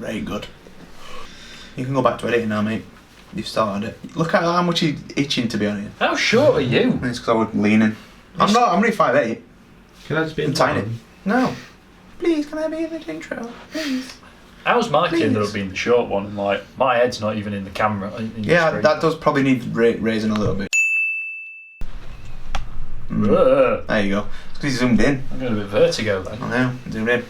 Very good. You can go back to editing now, mate. You've started it. Look at how much you're itching to be on here. How short are you? It's because I was leaning. I'm not. I'm only 5'8". Can I just be I'm tiny. No. Please, can I be in the intro? Please. How's Mike ended up being the short one? And like, my head's not even in the camera. Yeah, that does probably need raising a little bit. There you go. It's because you zoomed in. I'm getting a bit of vertigo then. I know. Zoomed in.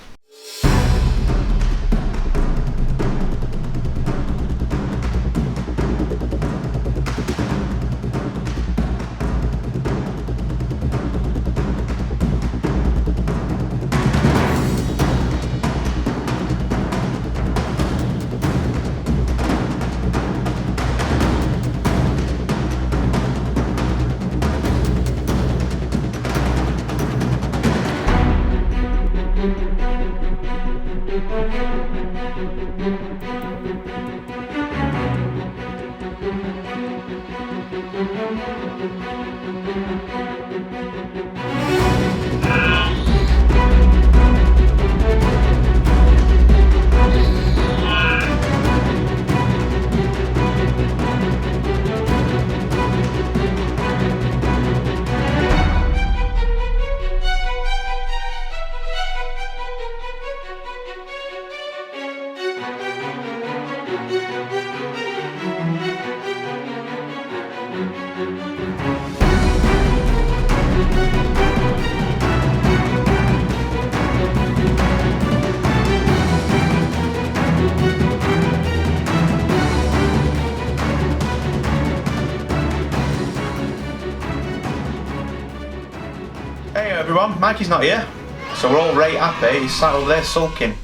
Everyone, Mikey's not here, so we're all right happy. He's sat over there sulking,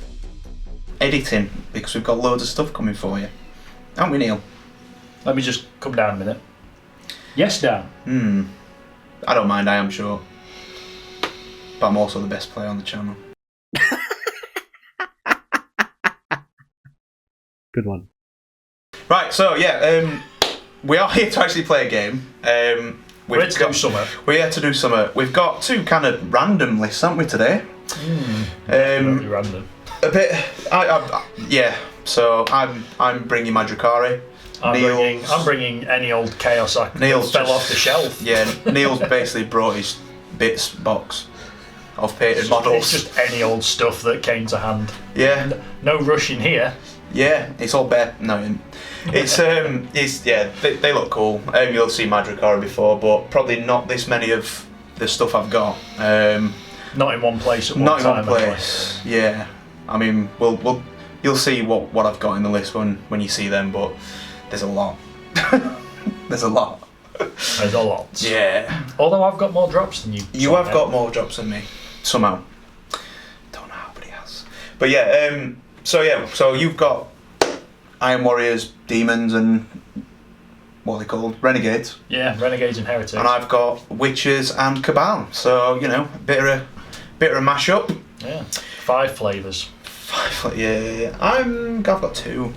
editing, because we've got loads of stuff coming for you. Haven't we, Neil? Let me just come down a minute. Yes, Dan. I don't mind, I am short. But I'm also the best player on the channel. Good one. Right, so yeah, we are here to actually play a game. We're here to do summer. We're here to do summer. We've got two kind of random lists, haven't we, today? Very random. A bit. Yeah. So I'm bringing my Drukhari. I'm bringing any old chaos I fell off the shelf. Yeah. Neil's basically brought his bits box of painted models. It's just any old stuff that came to hand. Yeah. No rush in here. Yeah, it's all bare. No, it's yeah. They look cool. You'll see my Drukhari before, but probably not this many of the stuff I've got. Not in one place at one not time. Not in one place. Anyway. Yeah. I mean, you'll see what I've got in the list when you see them, but there's a lot. There's a lot. There's a lot. Yeah. Although I've got more drops than you. You have got more drops than me somehow. Don't know how, but he has. But yeah. So you've got Iron Warriors, Demons, and what are they called? Renegades. Yeah, Renegades and Heretics. And I've got Witches and Cabal. So a bit of a mashup. Yeah, 5 flavours. 5, yeah. I've got 2.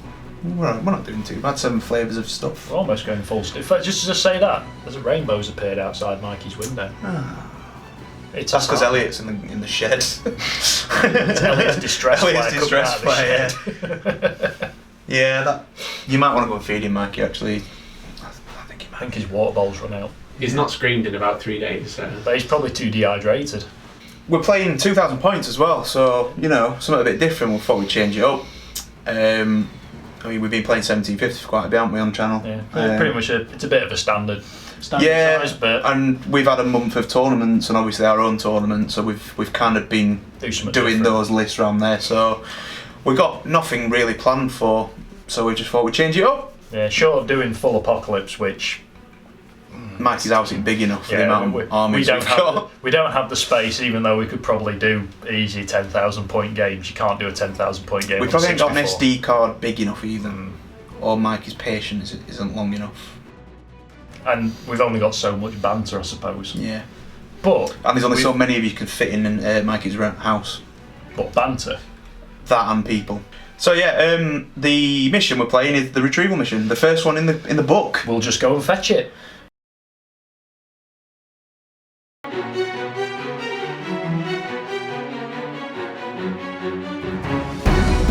We're not doing 2. I've had 7 flavours of stuff. We're almost going full. In fact, just to say that, there's a rainbow's appeared outside Mikey's window. That's because Elliot's in the shed. It's Elliot's distress flare. Yeah, that you might want to go and feed him, Mikey. Actually, I think his water bowl's run out. He's not screamed in about 3 days, so. But he's probably too dehydrated. We're playing 2,000 points as well, so something a bit different. We thought we'd change it up. I mean, we've been playing 1750 for quite a bit, haven't we, on channel? Yeah, pretty much. It's a bit of a standard yeah, size, but and we've had a month of tournaments and obviously our own tournament, so we've kind of been doing those lists around there. So we've got nothing really planned for, so we just thought we'd change it up. Yeah, short of doing full apocalypse, which Mikey's house isn't big enough for the amount of armies we've got. We don't have the space, even though we could probably do easy 10,000 point games. You can't do a 10,000 point game. We probably ain't got an SD card big enough either, or Mikey's patience isn't long enough. And we've only got so much banter, I suppose. Yeah. But and there's only so many of you can fit in Mikey's house. But banter. That and people. So yeah, the mission we're playing is the retrieval mission, the first one in the book. We'll just go and fetch it.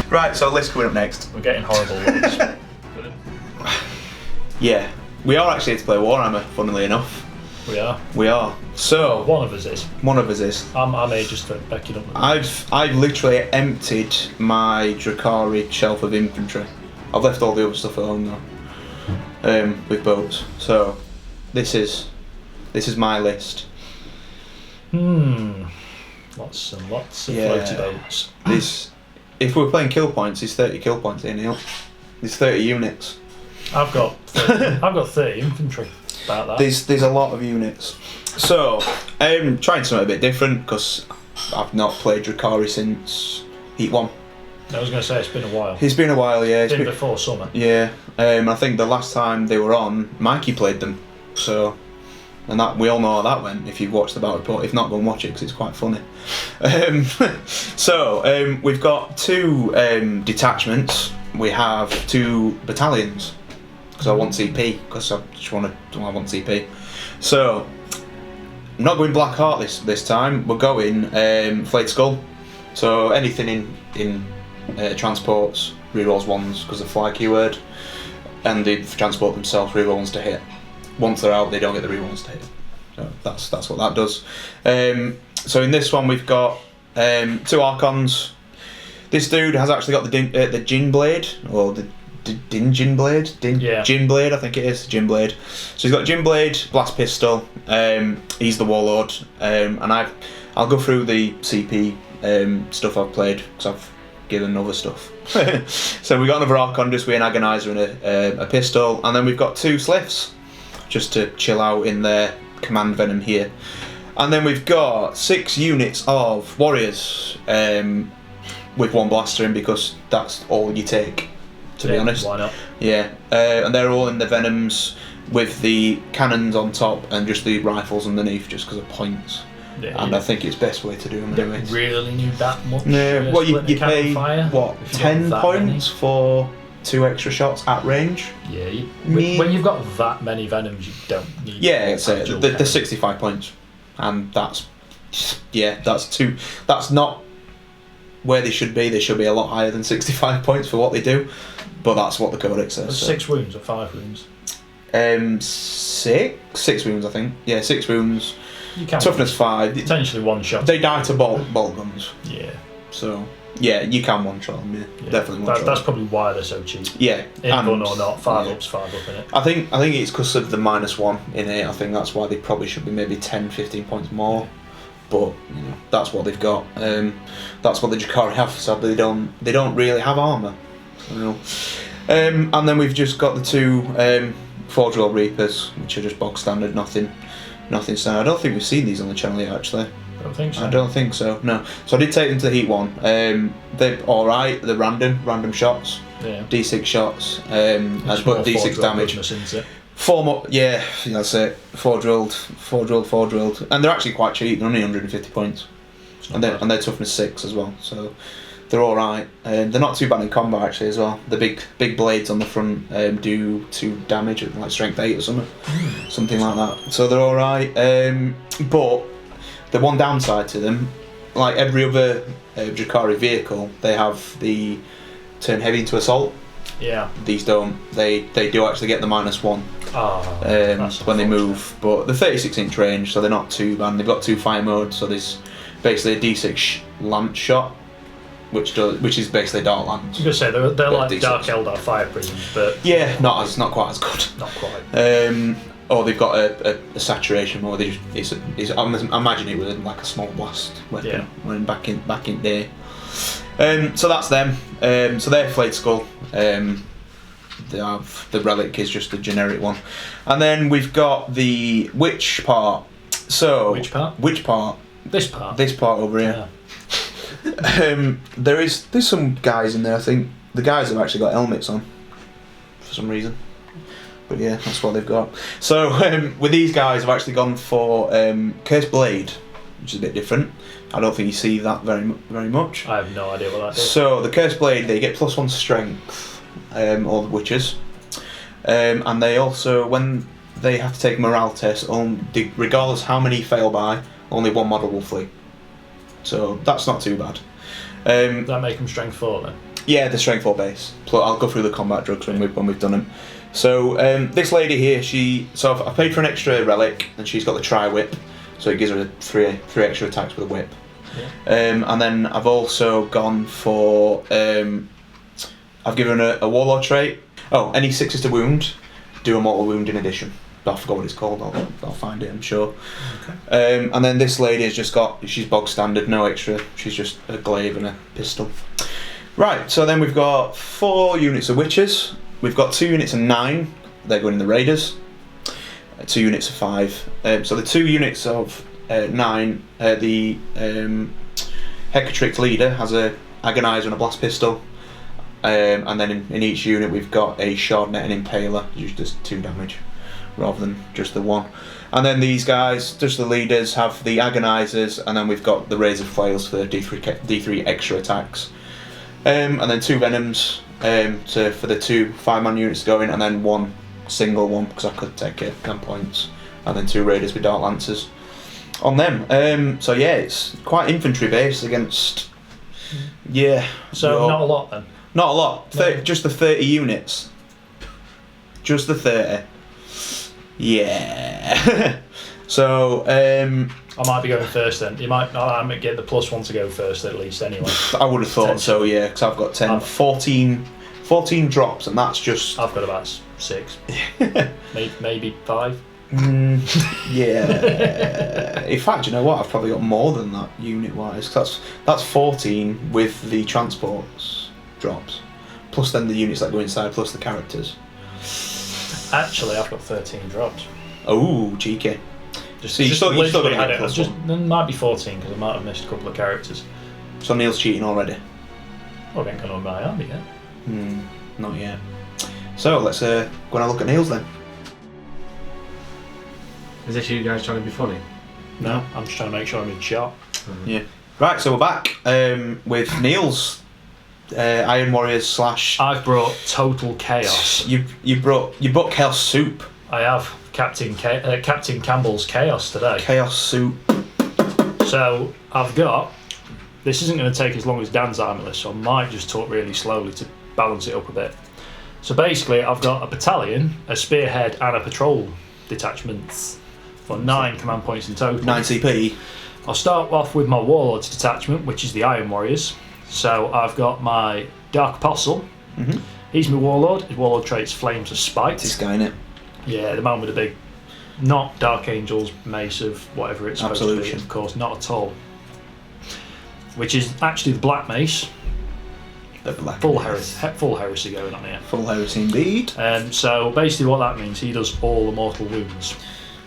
Right, so list coming up next. We're getting horrible looks. Yeah, we are actually here to play Warhammer, funnily enough. We are. We are. So, One of us is. one of us is. I'm here just for backing up. I've literally emptied my Drukhari shelf of infantry. I've left all the other stuff at home though, with boats. So, this is my list. Lots and lots of floaty boats. If we were playing kill points, there's 30 kill points here, Neil. There's 30 units. I've got 30 infantry. About that. There's a lot of units. So, I'm trying something a bit different because I've not played Drukhari since Heat 1. I was going to say, it's been a while. It's been a while, yeah. It's been before summer. Yeah. I think the last time they were on, Mikey played them. So, and that we all know how that went if you've watched the Battle Report. If not, go and watch it because it's quite funny. We've got 2 detachments. We have 2 battalions. Because I want CP, because I want CP. So, I'm not going Black Heart this time. We're going Flayed Skull. So anything in transports rerolls 1s because of the fly keyword, and the transport themselves reroll 1s to hit. Once they're out, they don't get the rerolls to hit. So that's what that does. So in this one we've got 2 Archons. This dude has actually got the Jin Blade, or the Jin Blade? Jin Blade, I think it is. Jin Blade. So he's got Jin Blade, Blast Pistol. He's the Warlord, and I'll go through the CP stuff I've played because I've given other stuff. So we got another Archon just with an Agonizer and a pistol, and then we've got 2 Sliffs just to chill out in their command venom here, and then we've got 6 units of warriors with 1 blaster in because that's all you take. To be honest, why not? Yeah, and they're all in the venoms with the cannons on top and just the rifles underneath, just because of points. Yeah, and I think it's best way to do them. Don't really need that much. No, well you pay what 10 points for 2 extra shots at range. Yeah, when you've got that many venoms, you don't need. Yeah, it's the 65 points, and that's too. That's not where they should be. They should be a lot higher than 65 points for what they do. But that's what the codex says. 6 wounds or 5 wounds? 6 wounds, I think. Yeah, 6 wounds. You can Toughness 5. Potentially 1 shot. They die to bolt guns. Yeah. So yeah, you can 1-shot them. Yeah, definitely 1-shot. That's probably why they're so cheap. Yeah, in gun or not, 5 up's 5 up in it. I think it's because of the -1 in it. I think that's why they probably should be maybe 10-15 points more. But that's what they've got. That's what the Drukhari have. Sadly, they don't really have armour. And then we've just got the 2 Forge World Reapers, which are just bog standard, nothing standard. I don't think we've seen these on the channel yet, actually. I don't think so. I don't think so. No. So I did take them to the Heat 1. They're all right. They're random shots. Yeah. D6 shots. But D6 damage. Isn't it? 4 more. Yeah, that's it. 4 drilled, and they're actually quite cheap. They're only 150 points, and they're toughness 6 as well. So they're all right. They're not too bad in combat actually as well. The big blades on the front do 2 damage at like strength 8 or something like that. So they're all right. But the one downside to them, like every other Drukhari vehicle, they have the turn heavy into assault. Yeah. These don't. They do actually get the -1 when they move, but the 36-inch range, so they're not too bad. They've got 2 fire modes, so there's basically a D6 lance shot, which is basically dark lance. I was gonna say they're like D6. Dark Eldar fire prisms, but yeah, not quite as good. Not quite. Or they've got a saturation mode. I imagine it was like a small blast weapon when back in day. So that's them. So they're Flayed Skull. They have the relic is just a generic one, and then we've got the witch part. So which part? Which part? This part. This part over here. Yeah. There's some guys in there. I think the guys have actually got helmets on for some reason. But yeah, that's what they've got. So with these guys, I've actually gone for Cursed Blade, which is a bit different. I don't think you see that very much. I have no idea what that is. So the Cursed Blade, they get +1 strength, all the witches, and they also, when they have to take a morale test, regardless how many fail by, only 1 model will flee. So that's not too bad. Does that make them strength 4 then? Yeah, the strength 4 base. I'll go through the combat drugs when we've done them. So this lady here, I paid for an extra relic, and she's got the tri-whip, so it gives her three extra attacks with a whip. Yeah. And then I've also gone for I've given her a warlord trait. Oh, any 6s to wound, do a mortal wound in addition. I forgot what it's called. I'll find it, I'm sure. Okay. And then this lady has just she's bog standard, no extra. She's just a glaive and a pistol. Right, so then we've got 4 units of witches. We've got 2 units of 9. They're going in the raiders. 2 units of 5. So the 2 units of 9, the Hecatric leader has a agonizer and a blast pistol. And then in each unit we've got a shardnet and impaler, usually just 2 damage rather than just the 1. And then these guys, just the leaders, have the agonizers, and then we've got the razor flails for D3 extra attacks. And then 2 venoms for the 2 5-man units to go in, and then 1 single one because I could take it 10 points, and then 2 raiders with dark lancers on them. So yeah, it's quite infantry based against. Yeah. So not a lot then. Not a lot. No. Just the 30 units. Just the 30. Yeah. So I might be going first then. I might get the +1 to go first at least anyway. I would have thought so, yeah, because I've got 14 drops, and that's just. I've got about 6. maybe 5. Yeah. In fact, you know what? I've probably got more than that unit wise. That's 14 with the transports drops, plus then the units that go inside, plus the characters. Actually, I've got 13 drops. Oh, cheeky. So you still got to get +1. There might be 14 because I might have missed a couple of characters. So Neil's cheating already. I haven't gone on my army yet. Not yet. So let's go and look at Neil's then. Is this you guys trying to be funny? No, I'm just trying to make sure I'm in shot. Yeah. Right, so we're back with Neil's Iron Warriors / I've brought Total Chaos. You brought Chaos Soup. I have Captain Campbell's Chaos today. Chaos Soup. So I've got. This isn't going to take as long as Dan's army list, so I might just talk really slowly to balance it up a bit. So basically, I've got a battalion, a spearhead, and a patrol detachments for 9 command points in total. 9 CP. I'll start off with my Warlords detachment, which is the Iron Warriors. So I've got my Dark Apostle. Mm-hmm. He's my Warlord. His Warlord trait's Flames of Spite. This guy, innit? Yeah, the man with the big, not Dark Angel's mace of whatever it's supposed to be, of course, not at all. Which is actually the Black Mace. The Black full Mace. Full heresy going on here. Full heresy indeed. So basically what that means, he does all the mortal wounds.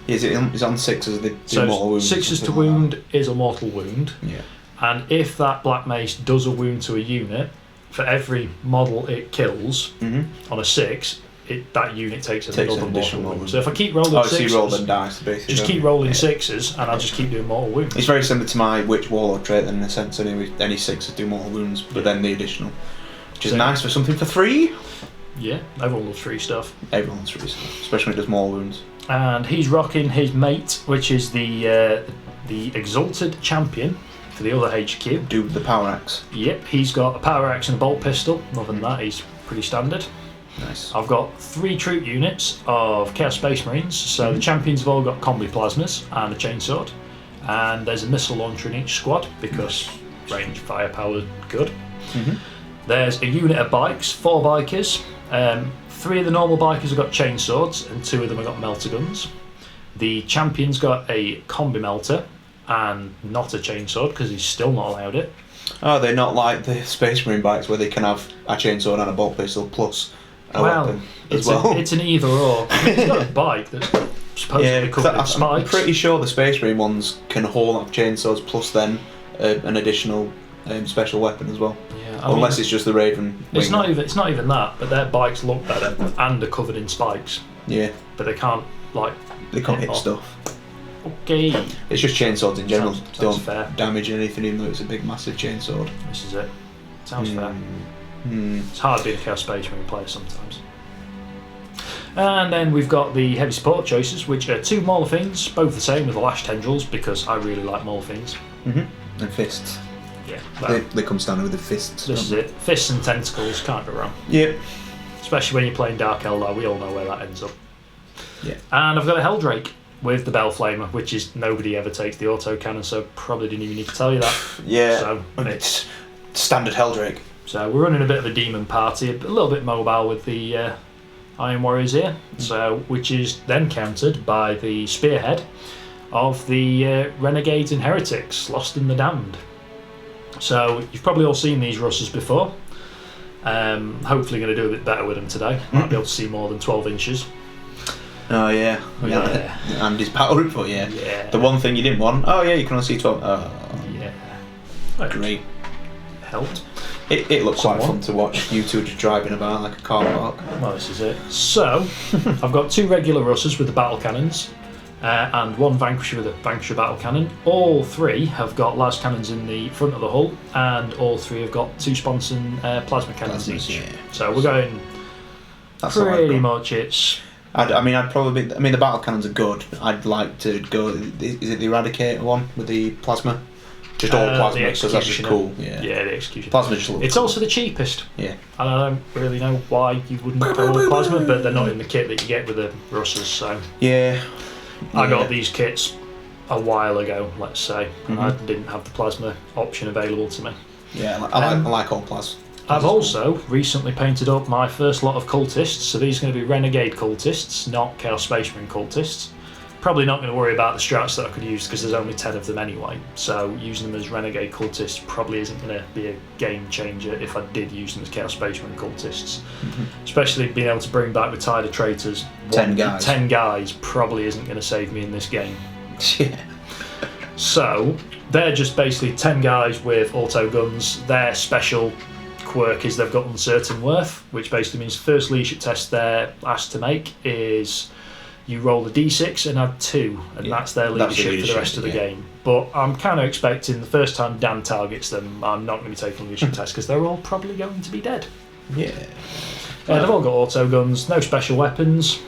He's on 6s of the mortal wounds. 6s to wound is a mortal wound. Yeah. And if that Black Mace does a wound to a unit, for every model it kills on a 6, that unit takes another mortal wound. So if I keep rolling 6s, so you roll them dice basically. Just keep rolling 6s, and I'll just keep doing mortal wounds. It's very similar to my Witch Warlord trait then, in a sense. Anyway, any 6s do mortal wounds, but then the additional, which is nice for something for 3. Yeah, everyone loves free stuff. Everyone loves free stuff, especially when it does mortal wounds. And he's rocking his mate, which is the Exalted Champion for the other HQ. Do the power axe. Yep, he's got a power axe and a bolt pistol. Other than that, he's pretty standard. Nice. I've got 3 troop units of Chaos Space Marines. So the champions have all got combi plasmas and a chainsword, and there's a missile launcher in each squad because range, firepower, good. There's a unit of bikes, 4 bikers. 3 of the normal bikers have got chainswords, and 2 of them have got melter guns. The champion's got a combi melter and not a chainsword because he's still not allowed it. Oh, they're not like the Space Marine bikes where they can have a chainsword and a bolt pistol plus a weapon as well. It's an either or. He's got a bike that's supposed to be covered in spikes. I'm pretty sure the Space Marine ones can all have chainswords plus then an additional special weapon as well. Yeah, unless it's just the Raven. It's not even that, but their bikes look better and are covered in spikes. Yeah. But they can't hit stuff. Okay. It's just chainswords in general. Sounds fair. Damage anything, even though it's a big, massive chainsword. This is it. Sounds fair. It's hard being a Chaos Space Marine player sometimes. And then we've got the heavy support choices, which are 2 Maulafines, both the same with the lash tendrils because I really like Maulafines. And fists. Yeah, They come standard with the fists. this is it. Fists and tentacles, can't go wrong. Yep. Especially when you're playing Dark Eldar, we all know where that ends up. Yeah. And I've got a Helldrake with the Bellflamer, which is nobody ever takes the autocannon, so probably didn't even need to tell you that. Yeah. So it's standard Helldrake. So we're running a bit of a demon party, a little bit mobile with the Iron Warriors here, which is then countered by the spearhead of the Renegades and Heretics, Lost in the Damned. So you've probably all seen these Russes before. Hopefully going to do a bit better with them today. Might be able to see more than 12 inches. Oh yeah. And his battle report, yeah. The one thing you didn't want, you can only see 12. Yeah. Great. Helped. It looked quite fun to watch you two just driving about like a car park. Well, this is it. So, I've got 2 regular Russers with the battle cannons, and 1 Vanquisher with a Vanquisher battle cannon. All 3 have got las cannons in the front of the hull, and all 3 have got 2 sponson plasma cannons each. Yeah. So we're going. That's pretty much it's. I'd probably. The battle cannons are good. I'd like to go. Is it the Eradicator one with the plasma? Just all plasma, because that's just cool. Yeah, the execution. Plasma just looks. It's also the cheapest. Yeah. And I don't really know why you wouldn't go with plasma, but they're not in the kit that you get with the Russers. So. Yeah. I got these kits a while ago, let's say, and I didn't have the plasma option available to me. Yeah, I like all plasma. I've also recently painted up my first lot of cultists, so these are going to be Renegade cultists, not Chaos Space Marine cultists. Probably not going to worry about the strats that I could use because there's only 10 of them anyway, so using them as Renegade cultists probably isn't going to be a game changer if I did use them as Chaos Space Marine cultists. Especially being able to bring back with Tide of Traitors 10 guys probably isn't going to save me in this game. Yeah. So they're just basically 10 guys with auto guns. Their special quirk is they've got uncertain worth, which basically means first leadership test they're asked to make is you roll a d6 and add 2, and that's their leadership for the rest of the game. But I'm kind of expecting the first time Dan targets them, I'm not going to be taking a leadership test because they're all probably going to be dead. Yeah. They've all got auto guns, no special weapons,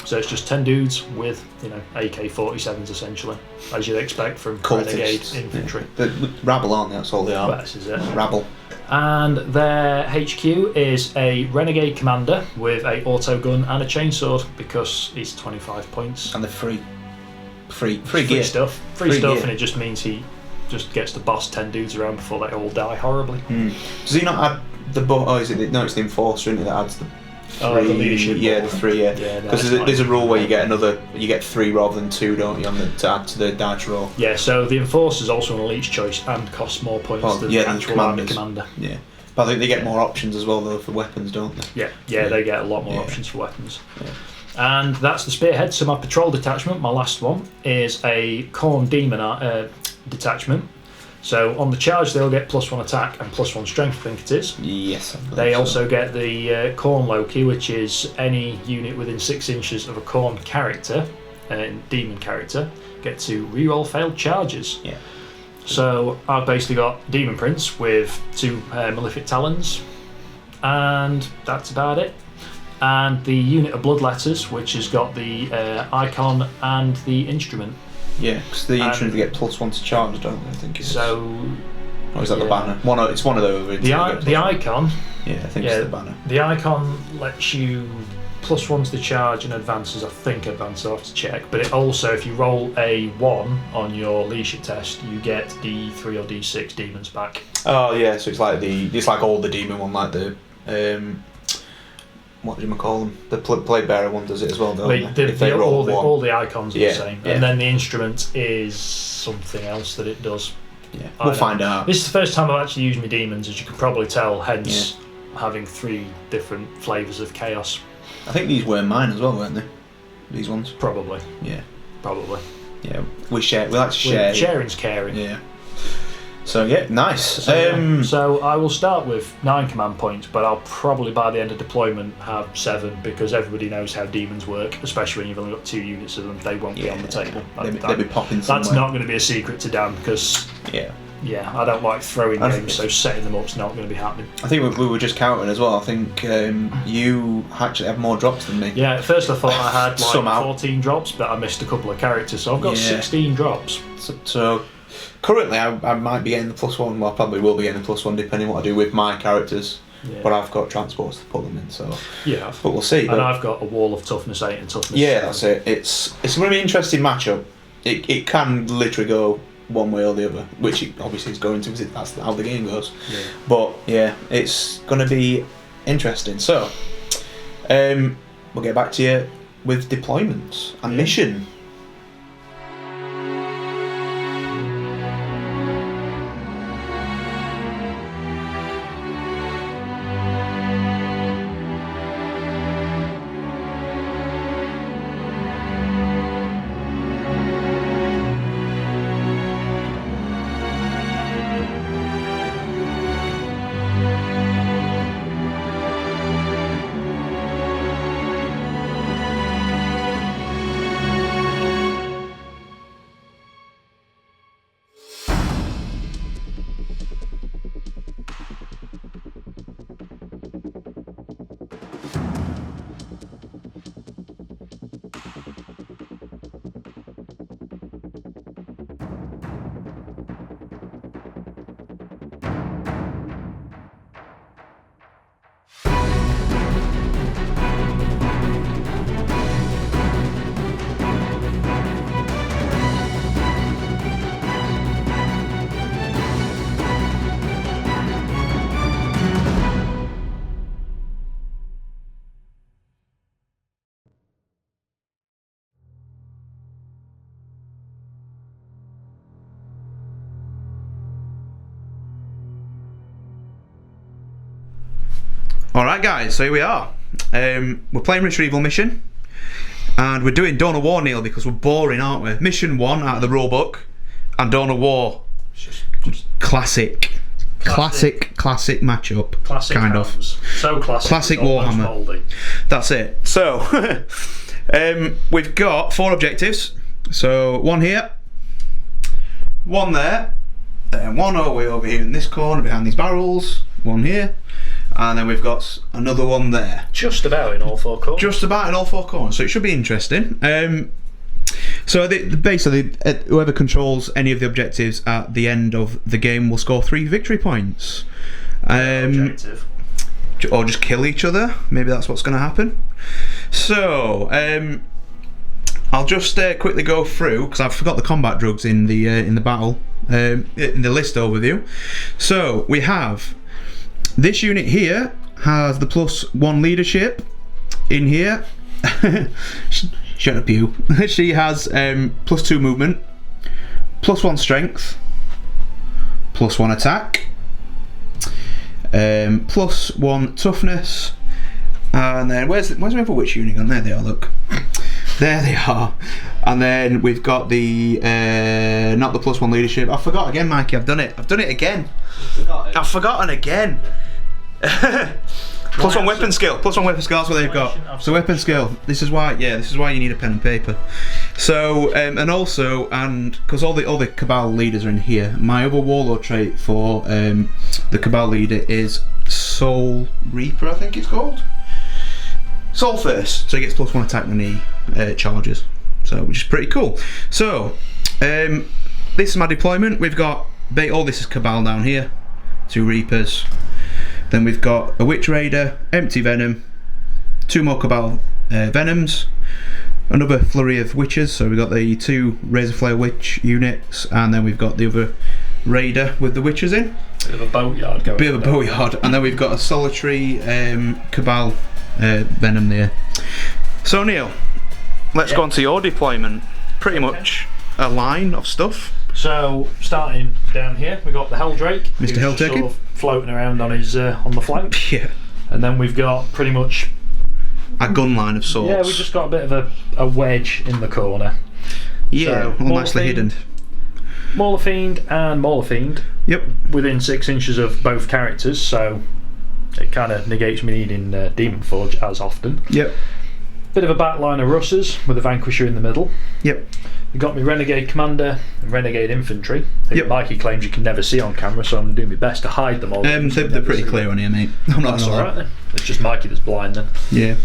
so it's just 10 dudes with, AK-47s essentially, as you'd expect from Renegade infantry. Yeah. The rabble, aren't they? That's all they are. This is it. Rabble. And their HQ is a Renegade commander with a auto gun and a chainsword because he's 25 points. And the free gear stuff. Free stuff, gear. And it just means he just gets to boss 10 dudes around before they all die horribly. Does he not add the it's the enforcer, isn't it, that adds the the leadership. Yeah, the 3. Yeah. Because there's a rule where you get 3 rather than 2, don't you, to add to the dice roll. Yeah. So the enforcer is also an elite's choice and costs more points than the actual army commander. Yeah. But I think they get more options as well though for weapons, don't they? Yeah. They get a lot more options for weapons. Yeah. And that's the spearhead. So my patrol detachment, my last one, is a Khorne demon detachment. So on the charge they'll get +1 attack and +1 strength, I think it is. Yes. They also get the Khorne Loki, which is any unit within 6 inches of a Khorne character, demon character, get to reroll failed charges. Yeah. So I've basically got Demon Prince with 2 Malefic Talons, and that's about it. And the unit of Bloodletters, which has got the icon and the instrument. Yeah, because the instrument get +1 to charge, don't they? I think it is. So. Or is that the banner? It's one of those. The icon. Yeah, I think it's the banner. The icon lets you +1 to the charge and advances. I think advances. I'll have to check. But it also, if you roll a 1 on your leadership test, you get D3 or D6 demons back. Oh yeah, so it's like all the demon one, like the what do you call them? The plate bearer one does it as well, don't they? All the icons are the same, yeah. And then the instrument is something else that it does. Yeah, we'll find out. This is the first time I've actually used my demons, as you can probably tell. Hence, having 3 different flavours of chaos. I think these were mine as well, weren't they? These ones. Probably. Yeah. Probably. Yeah, we share. We like to share. Sharing's caring. Yeah. So yeah, nice. So I will start with 9 command points, but I'll probably by the end of deployment have 7 because everybody knows how demons work, especially when you've only got 2 units of them. They won't be on the table. They'll be popping somewhere. That's not going to be a secret to Dan because I don't like throwing games, so setting them up's not going to be happening. I think we were just counting as well. I think you actually have more drops than me. Yeah, at first I thought I had 14 drops, but I missed a couple of characters, so I've got 16 drops. So currently I might be getting the +1. Well, I probably will be getting the +1 depending on what I do with my characters. Yeah. But I've got transports to put them in, so Yeah. but we'll see. And But I've got a wall of toughness 8 and toughness. yeah, that's it. It's going to be an interesting matchup. It can literally go one way or the other, which it obviously is going to, because that's how the game goes. Yeah. But yeah, it's going to be interesting. So we'll get back to you with deployments and mission. Alright guys, so here we are. We're playing Retrieval Mission, and we're doing Dawn of War, Neil, because we're boring, aren't we? Mission 1 out of the rulebook, and Dawn of War. Classic matchup. Classic kind hands. of. So classic. Classic it's almost Warhammer. mouldy. That's it. So, we've got 4 objectives. So, one here, one there, then one all the way over here in this corner behind these barrels, one here, and then we've got another one there. Just about in all 4 corners. Just about in all 4 corners, so it should be interesting. So basically, whoever controls any of the objectives at the end of the game will score 3 victory points. Objective. Or just kill each other. Maybe that's what's going to happen. So, I'll just quickly go through, because I've forgot the combat drugs in the battle, in the list overview. So we have this unit here has the +1 leadership in here. Shut up, you. She has +2 movement, +1 strength, +1 attack, +1 toughness, and then where's my other witch unit gone? There they are. Look, there they are. And then we've got the not the +1 leadership. I forgot again, Mikey. I've done it again. I've forgotten again. +1 weapon skill. +1 weapon skill. That's what they've got. So weapon skill. This is why. Yeah, this is why you need a pen and paper. So and also, and because all the Cabal leaders are in here. My other warlord trait for the Cabal leader is Soul Reaper, I think it's called. Soul first, so he gets +1 attack when he charges. So which is pretty cool. So this is my deployment. We've got all this is Cabal down here. 2 Reapers. Then we've got a Witch Raider, Empty Venom, 2 more Cabal Venoms, another flurry of Witches, so we've got the 2 Razorflare Witch units, and then we've got the other Raider with the Witches in. Bit of a boatyard going. Bit of a boatyard, and then we've got a solitary Cabal Venom there. So Neil, let's go on to your deployment. Pretty much a line of stuff. So starting down here, we've got the Helldrake, Mr. who's Helldrake, sort of floating around on his on the flank. Yeah. And then we've got pretty much A gun line of sorts. yeah, we've just got a bit of a wedge in the corner. Yeah, So, all nicely hidden. Mauler Fiend and Mauler Fiend. Yep. Within 6 inches of both characters, so it kind of negates me needing Demon Forge as often. Yep. Bit of a back line of Russers with a Vanquisher in the middle. Yep. We've got my Renegade Commander and Renegade Infantry. I think Yep. Mikey claims you can never see on camera, so I'm going to do my best to hide them all. They're pretty clear on here, mate. I'm not That's gonna lie. alright then. It's just Mikey that's blind then. Yeah.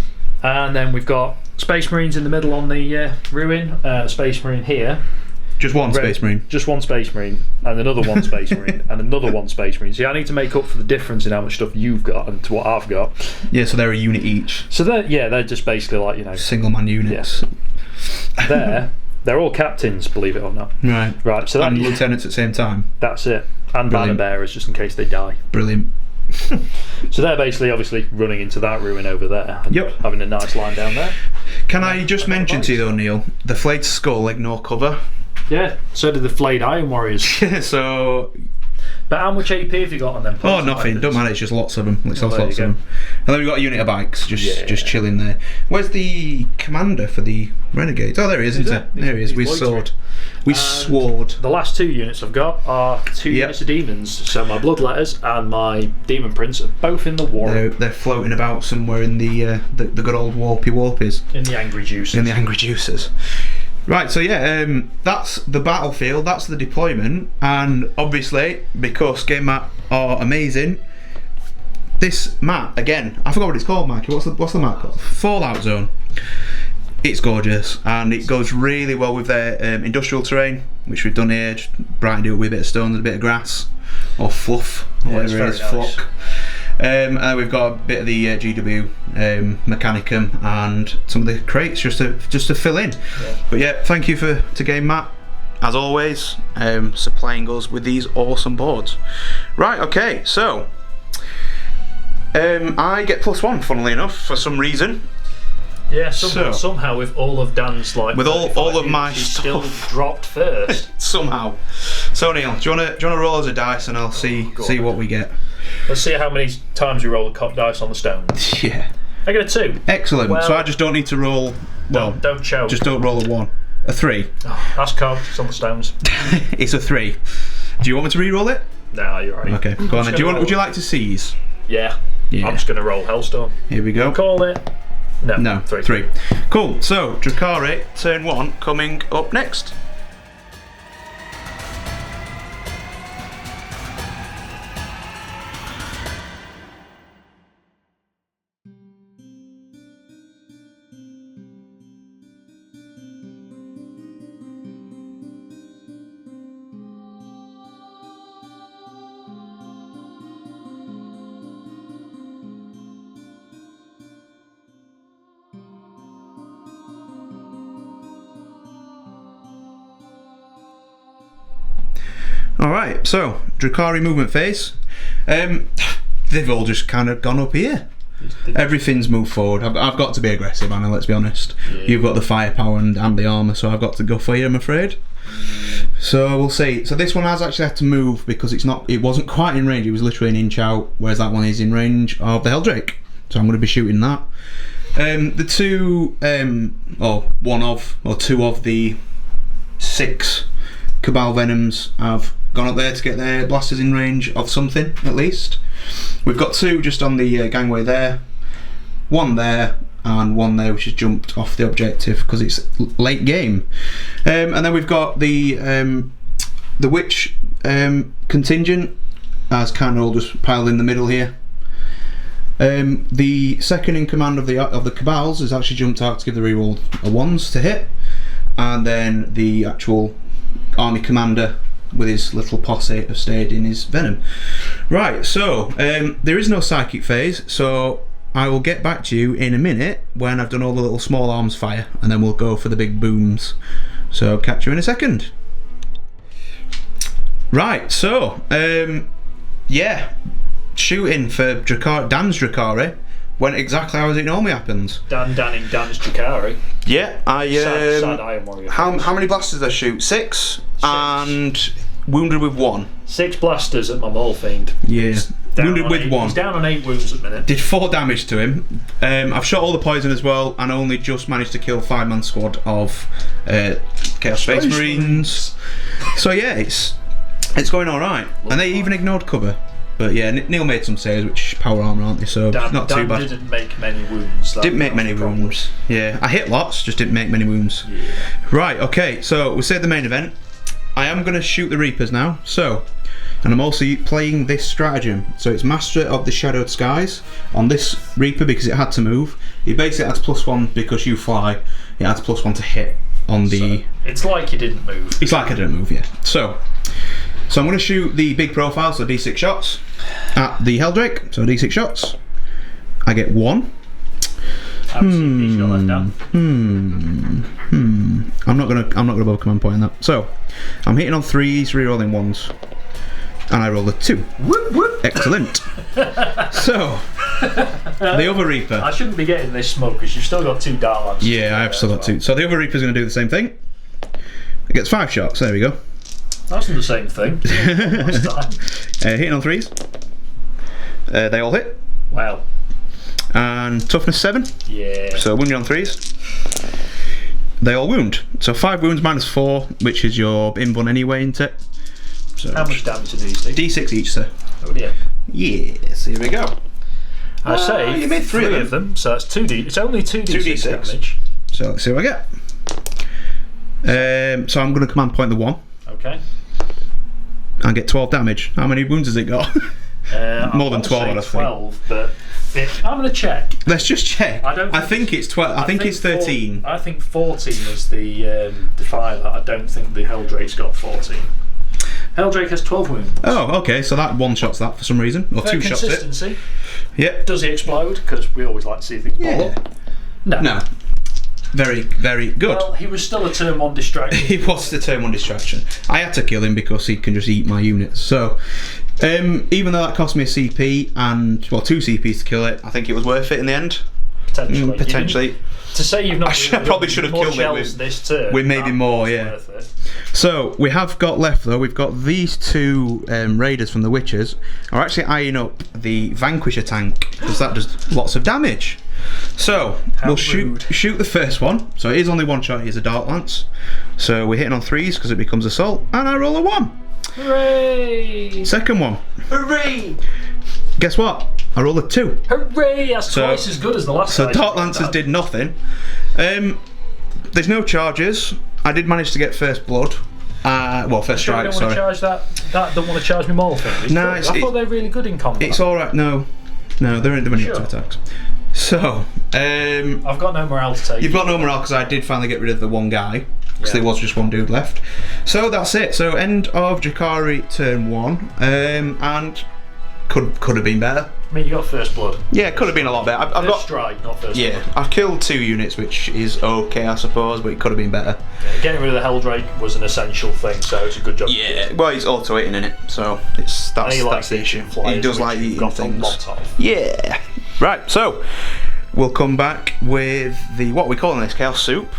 And then we've got Space Marines in the middle on the ruin. Space Marine here Just one Space Marine. Just one Space Marine, and another one Space Marine, and another one Space Marine. So I need to make up for the difference in how much stuff you've got and to what I've got. Yeah, so they're a unit each. So they're just basically like, you know, single man units. Yeah. They're all captains, believe it or not. Right. So and lieutenants at the same time. That's it. And banner bearers, just in case they die. Brilliant. So they're basically, obviously, running into that ruin over there. And having a nice line down there. Can I just mention to you though, Neil, the flayed skull ignore cover. Yeah, so did the flayed Iron Warriors. So... But how much AP have you got on them? Oh, nothing. Don't matter. It's just lots of them. It's lots of them. And then we've got a unit of bikes just chilling there. Where's the commander for the Renegades? Oh, there he is, isn't it? There he is. We sword. The last 2 units I've got are 2 units of demons. So my Bloodletters and my Demon Prince are both in the war. They're floating about somewhere in the good old warpies. In the Angry Juicers. Right, so that's the battlefield, that's the deployment, and obviously, because game map are amazing, this map, again, I forgot what it's called, Mikey, what's the map called? Fallout Zone. It's gorgeous, and it goes really well with their industrial terrain, which we've done here, just brightened it up with a bit of stones and a bit of grass, or fluff, or whatever it is, flock. And we've got a bit of the GW Mechanicum and some of the crates just to fill in. But thank you to Game Matt as always, supplying us with these awesome boards. Right, okay, so I get +1, funnily enough, for some reason. Yeah, somehow with all of Dan's with all of my stuff still dropped first. Somehow. So Neil, do you wanna roll us a dice and I'll see what we get. Let's see how many times you roll the cock dice on the stones. Yeah. I get a 2. Excellent. Well, so I just don't need to roll. Well, don't choke. Just don't roll a 1. A 3. Oh, that's cocked. It's on the stones. It's a 3. Do you want me to re-roll it? No, you're right. Okay, go on then. Would you like to seize? Yeah. I'm just going to roll Hellstorm. Here we go. Call it. No. 3. Cool. So Drukhari, turn 1, coming up next. Alright, so Drukhari movement phase. They've all just kind of gone up here. Everything's moved forward. I've got to be aggressive, Anna, let's be honest. You've got the firepower and the armour, so I've got to go for you, I'm afraid. So we'll see. So this one has actually had to move because it wasn't quite in range, it was literally an inch out, whereas that one is in range of the Helldrake. So I'm going to be shooting that. The two, two of the 6 Cabal Venoms have gone up there to get their blasters in range of something, at least. We've got 2 just on the gangway there, 1 there, and 1 there which has jumped off the objective because it's late game. And then we've got the Witch contingent as kind of all just piled in the middle here. The second in command of the Cabals has actually jumped out to give the reroll a 1s to hit, and then the actual army commander with his little posse have stayed in his venom. Right, so there is no psychic phase, so I will get back to you in a minute when I've done all the little small arms fire, and then we'll go for the big booms. So catch you in a second. Right, so shooting for Dans Drukhari went exactly as it normally happens. Dan's Drukhari. Yeah, sad Iron Warrior. How many blasters did I shoot? 6, and wounded with 1. 6 blasters at my Maul Fiend. Yeah. Wounded with 1. He's down on 8 wounds at the minute. Did 4 damage to him. I've shot all the poison as well, and only just managed to kill 5-man squad of Chaos Space Marines. So yeah, it's going alright. And they even ignored cover. But yeah, Neil made some saves, which power armor, aren't they? So not too bad. Didn't make many wounds. Didn't make many wounds. Yeah, I hit lots, just didn't make many wounds. Yeah. Right, okay, so we said the main event. I am going to shoot the Reapers now. So, and I'm also playing this stratagem. So it's Master of the Shadowed Skies on this Reaper because it had to move. It basically adds +1 because you fly. It adds +1 to hit on the... It's like you didn't move. It's like I didn't move, yeah. So I'm going to shoot the big profile, so D6 shots at the Helldrake. So D6 shots. I get 1. Absolutely, got that down. I'm not gonna bother command pointing that. So I'm hitting on 3s, re-rolling 1s, and I roll a 2. Whoop, whoop. Excellent. So the other Reaper. I shouldn't be getting this smug because you've still got 2 Dark Lances. Yeah, I've still got 2. So the other Reaper's going to do the same thing. It gets 5 shots. There we go. That's not the same thing. Last time. Hitting on 3s. They all hit. Wow. And toughness 7. Yeah. So wounding on 3s. They all wound. So 5 wounds minus 4, which is your inbun anyway, isn't it? So how much damage do these do? D6 each, sir. Oh dear. Yes, here we go. I say you made 3 of them, so that's 2D. It's only 2D6 2d6 damage. So let's see what I get. So I'm going to command point the 1. Okay. And get 12 damage. How many wounds has it got? More than 12, I think. 12, but I'm going to check. Let's just check. I think it's 12. I think it's 13. I think 14 is the Defiler. I don't think the Helldrake's got 14. Helldrake has 12 wounds. Oh, okay. So that one shots that for some reason, or 2 shots it. Consistency. Yep. Does he explode? Because we always like to see things blow up. No. Very, very good. Well, he was still a turn 1 distraction. He was the turn 1 distraction. I had to kill him because he can just eat my units. So, even though that cost me a CP and 2 CPs to kill it, I think it was worth it in the end. Potentially. To say you've not. I probably should have killed it with maybe more. Yeah. So we have got left though. We've got these 2 raiders from the Witchers are actually eyeing up the Vanquisher tank because that does lots of damage. So we'll shoot the first one. So it is only 1 shot. He's a Dark Lance. So we're hitting on 3s because it becomes assault, and I roll a 1. Hooray! Second one. Hooray! Guess what? I rolled a 2. Hooray! That's twice as good as the last. So Dark Lancers did nothing. There's no charges. I did manage to get first blood. First strike. Sorry. Don't want to charge me more things. No, I thought they're really good in combat. It's all right. No, they're only up to attacks. So I've got no morale to take. You've got no morale because I did finally get rid of the one guy because there was just one dude left. So that's it. So end of Drukhari turn 1, and could have been better. I mean, you got first blood. Yeah, it could have been a lot better. I've got strike, not first blood. Yeah, I've killed 2 units, which is okay, I suppose, but it could have been better. Yeah, getting rid of the Helldrake was an essential thing, so it's a good job. Yeah, well, he's auto hitting in it, so that's the issue. He does like eating things. Yeah. Right, so we'll come back with the what are we calling this? Chaos Soup?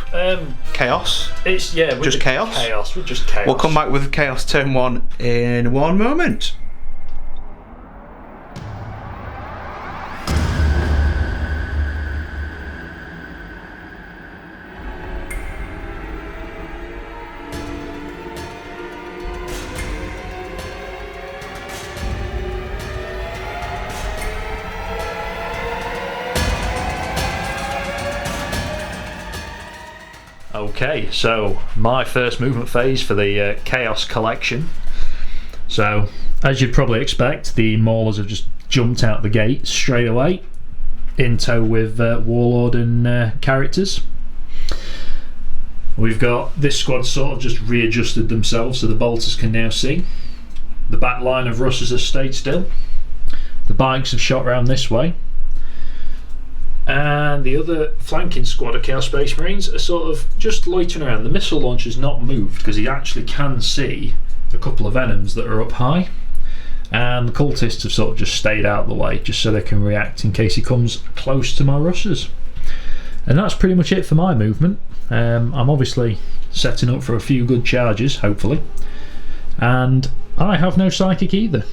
Chaos? It's just chaos? Chaos. We're just chaos. We'll come back with Chaos turn 1 in 1 moment. Okay, so my first movement phase for the Chaos Collection. So, as you'd probably expect, the Maulers have just jumped out the gate straight away, in tow with Warlord and characters. We've got this squad sort of just readjusted themselves so the bolters can now see. The back line of Russers has stayed still. The bikes have shot round this way. And the other flanking squad of Chaos Space Marines are sort of just loitering around. The missile launcher's not moved because he actually can see a couple of Venoms that are up high. And the cultists have sort of just stayed out of the way just so they can react in case he comes close to my Russers. And that's pretty much it for my movement. I'm obviously setting up for a few good charges, hopefully. And I have no psychic either.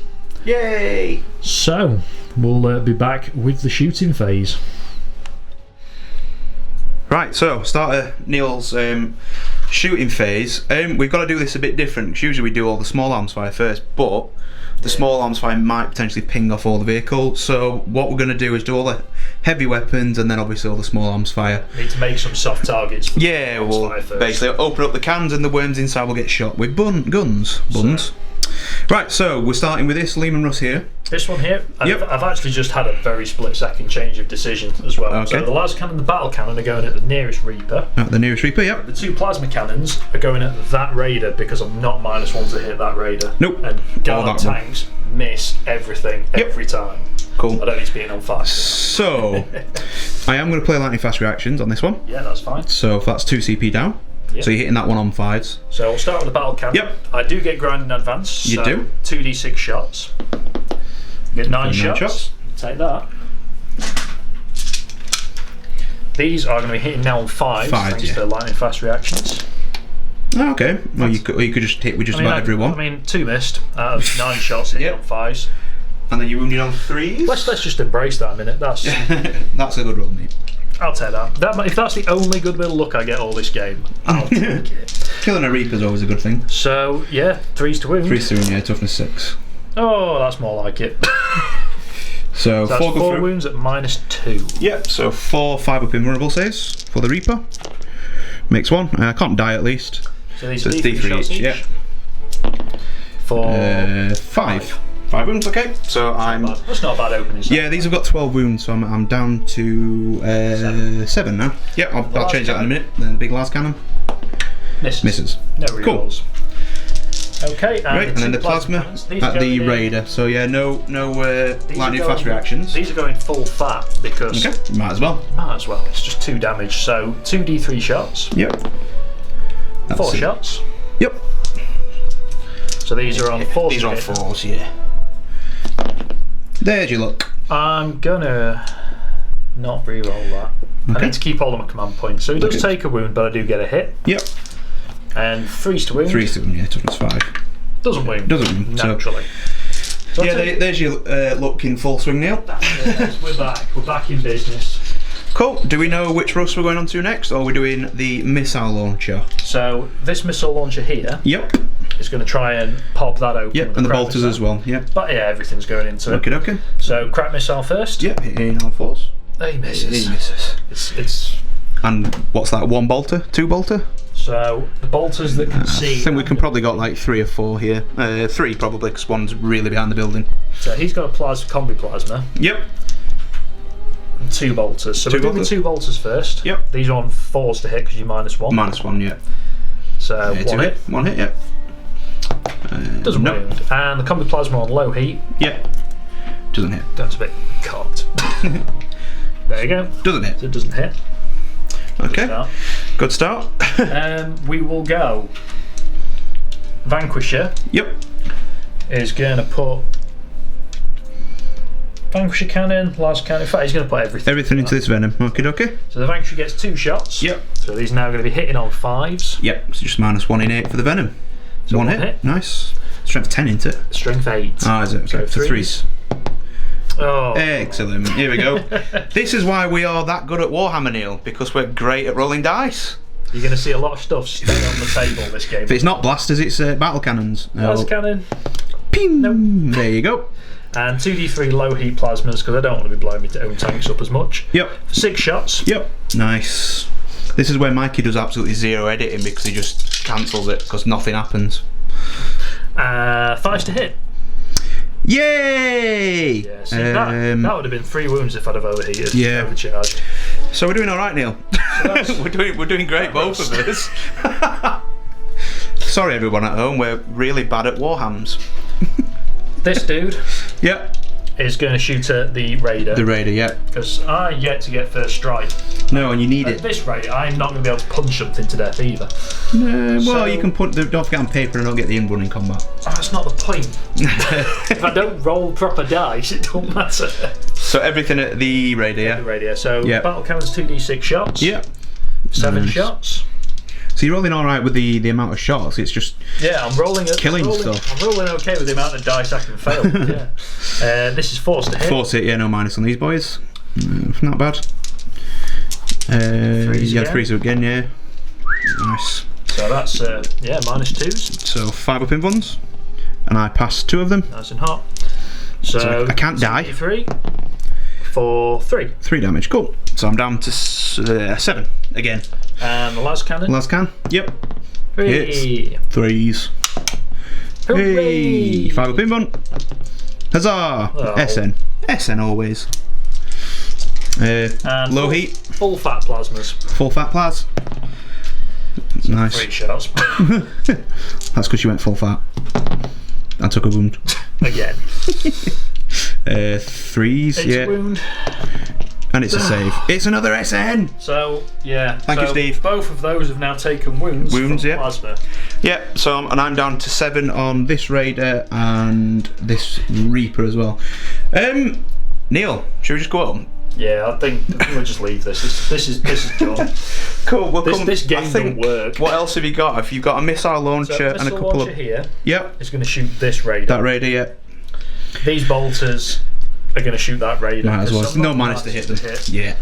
Yay! So, we'll be back with the shooting phase. Right, so start Neil's shooting phase. We've got to do this a bit different because usually we do all the small arms fire first, but the small arms fire might potentially ping off all the vehicles. So what we're going to do is do all the heavy weapons and then obviously all the small arms fire. Need to make some soft targets. Yeah, we'll basically open up the cans and the worms inside will get shot with guns. Buns. Right, so we're starting with this Lehman Russ here. This one here, Yep. I've actually just had a very split-second change of decision as well. Okay. So the las cannon and the battle cannon are going at the nearest Reaper. The nearest Reaper, yep. The two plasma cannons are going at that Raider because I'm not -1 to hit that Raider. Nope. And guard that one. tanks miss everything every time. Cool. I don't need to be in on fire. So, I am going to play lightning fast reactions on this one. Yeah, that's fine. So that's 2 CP down. Yep. So you're hitting that one on 5s. So we'll start with the battle cannon. Yep. I do get grind in advance. You so do. 2d6 shots. Get 9 shots. Take that. These are going to be hitting now on 5s, thanks to lightning fast reactions. Oh, okay. Well, you could just hit with just about everyone. I mean, 2 missed out of 9 shots hitting on 5s. And then you wounded on 3s. Let's just embrace that a minute. That's That's a good roll, mate. I'll take that. If that's the only good bit of luck I get all this game, I'll take it. Killing a Reaper's always a good thing. So yeah, 3s to wound. 3s to wound, yeah, toughness 6. Oh, that's more like it. So that's 4 wounds at -2. Yep, so 4 5-up invulnerable saves for the Reaper. Makes 1. I can't die at least. So these So are it's D3 shots each. yeah. For 5. 5 wounds, okay. So that's not a bad opening. Yeah, these have got 12 wounds, so I'm down to 7 now. Yeah, I'll change that in a minute. Then the big las cannon. Misses. No rerolls. Okay, right, and then the plasma at the Raider. So yeah, no lightning fast reactions. These are going full fat because might as well. It's just 2 damage. So 2d3 shots. Yep. 4 shots. Yep. So these are on 4s. These are on 4s, yeah. There's your luck. I'm gonna not re-roll that. I need to keep all of my command points. So he does take a wound, but I do get a hit. Yep. And 3s to wound. 3s to wound, yeah, toughness 5. Doesn't wound. Naturally. So yeah, there's your luck in full swing, Neil. We're back. We're back in business. Cool. Do we know which Russ we're going on to next, or are we doing the missile launcher? So this missile launcher here. Yep. Is going to try and pop that open. Yep, and the bolters as well. Yep. But yeah, everything's going into it. Okay. So crack missile first. Yep, hitting on 4s. He misses. He misses. It's. And what's that? 1 bolter? 2 bolter? So the bolters that can see. I think we can probably got like 3 or 4 here. 3 probably, because 1's really behind the building. So he's got a combi plasma. Yep. And 2 bolters. So we're doing the 2 bolters first. Yep. These are on 4s to hit because you're -1. -1, yeah. So 1 hit. 1 hit, yep. Doesn't wound. And the combi plasma on low heat. Yep. Doesn't hit. That's a bit cocked. There you go. Doesn't hit. So it doesn't hit. Okay. Good start. We will go. Vanquisher. Yep. Is going to put Vanquisher cannon, las cannon. In fact, he's going to put everything. Everything into this venom. Okay. So the Vanquisher gets 2 shots. Yep. So these are now going to be hitting on 5s. Yep. So just -1 in 8 for the venom. So 1 hit. Nice. Strength 10 into it. Strength 8. Ah, is it? Okay. For 3s. Oh. Excellent. Here we go. This is why we are that good at Warhammer, Neil, because we're great at rolling dice. You're going to see a lot of stuff staying on the table this game. If it's not blasters, it's battle cannons. Las cannon. Ping. Nope. There you go. And 2d3 low heat plasmas because I don't want to be blowing my own tanks up as much. Yep. 6 shots. Yep. Nice. This is where Mikey does absolutely 0 editing because he just cancels it because nothing happens. 5s to hit. Yay! Yeah, see, that would have been 3 wounds if I'd have overheated. Yeah. Overcharged. So we're doing all right, Neil. So we're doing great, both of us. Sorry, everyone at home. We're really bad at Warhams. This dude. Yep. Is going to shoot at the Raider. The Raider, yeah. Because I yet to get first strike. No, and you need it. At this rate, I'm not going to be able to punch something to death either. Well, you can put. Don't forget on paper and not get the in running combat. Oh, that's not the point. If I don't roll proper dice, it don't matter. So everything at the Raider, yeah. The Raider. So battle cannons 2d6 shots. Yeah. 7 shots. So you're rolling all right with the amount of shots. It's just I'm rolling killing stuff. I'm rolling okay with the amount of dice I can fail. Yeah. This is 4s to hit. 4s to hit, yeah. No minus on these boys. Not bad. 3s again, yeah. Nice. So that's -2s. So 5-up in ones, and I passed 2 of them. Nice and hot. So I can't die. 3 for 3. 3 damage. Cool. So I'm down to 7 again. And the las cannon. Las can. Yep. 3. Hits. 3s. Hooray! Hey, 5 up in front. Huzzah! Oh. SN always. And Low heat. Full fat plasmas. Full fat plas. Nice. 3 shots. That's because you went full fat. I took a wound. Again. 3s, It's yeah. a wound. And it's a save. It's another SN! So, yeah. Thank you, Steve. Both of those have now taken wounds from yeah. plasma. Yep, so and I'm down to 7 on this Raider and this Reaper as well. Neil, should we just go home? Yeah, I think we'll just leave this. This is done. Cool, we'll This game don't work. What else have you got? Have you got a missile launcher So, and a missile couple launcher of... here Yep, is going to shoot this Raider. that Raider, yeah. These bolters are going to shoot that Raider. Might as well. Some No of managed to hit them. hit. Yeah.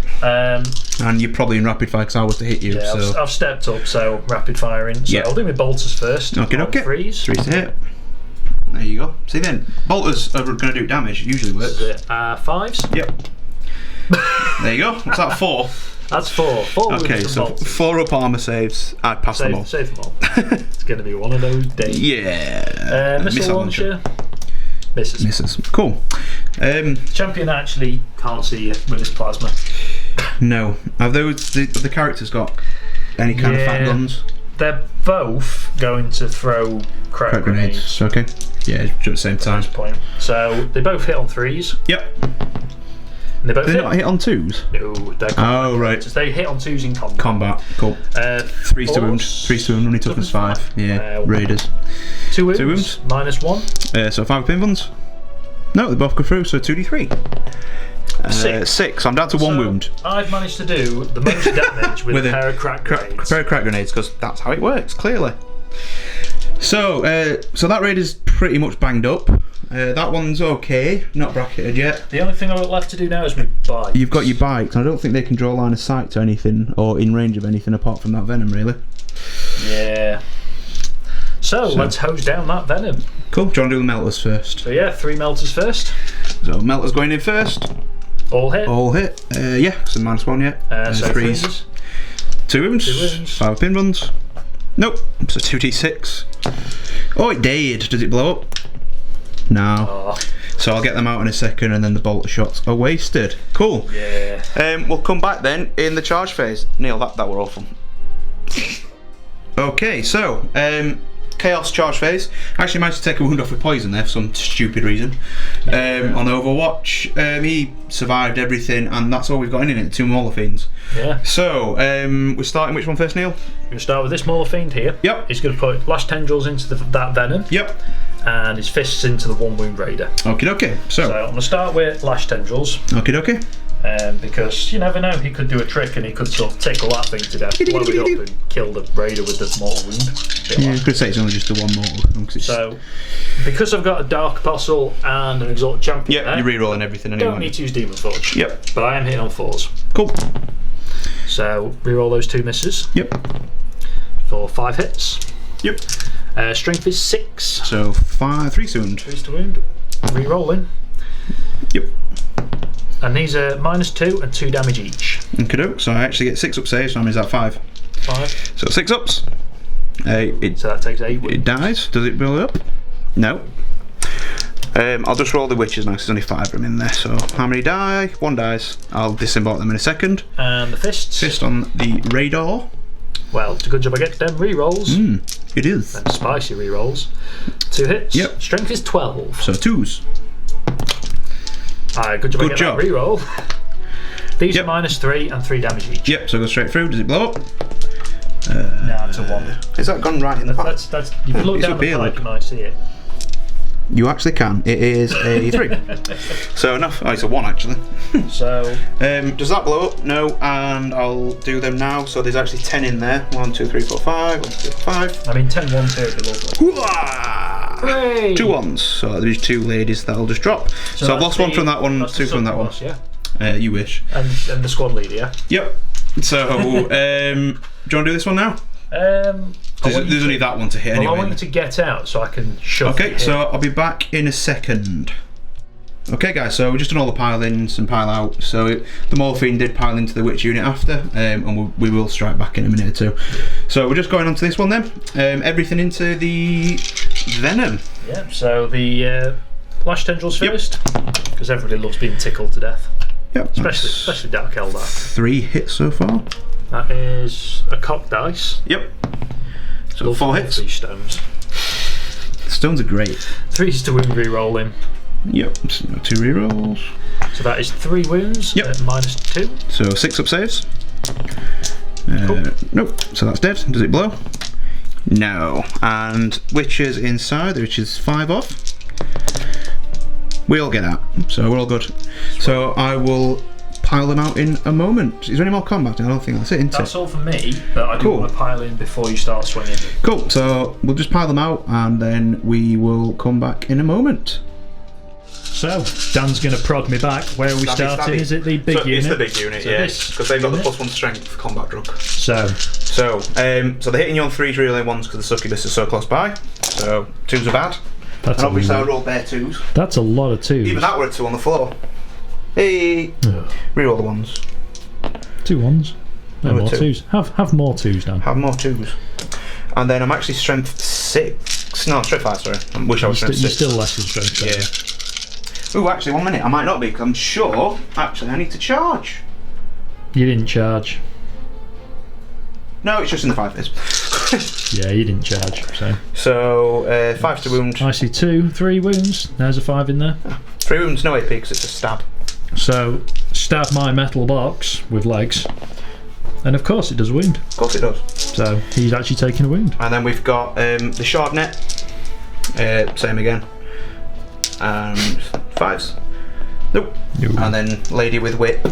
And you're probably in rapid fire because I was to hit you, Yeah, so... I've stepped up, so rapid firing. So Yeah. I'll do my bolters first. Okay, on okay. 3s. 3s to hit. There you go. See then, bolters are going to do damage. It usually works. This is it. 5s. Yep. There you go. What's that, 4? That's 4. 4 wounds Okay, from so bolters. 4 up armour saves. I'd pass them all. Save them all. It's going to be one of those days. Yeah. Missile launcher. Misses. Misses. Cool. Champion actually can't see you with his plasma. No. Have the characters got any kind of fat guns? They're both going to throw crack grenades. Okay. Yeah, at the same At time. this point. So they both hit on 3s. Yep. And they both They're hit. not hit on 2s? No, they're Oh, right. They hit on 2s in combat. Combat. Cool. 3s to wound. 3s to wound. Only toughness 5. Yeah. Raiders. 2 wounds. 2 wounds. -1. So 5 pin ones. No, they both go through, so 2d3. 6. I'm down to 1 wound. I've managed to do the most damage with a pair of crack grenades. Pair of crack grenades, because that's how it works, clearly. So, so that Raider's pretty much banged up. That one's okay, not bracketed yet. The only thing I've got left to do now is my bike. You've got your bikes, and I don't think they can draw line of sight to anything, or in range of anything apart from that venom, really. Yeah. So let's hose down that venom. Cool, do you want to do the melters first? So yeah, 3 melters first. So melters going in first. All hit. All hit. Yeah, so -1 yet. So 3s. 2 wounds. 2 wounds. 5 pin runs. Nope. So 2d6. Oh, it did. Does it blow up? No. Oh. So I'll get them out in a second, and then the bolt shots are wasted. Cool. Yeah. We'll come back then in the charge phase. Neil, that were awful. Okay, so Chaos charge phase. Actually managed to take a wound off with poison there for some stupid reason. On Overwatch, he survived everything, and that's all we've got in it. 2 Mauler Fiends. Yeah. So we're starting which one first, Neil? We're going to start with this Mauler Fiend here. Yep. He's going to put lash tendrils into that venom. Yep. And his fists into the 1 wound Raider. Okie dokie. So I'm going to start with lash tendrils. Okie dokie. Because you never know, he could do a trick and he could sort of tickle that thing to death, blow it up and kill the Raider with the mortal wound. Yeah, I was going to say it's only just the 1 mortal. So, because I've got a Dark Apostle and an Exalted Champion, yeah, you're re-rolling everything anyway. Don't need to use Demon Forge. Yep. But I am hitting on 4s. Cool. So re-roll those 2 misses. Yep. For 5 hits. Yep. Strength is 6. So 3 to wound. 3 to wound. Re-rolling. Yep. And these are -2 and 2 damage each. Okay, so I actually get 6 up saves, so that means that 5. 5. So 6 ups. So that takes 8 wounds. It dies. Does it build up? No. I'll just roll the witches now, 'cause there's only 5 of them in there. So how many die? 1 dies. I'll disembark them in a second. And the fists. Fist on the radar. Well, it's a good job I get them re-rolls. It is. Them spicy re-rolls. 2 hits. Yep. Strength is 12. So 2s. Good job I Good get job. that re-roll. These Yep. are -3 and 3 damage each. Yep, so go straight through. Does it blow up? No, it's a 1. Has that gone right in the pipe? That's you can look It's down up the here, pipe look. and I see it. You actually can. It is a 3. So enough. Oh, it's a 1 actually. So Does that blow up? No, and I'll do them now. So there's actually 10 in there. 1, 2, 3, 4, 5. 1, 2, 5. I mean 10 1 2 would be lovely. Hooah! Hooray! 2 ones. So there's 2 ladies that'll just drop. So I've that's lost 1 the- from that one, that's 2 the from that one. boss, yeah. You wish. And the squad leader, yeah. Yep. So do you want to do this one now? There's only that one to hit Well, I anyway. want you to get out so I can shove. Okay, so I'll be back in a second. Okay guys, so we've just done all the pile-ins and pile-out. So the Morphine did pile into the Witch unit after, and we will strike back in a minute or 2. So we're just going on to this one then. Everything into the Venom. Yeah, so the Lash Tendrils first, because everybody loves being tickled to death. Yep. Especially Dark Eldar. 3 hits so far. That is a cock dice. Yep. So Love 4 hits. 3 stones. Stones are great. 3's to wound re-rolling. Yep. So 2 rerolls. So that is 3 wounds at -2. So 6 up saves. Cool. Nope. So that's dead. Does it blow? No. And witches inside. The witches 5 off. We all get that. So we're all good. So I will pile them out in a moment. Is there any more combat? I don't think that's it, isn't That's it? all for me, but I do want to pile in before you start swinging. Cool. So we'll just pile them out and then we will come back in a moment. So, Dan's going to prod me back. Where are we starting? Is it the big unit? It's the big unit, So yeah. this Because they've got the unit? +1 strength combat drug. So So they're hitting you on 3s, reeling 1s because the succubus is so close by. So 2s are bad. that's And obviously I a, rolled bare 2s. that's a lot of 2s. Even that were a 2 on the floor. Hey! Reroll the 1s. 2 1s. No Number more 2. 2s. Have more 2s, Dan. Have more 2s. And then I'm actually strength 6. No, strength 5, sorry. I wish I was strength You're 6. still less than strength. Yeah. Ooh, actually, 1 minute. I might not be because I'm sure. Actually, I need to charge. You didn't charge. No, it's just in the 5 phase. Yeah, you didn't charge. So 5 to wound. I see 2, 3 wounds. There's a 5 in there. 3 wounds, no AP because it's a stab. So stab my metal box with legs, and of course it does wound. Of course it does. So he's actually taking a wound. And then we've got the shard net. Same again. And 5s. Nope. And then lady with whip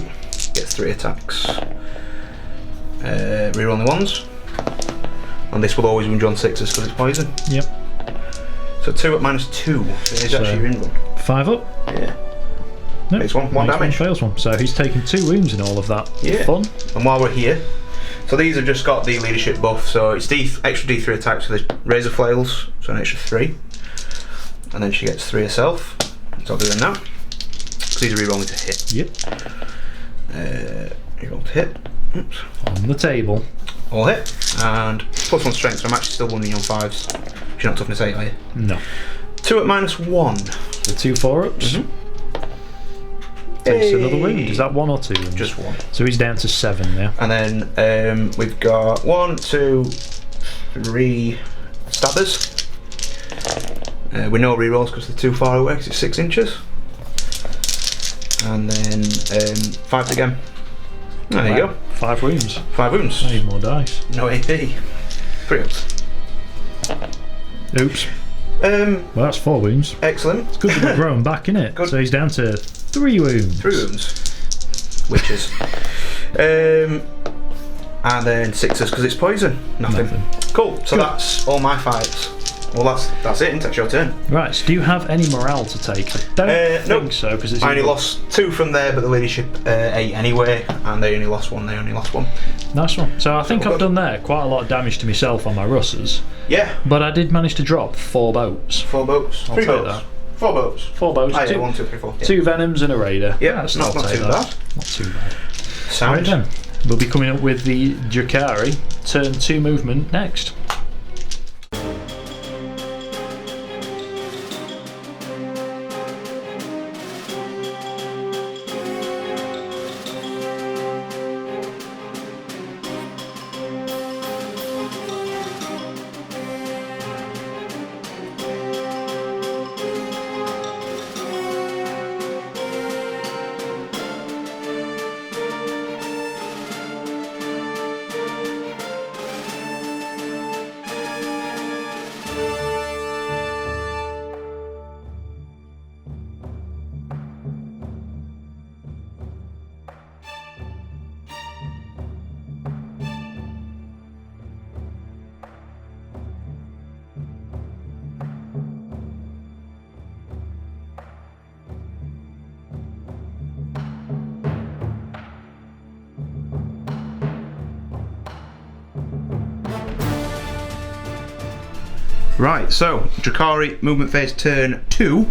gets 3 attacks. Reroll the 1s. And this will always wound you on 6s because it's poison. Yep. So 2 at -2. So it's actually your in one. 5 up. Yeah. Nope. Makes one Makes damage. fails one. So he's taking 2 wounds in all of that. Yeah. Fun. And while we're here, so these have just got the leadership buff. So it's extra D3 attacks with the razor flails, so an extra 3. And then she gets 3 herself. So I'll do them now. Because these are rerolling to hit. Yep. Reroll to hit. Oops. On the table. All hit. And +1 strength, so I'm actually still wounding you on 5s. You're not toughness 8, are you? No. 2 at -1. The 2 4-ups. Takes another wound. Is that 1 or 2 wounds? Just 1. So he's down to 7 now. And then we've got 1, 2, 3 stabbers. With no rerolls because they're too far away because it's 6 inches. And then 5 again. There you go. 5 wounds. 5 wounds. I need more dice. No AP. 3 ups. Oops. Well, that's 4 wounds. Excellent. It's good that we're growing back, innit? Good. So he's down to 3 wounds. 3 wounds. Witches. And then 6s because it's poison. Nothing. Cool. So that's all my fights. Well, that's it. Isn't it? It's your turn. Right, so do you have any morale to take? I don't nope. think so, because it's I only lost 2 from there, but the leadership 8 anyway, and they only lost 1. They only lost 1. Nice one. So I think Good. I've done there quite a lot of damage to myself on my Russers, Yeah. but I did manage to drop 4 boats. 4 boats. I'll 3 take boats. that. 4 boats. 4 boats. Oh, yeah, 2, 1, 2, 3, 4. Yeah. 2 Venoms and a Raider. Yeah, That's not I'll too take that. bad. Not too bad. Sound. Right then, we'll be coming up with the Drukhari turn 2 movement next. Right, so Drukhari movement phase turn 2.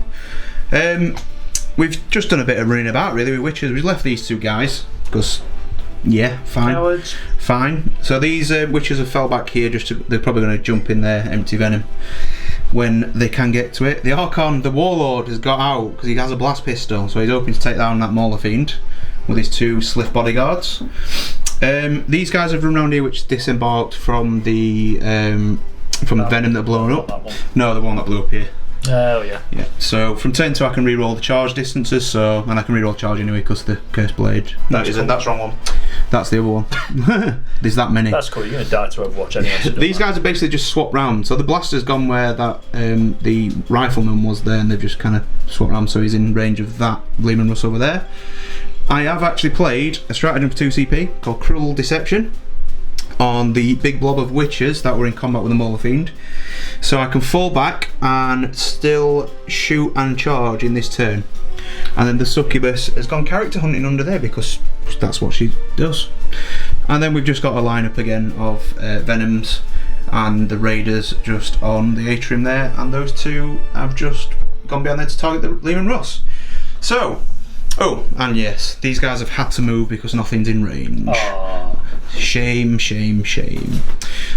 We've just done a bit of running about really with witches. We've left these 2 guys because, yeah, fine. Cowards. Fine. So these witches have fell back here. They're probably going to jump in there, empty venom. when they can get to it. The Archon, the Warlord, has got out because he has a blast pistol, so he's hoping to take down that Mauler Fiend with his 2 Slith bodyguards. These guys have run around here, which disembarked from the venom that blown up. That one. No, the one that blew up here. Oh yeah. Yeah. So from turn 2 I can re-roll the charge distances, and I can re-roll charge anyway because the Cursed Blade. No, it isn't. That's the wrong one. That's the other one. There's that many. That's cool. You're going to die to Overwatch anyway. So These guys are basically just swapped round. So the blaster's gone where that the rifleman was there, and they've just kind of swapped round. So he's in range of that Leman Russ over there. I have actually played a stratagem for 2 CP called Cruel Deception on the big blob of witches that were in combat with the Mauler Fiend. So I can fall back and still shoot and charge in this turn. And then the Succubus has gone character hunting under there because that's what she does. And then we've just got a lineup again of Venoms and the Raiders just on the atrium there, and those 2 have just gone behind there to target the Leman Russ. So, oh, and yes, these guys have had to move because nothing's in range. Aww. Shame, shame, shame.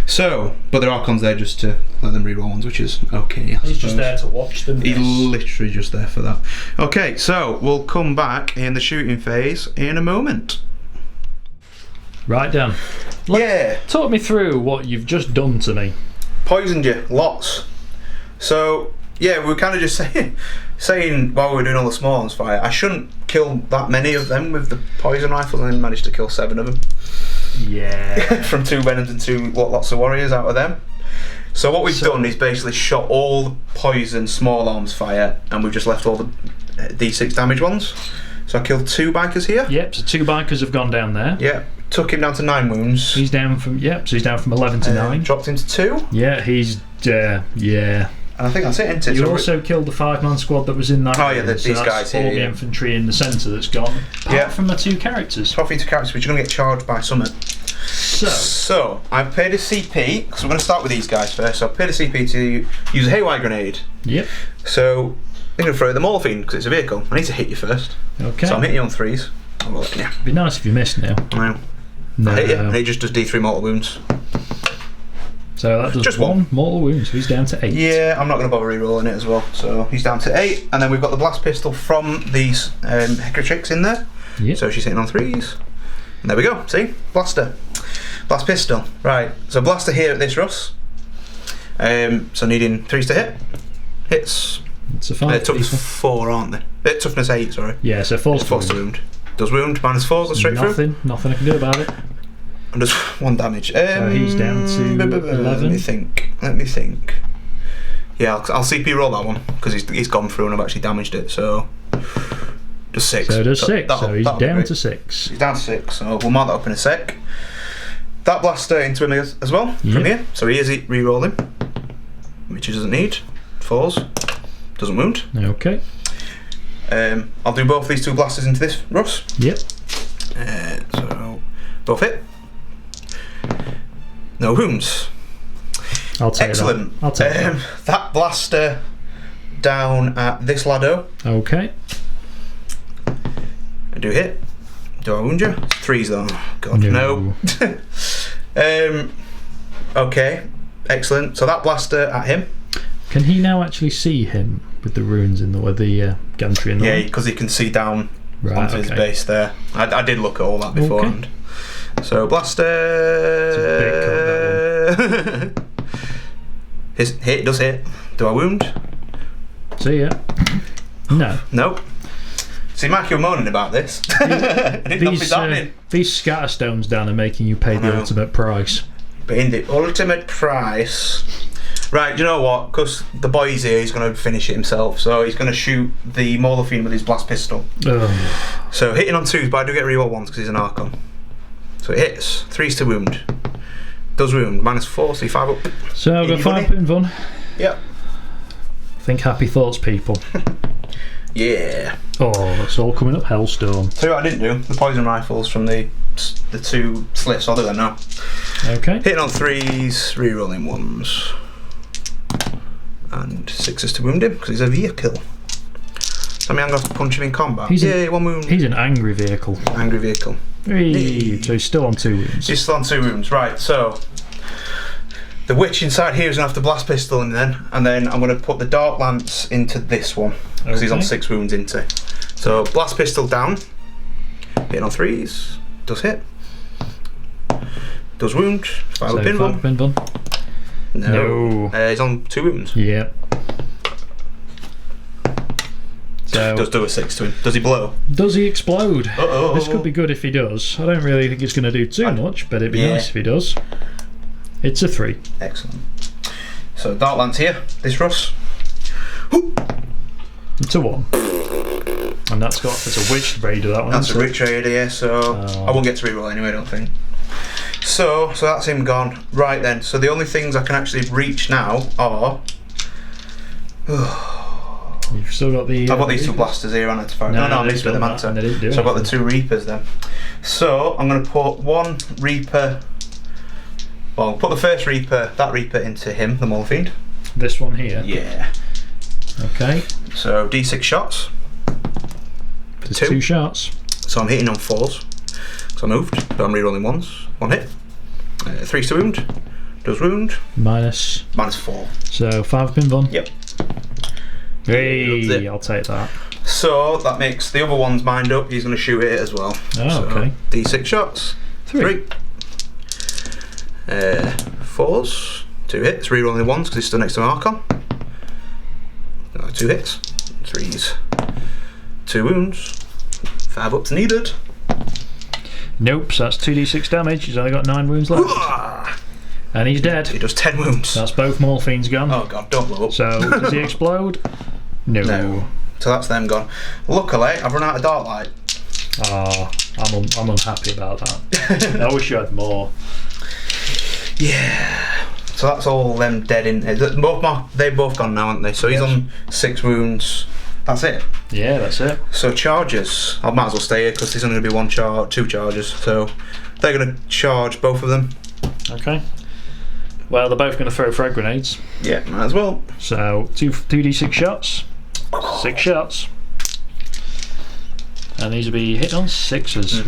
So, but there are cons there just to let them reroll ones, which is okay. He's just there to watch them. He's literally just there for that. Okay, so we'll come back in the shooting phase in a moment. Right, Dan. Talk me through what you've just done to me. Poisoned you, lots. So, yeah, we were kind of just saying while we were doing all the small arms fire, I shouldn't kill that many of them with the poison rifles, and then managed to kill 7 of them. Yeah. From 2 Venoms and 2 lots of warriors out of them. So what we've done is basically shot all the poison small arms fire, and we've just left all the D6 damage ones. So I killed 2 bikers here. Yep, so 2 bikers have gone down there. Yeah, took him down to 9 wounds. He's down from, so he's down from 11 to 9. Dropped him to 2. Yeah, he's, yeah. And I think that's it, isn't it? You also killed the 5-man squad that was in that. Oh yeah, these guys here. All the infantry in the centre that's gone. Apart from the 2 characters. Apart from 2 characters, which are going to get charged by Summit. So I've paid a CP, because we're going to start with these guys first. So I've paid a CP to use a Haywire Grenade. Yep. So I'm going to throw the Mauler Fiend because it's a vehicle. I need to hit you first. Okay. So I'm hitting you on 3s. It'd be nice if you missed now. No. I hit you, and he just does D3 mortal wounds. So that does just one mortal wound, so he's down to 8. Yeah, I'm not going to bother re-rolling it as well. So he's down to 8, and then we've got the blast pistol from these heretics in there. Yep. So she's hitting on 3s. And there we go, see? Blaster. Blast pistol. Right, so blaster here at this Russ. So needing 3s to hit. Hits. It's a 5. Toughness 4, aren't they? Toughness 8, sorry. Yeah, so 4's to wound. Does wound, -4, goes straight through. Nothing I can do about it. And does 1 damage. So he's down to 11. Let me think. Yeah, I'll CP roll that one because he's gone through and I've actually damaged it. So does 6. So does 6. So he's down to 6. He's down to 6. So we'll mark that up in a sec. That blaster into him as well from here. So he is re-rolling, which he doesn't need. 4s. Doesn't wound. Okay. I'll do both these 2 blasters into this Russ. Yep. So both hit. No wounds. I'll take Excellent. that. I'll take that blaster down at this ladder. Okay. I do hit. Do I wound you? 3s though. God, no. Okay. Excellent. So that blaster at him. Can he now actually see him with the runes in the gantry in the Yeah, because he can see down onto his base there. I did look at all that beforehand. Okay. So blaster. It's a big card, that one. His hit does hit. Do I wound? See ya. No. Nope. See, Mark, you're moaning about this. These scatter stones down are making you pay the ultimate price. But in the ultimate price. Right, do you know what? Because the boy's here, he's going to finish it himself. So he's going to shoot the Mauler Fiend with his blast pistol. Oh. So hitting on 2s, but I do get reroll 1s because he's an Archon. So it hits. 3s to wound. Does wound. -4, so 5 up. So I've got 5 pin fun. Yep. Think happy thoughts, people. Yeah. Oh, it's all coming up Hellstorm. Tell you what I didn't do. The poison rifles from the 2 slits. I'll do that now. Okay. Hitting on 3s, rerolling 1s. And 6s to wound him because he's a vehicle. So I'm going to punch him in combat. Yeah, 1 wound. He's an angry vehicle. Angry vehicle. Hey. So he's still on 2 wounds. He's still on 2 wounds. Right, so The witch inside here is going to have the blast pistol in then, and then I'm going to put the dark lance into this one because he's on 6 wounds into. So blast pistol down, hitting on 3s, does hit, does wound, 5 with pin bun. Pin bun. No. He's on 2 wounds. Yep. So does do a 6 to him. Does he blow? Does he explode? Uh-oh. This could be good if he does. I don't really think it's going to do too much, but it'd be nice if he does. It's a 3. Excellent. So dark lance here. This Russ. It's a 1. And it's a witch raider, that one. That's a witch raider, yeah. So I won't get to reroll anyway, I don't think. So that's him gone. Right then. So the only things I can actually reach now are. You've still got the. I've got these 2 blasters here, haven't I? No, I missed with the Manta. So I've got the 2 Reapers then. So I'm going to put 1 Reaper. Well, I'll put the first Reaper, that Reaper, into him, the Maul Fiend. This one here? Yeah. Okay. So D6 shots. There's 2 shots. So I'm hitting on 4s. So I moved, but I'm rerolling 1s. 1 hit. 3's to wound. Does wound. Minus 4. So 5 pin bun. Yep. Hey, I'll take that. So that makes the other one's mind up. He's going to shoot it as well. Oh, okay. D6 shots. 3. 4s. 2 hits. Rerolling 1s because he's still next to Archon. 2 hits. 3s. 2 wounds. 5 ups needed. Nope, so that's 2d6 damage. He's only got 9 wounds left. And he's dead. He does 10 wounds. That's both Maul Fiends gone. Oh god, don't blow up. So, does he explode? No. So that's them gone. Luckily, I've run out of dark light. Oh, I'm unhappy about that. I wish you had more. Yeah. So that's all them dead in. They've both gone now, haven't they? So he's on 6 wounds. That's it. Yeah, that's it. So charges. I might as well stay here because there's only going to be 2 charges. So they're going to charge both of them. Okay. Well, they're both going to throw frag grenades. Yeah, might as well. So 2d6 shots. 6 shots. And these will be hit on 6s.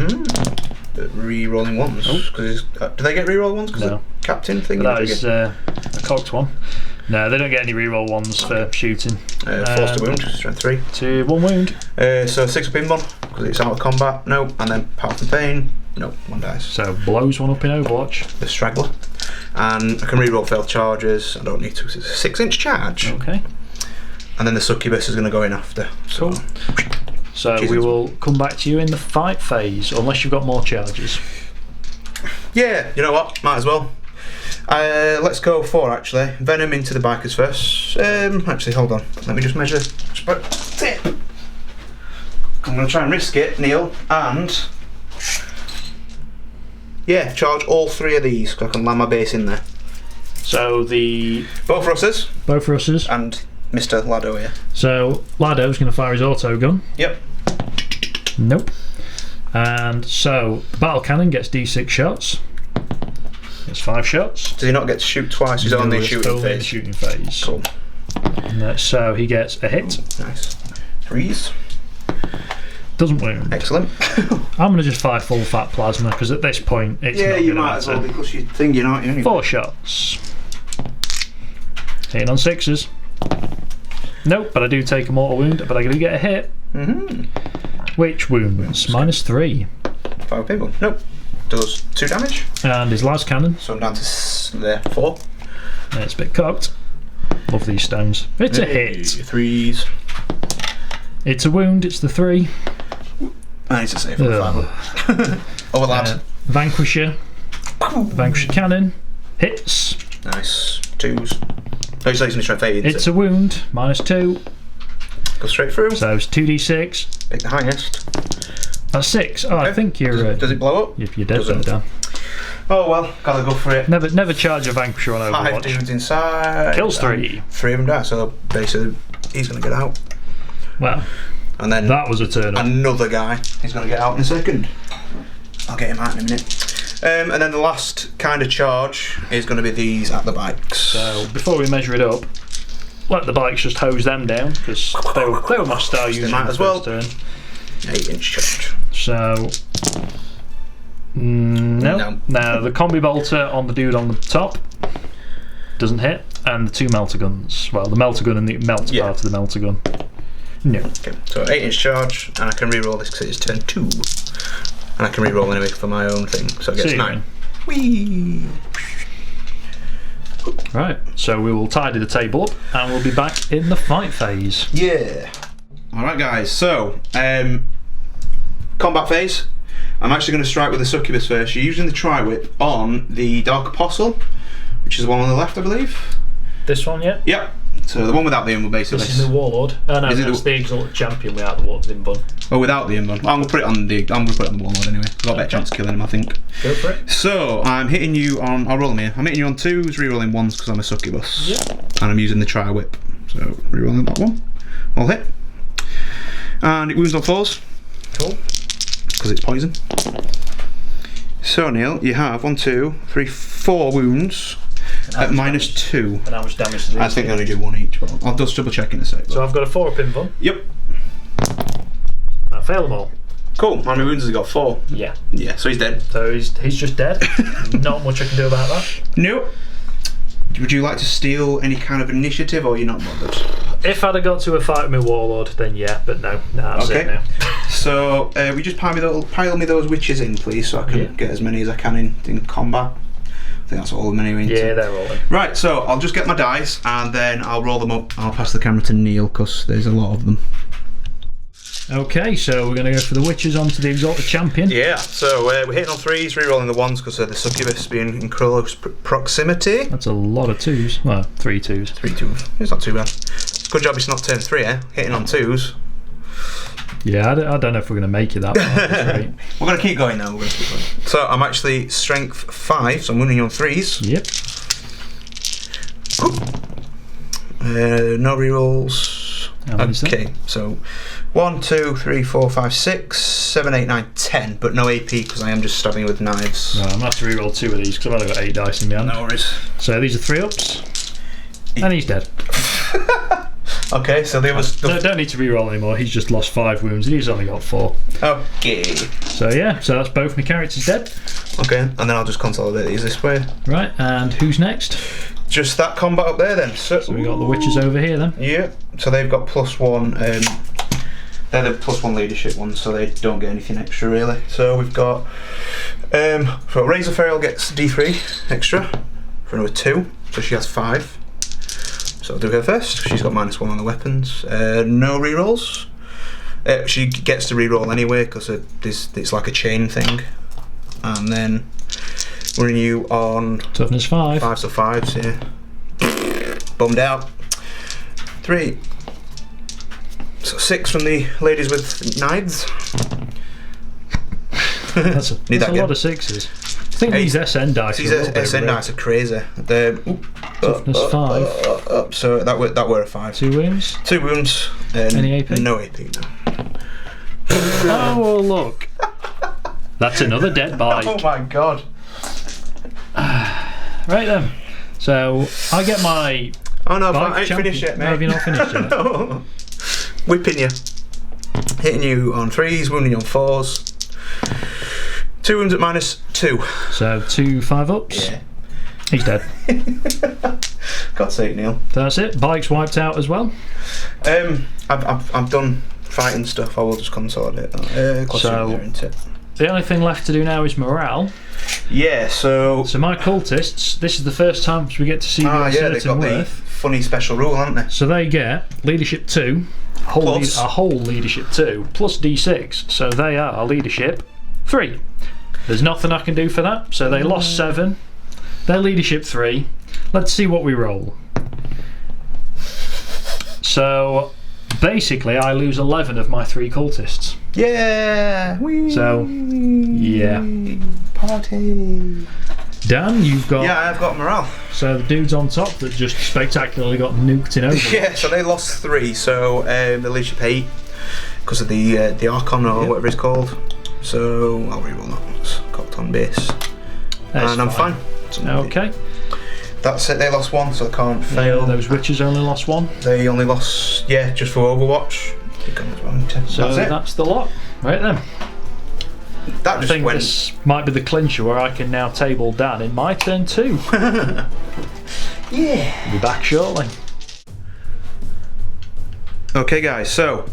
Re-rolling 1s. Do they get re-roll 1s? No. The captain thing? That is a cocked one. No, they don't get any reroll 1s for shooting. Force to wound, strength 3. To 1 wound. So 6 up in 1 because it's out of combat. No. And then power from pain. No. 1 dice. So blows 1 up in Overwatch. The straggler. And I can reroll failed charges. I don't need to. It's a 6-inch charge. Okay. And then the succubus is going to go in after. Cool. So we will come back to you in the fight phase, unless you've got more charges. Yeah, you know what? Might as well. Let's go 4 actually. Venom into the bikers first. Actually, hold on. Let me just measure. I'm going to try and risk it, Neil, and yeah, charge all 3 of these because I can land my base in there. So both Russes. Both Russes. And Mr. Lado here. So Lado's going to fire his auto gun. Yep. Nope. And so the battle cannon gets d6 shots. It's 5 shots. Does he not get to shoot twice? He's only shooting phase. The shooting phase. Cool. And so he gets a hit. Nice. 3s. Doesn't wound. Excellent. I'm going to just fire full fat plasma because at this point it's not you going to might as matter. well because you think you're not anyway. 4 shots. Hitting on 6s. Nope, but I do take a mortal wound, but I do get a hit. Which wounds? -3. 5 people. Nope. Does 2 damage. And his las cannon. So I'm down to there 4. Yeah, it's a bit cocked. Love these stones. It's a hit. 3s. It's a wound. It's the 3. I need to save for 5. Oh, lad. Vanquisher. Vanquisher cannon. Hits. Nice. 2s. No, he's going to try fade. It's a wound. -2. Go straight through. So it's 2d6. Pick the highest. That's 6. Oh, okay. I think you're. Does it blow up? You're dead there, Dan. Oh well, gotta go for it. Never charge a Vanquisher on Overwatch. 5 dudes inside. Kills 3. 3 of them die, so basically he's gonna get out. Well, and then that was a turn up. Another guy is gonna get out in a second. I'll get him out in a minute. And then the last kind of charge is going to be these at the bikes. So before we measure it up, let the bikes just hose them down because they were my star using might as well. Turn. 8-inch charge. So no, the combi bolter on the dude on the top. doesn't hit, and the 2 melter guns. Well, the melter gun and the melter part of the melter gun. No. Okay, so 8-inch charge, and I can re-roll this because it's turn 2. And I can re-roll anyway for my own thing, so it gets 9. Whee! Right, so we will tidy the table up, and we'll be back in the fight phase. Yeah. Alright guys, so, combat phase. I'm actually going to strike with the succubus first. You're using the tri-whip on the Dark Apostle, which is the one on the left, I believe. This one, yeah? Yep. So the one without the inbun, basically. This is the Warlord. Oh no, that's the Exalted Champion without the inbun. Oh, without the inbun. I'm going to put it on the Warlord anyway. I've got a better chance of killing him, I think. Go for it. So, I'm hitting you on... I'll roll them here. I'm hitting you on 2s, re-rolling 1s because I'm a succubus. Yep. And I'm using the tri-whip. So, re-rolling that one. I'll hit. And it wounds on 4s. Cool. Because it's poison. So, Neil, you have 1, 2, 3, 4 wounds at -2. And how much damage do these I think they only do 1 each, but I'll just double check in a sec. So I've got a 4-up inbun. Yep. I fail them all. Cool. How many wounds has he got? 4? Yeah. Yeah, so he's dead. So he's just dead. Not much I can do about that. Nope. Would you like to steal any kind of initiative, or you're not bothered? If I'd have got to a fight with my Warlord, then yeah, but no. That's it now. So, we just pile me those witches in, please, so I can get as many as I can in combat. I think that's all the many we need. Yeah, they're all in. Right, so I'll just get my dice, and then I'll roll them up. I'll pass the camera to Neil, because there's a lot of them. Okay, so we're going to go for the witches onto the Exalted Champion. Yeah, so we're hitting on 3s, re-rolling the 1s because of the succubus being in close proximity. That's a lot of 2s. Well, 3 2s. 3 2s. It's not too bad. Good job it's not turn 3, eh? Hitting on 2s. Yeah, I don't know if we're going to make it that far. We're going to keep going now. We're going to keep going. So I'm actually strength 5, so I'm winning on 3s. Yep. No re-rolls. Okay, so 1, 2, 3, 4, 5, 6, 7, 8, 9, 10, but no AP because I am just stabbing you with knives. No, I'm going to have to re-roll 2 of these because I've only got 8 dice in my hand. No worries. So these are 3-ups, and he's dead. Okay, so there was... Don't need to re-roll anymore, he's just lost 5 wounds, he's only got 4. Okay. So yeah, so that's both my characters dead. Okay, and then I'll just consolidate these this way. Right, and who's next? Just that combat up there then. So we got the witches over here then. Yeah, so they've got +1, they're the +1 leadership ones, so they don't get anything extra really. So we've got, so Razor Ferrell gets D3 extra for another 2, so she has 5. So I'll do her first, she's got -1 on the weapons. No rerolls. She gets to reroll anyway, because it's like a chain thing. And then running you on toughness 5. 5, so 5s, yeah. Bummed out. 3. So 6 from the ladies with knives. That's a lot of 6s. I think these SN dice. These SN dice are crazy. They're toughness 5. So that were a 5. 2 wounds. 2 wounds. Any AP? No AP. No. Oh well, look. That's another dead bike. Oh my god. Right then. So I get my. Oh no, I ain't finished yet, mate. No, have you not finished yet? No. Whipping you. Hitting you on 3s, wounding you on 4s. 2 wounds at -2. So 2 5-ups. Yeah. He's dead. God's sake, Neil. That's it. Bike's wiped out as well. I've done fighting stuff. I will just consolidate that. The only thing left to do now is morale. Yeah. So my cultists. This is the first time we get to see the they've got the funny special rule, haven't they? So they get leadership 2, a whole leadership 2 plus D6. So they are leadership 3. There's nothing I can do for that. So they lost 7. They're leadership 3. Let's see what we roll. So basically, I lose 11 of my 3 cultists. Yeah. Whee. So yeah. Party. Dan, you've got. Yeah, I've got morale. So the dudes on top that just spectacularly got nuked in Overwatch. Yeah. So they lost 3. So the leadership 8 because of the Archon or whatever it's called. So I'll reroll that one. It's cocked on base. And I'm fine. Okay. That's it, they lost 1, so they can't fail. Yeah, those witches only lost 1. They only lost, just for Overwatch. So that's the lot. Right then. That just I think this might be the clincher where I can now table Dan in my turn 2. Yeah. We'll be back shortly. Okay, guys. So,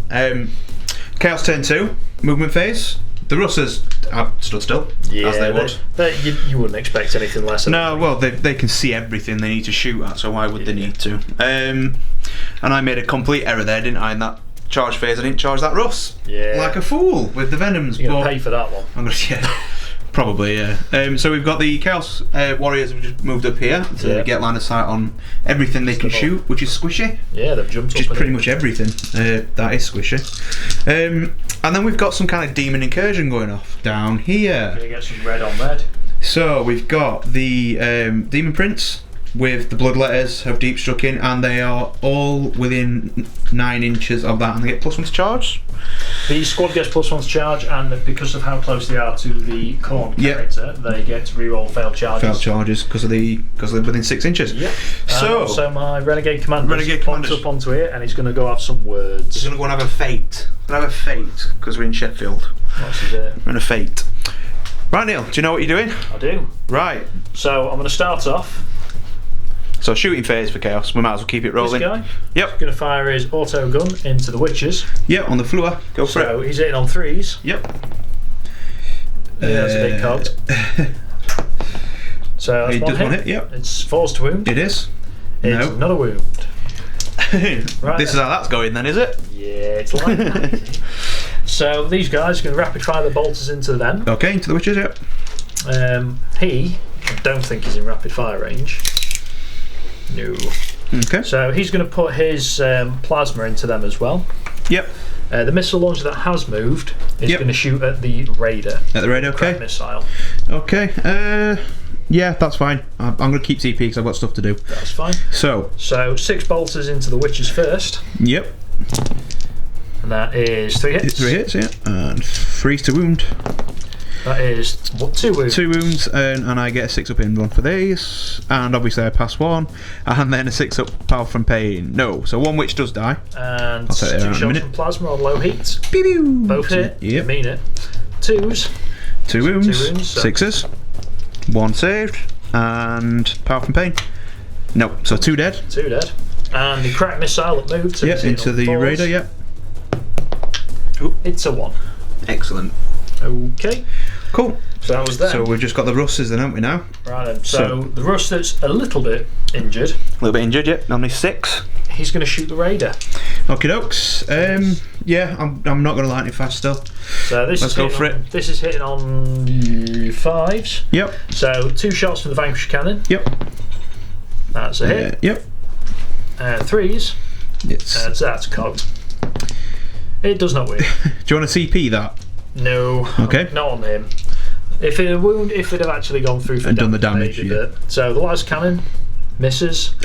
Chaos turn 2, movement phase. The Russers have stood still, as they would. You wouldn't expect anything less. No, well, they can see everything they need to shoot at, so why would they need to? And I made a complete error there, didn't I? In that charge phase, I didn't charge that Russ. Yeah. Like a fool with the Venoms. You're going to pay for that one. I'm going to, probably, yeah. So we've got the Chaos Warriors have just moved up here to get line of sight on everything they can shoot, which is squishy. Yeah, they've jumped up. Which is pretty much everything. That is squishy. And then we've got some kind of demon incursion going off down here. Gonna get some red on red. So we've got the Demon Prince with the blood letters have deep struck in, and they are all within 9 inches of that, and they get +1 to charge. The squad gets +1 to charge, and because of how close they are to the Khorne character, they get to reroll failed charges. Failed charges because they're within 6 inches. Yep. So my Renegade Commander pops up onto here, and he's going to go have some words. He's going to go and have a fate. We'll have a fate because we're in Sheffield. What's it? We're in a fate. Right, Neil. Do you know what you're doing? I do. Right. So I'm going to start off. So shooting phase for Chaos. We might as well keep it rolling. This guy. Yep. Going to fire his auto gun into the witches. Yep. On the floor. Go for it. So he's hitting on 3s. Yep. Yeah, that's a big cocked. So that's one hit. Yep. It's 4s to wound. It is. It's not a wound. Right. This is how that's going then, is it? Yeah, it's like that. So these guys are going to rapid fire the bolters into them. Okay, into the witches. Yep. I don't think he's in rapid fire range. No. Okay. So he's going to put his plasma into them as well. Yep. The missile launcher that has moved is going to shoot at the raider. At the raider, okay. Missile. Okay. Yeah, that's fine. I'm going to keep CP because I've got stuff to do. That's fine. So 6 bolters into the witches first. Yep. And that is 3 hits. 3 hits, yeah. And 3s to wound. That is 2 wounds. 2 wounds, and I get a 6 up in one for these, and obviously I pass 1, and then a 6 up power from pain. No, so 1 witch does die. And I'll take 2 shots from plasma on low heat. Pew pew. Both hit. Yep. I mean it. 2s. 2 wounds. 2 wounds. So 6s. 1 saved, and power from pain. No, so 2 dead. 2 dead. And the crack missile that moved. So into the raider. Yep. It's a 1. Excellent. Okay. Cool. So that was that. So we've just got the Russes then, haven't we now? Right then. So the Russ that's a little bit injured. A little bit injured, yeah. Only 6. He's going to shoot the raider. Okie dokes. Yeah, I'm not going to light it fast still. So this Let's go for it. This is hitting on 5s. Yep. So 2 shots from the Vanquish cannon. Yep. That's a hit. Yep. 3s. It's That's cocked. It does not win. Do you want to CP that? No. Okay. Not on him. If it had actually gone through for and done the damage, yeah. So the last cannon misses.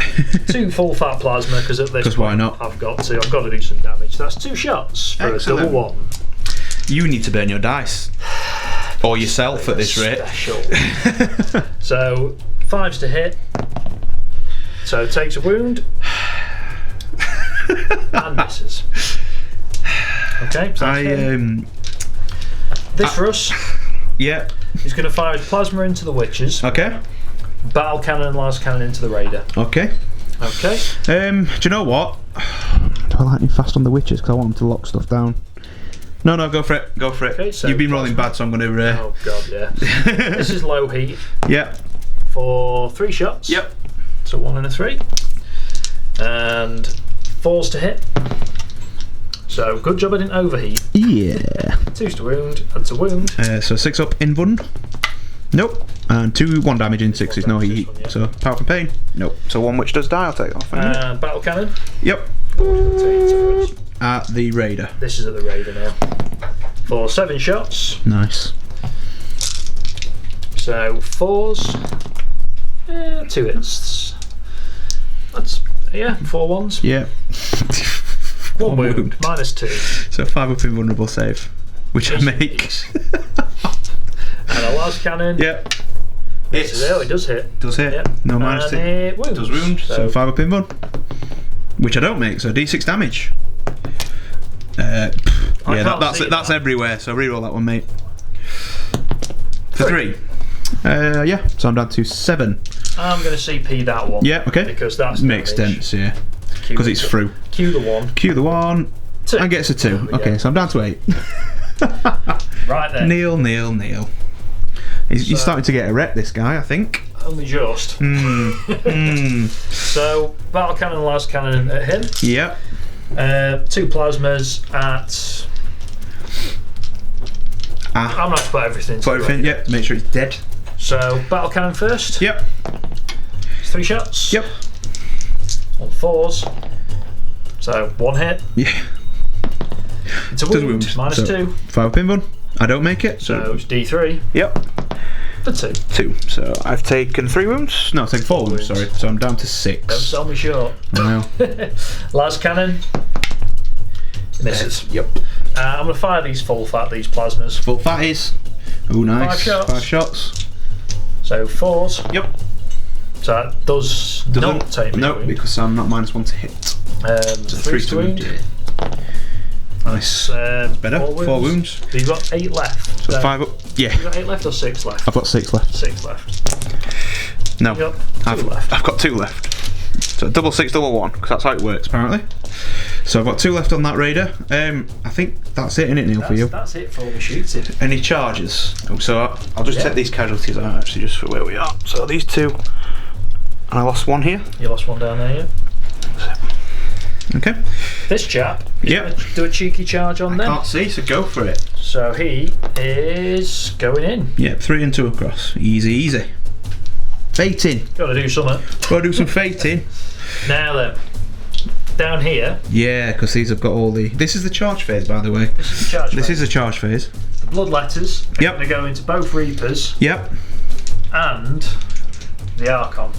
2 full fat plasma because at this point why not? I've got to do some damage. That's 2 shots for Excellent. a double 1. You need to burn your dice. Or yourself at this rate. Special. So 5s to hit. So it takes a wound. And misses. Okay, so that's this Russ. Yeah. He's going to fire his plasma into the witches. Okay. Battle cannon and last cannon into the raider. Okay. Okay. Do you know what? Do I lightning fast on the witches because I want them to lock stuff down? No, go for it. Go for it. Okay, so you've been rolling bad, so I'm going to. Oh god, yeah. This is low heat. Yeah. For 3 shots. Yep. So 1 and a 3. And 4s to hit. So good job I didn't overheat. Yeah. 2s to wound and to wound. So 6 up in one. Nope. And 1 damage in 6 no heat. One, yeah. So power from pain. Nope. So 1 which does die. I'll take off. And battle cannon. Yep. At the raider. This is at the raider now. For 7 shots. Nice. So 4s. 2 hits. That's 4 1s. Yeah. 1 wound. -2. So 5 up invulnerable save, which I make. And a last cannon. Yep. It does hit. Does hit. Yep. No And -2. it wounds. Does wound. So 5 up invuln. Which I don't make. So D6 damage. Yeah, that's everywhere. So reroll that one, mate. For 3. Yeah. So I'm down to 7. I'm going to CP that one. Yeah, okay. Because that's makes damage. sense, yeah. Because it's through. Q the 1. Q the 1. 2. And gets a 2. Okay, so I'm down to 8. Right then. Neil. He's starting to get a rep, this guy, I think. Only just. So, battle cannon, las cannon at him. Yep. 2 plasmas at. I'm not to put everything. Put everything, yep. Make sure it's dead. So, battle cannon first. Yep. It's 3 shots. Yep. On 4s. So, 1 hit. Yeah. It's a wound. Minus 2. 5 pin bun. I don't make it. So, it's D3. Yep. For 2. 2. So, I've taken 3 wounds. No, I've taken 4 wounds, sorry. So, I'm down to 6. Don't sell me short. No. Las cannon. Misses. Yep. I'm going to fire these full fat, these plasmas. Full fatties. Oh, nice. 5 shots. 5 shots. So 4s. Yep. So that doesn't take me. No, because I'm not -1 to hit. So 3 to wound. Yeah. Nice. Better. 4 wounds. So you've got 8 left. So 5 up. Yeah. You've got 8 left or 6 left? I've got 6 left. 6 left. No. You've got 2 left. I've got 2 left. So double 6, double 1, because that's how it works apparently. So I've got 2 left on that raider. I think that's it, innit, Neil, for you? That's it for all the shooting. Any charges? Oh, so I'll just take these casualties out actually, just for where we are. So these 2, and I lost 1 here. You lost 1 down there, yeah. Okay. This chap, yep. Do a cheeky charge on them. Can't see, so go for it. So he is going in. Yep, 3 and 2 across. Easy. Fating. Got to do something. Got to do some fating. Now then, down here. Yeah, because these have got all the. This is the charge phase, by the way. This is the charge phase. This is the charge phase. The blood letters are going to go into both Reapers. Yep. And the Archon.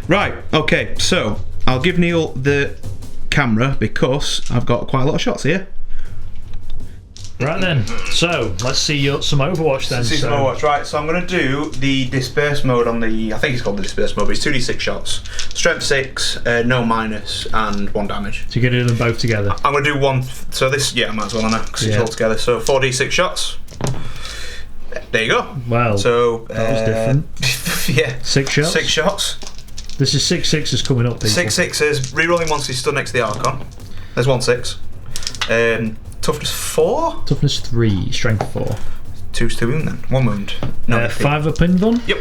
Right. Okay. So I'll give Neil the camera because I've got quite a lot of shots here. Right then, so let's see some Overwatch then. Let's see some Overwatch, right, so I'm going to do the disperse mode on the, I think it's called the disperse mode, but it's 2d6 shots. Strength 6, no minus, and 1 damage. So you're going to do them both together? I'm going to do 1, so this, yeah, I might as well, I know, because it's all together. So 4d6 shots. There you go. Wow, so, that was different. Yeah. 6 shots? 6 shots. This is 6 6s coming up, people. 6 6s, rerolling once he's stood next to the Archon. There's 1 6. Toughness 4? Toughness 3, strength 4. 2's 2 wound then. 1 wound. No, 5 up in one? Yep.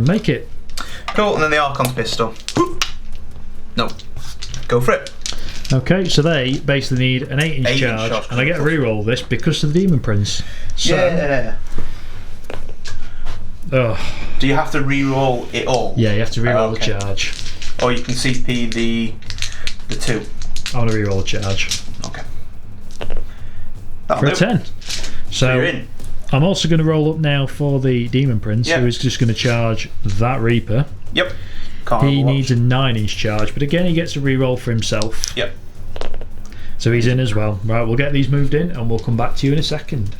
Make it. Cool, and then the Archon's pistol. No. Go for it. Okay, so they basically need an 8-inch charge, and I get a reroll this because of the Demon Prince. So, yeah. Oh. Do you have to re-roll it all? Yeah, you have to re-roll the charge. Or you can CP the 2. I want to re-roll the charge. Okay. For a 10. So you're in. I'm also going to roll up now for the Demon Prince, who is just going to charge that Reaper. Yep. He needs a 9-inch charge, but again he gets a re-roll for himself. Yep. So he's in as well. Right, we'll get these moved in and we'll come back to you in a second.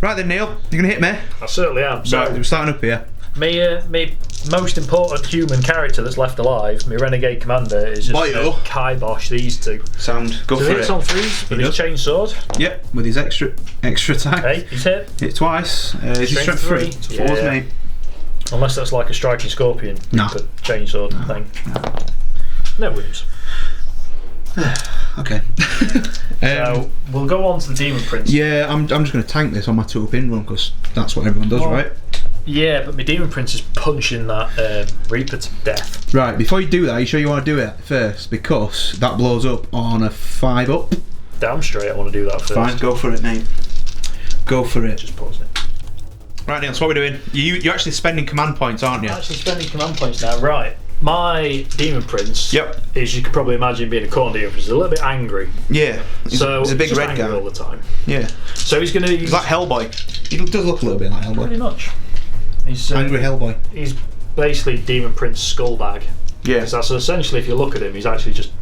Right then, Neil, you're going to hit me? I certainly am. So right, we're starting up here. Me most important human character that's left alive, my Renegade Commander, is just going to kibosh these 2. Sound, go for it. So hits on 3s with his chainsword. Yep, with his extra attack. Hey, he's hit. Hit twice. Is he strength 3? So 4's mate. Unless that's like a striking scorpion. No. The chainsword thing. No wounds. Okay. So we'll go on to the Demon Prince. Yeah, I'm just going to tank this on my 2-up-in run because that's what everyone does, right? Yeah, but my Demon Prince is punching that Reaper to death. Right, before you do that, are you sure you want to do it first? Because that blows up on a 5-up. Damn straight I want to do that first. Fine, go for it, mate. Go for it. Just pause it. Right, Neil, so what we're doing, you're actually spending command points, aren't you? I'm actually spending command points now. Right, my Demon Prince is, you could probably imagine, being a Khorne Demon Prince, is a little bit angry. Yeah, he's a big red guy all the time. Yeah. So he's going to... He's like Hellboy. He does look a little bit like Hellboy. Pretty much. He's angry Hellboy. He's basically Demon Prince Skullbag. Yeah. So essentially, if you look at him, he's actually just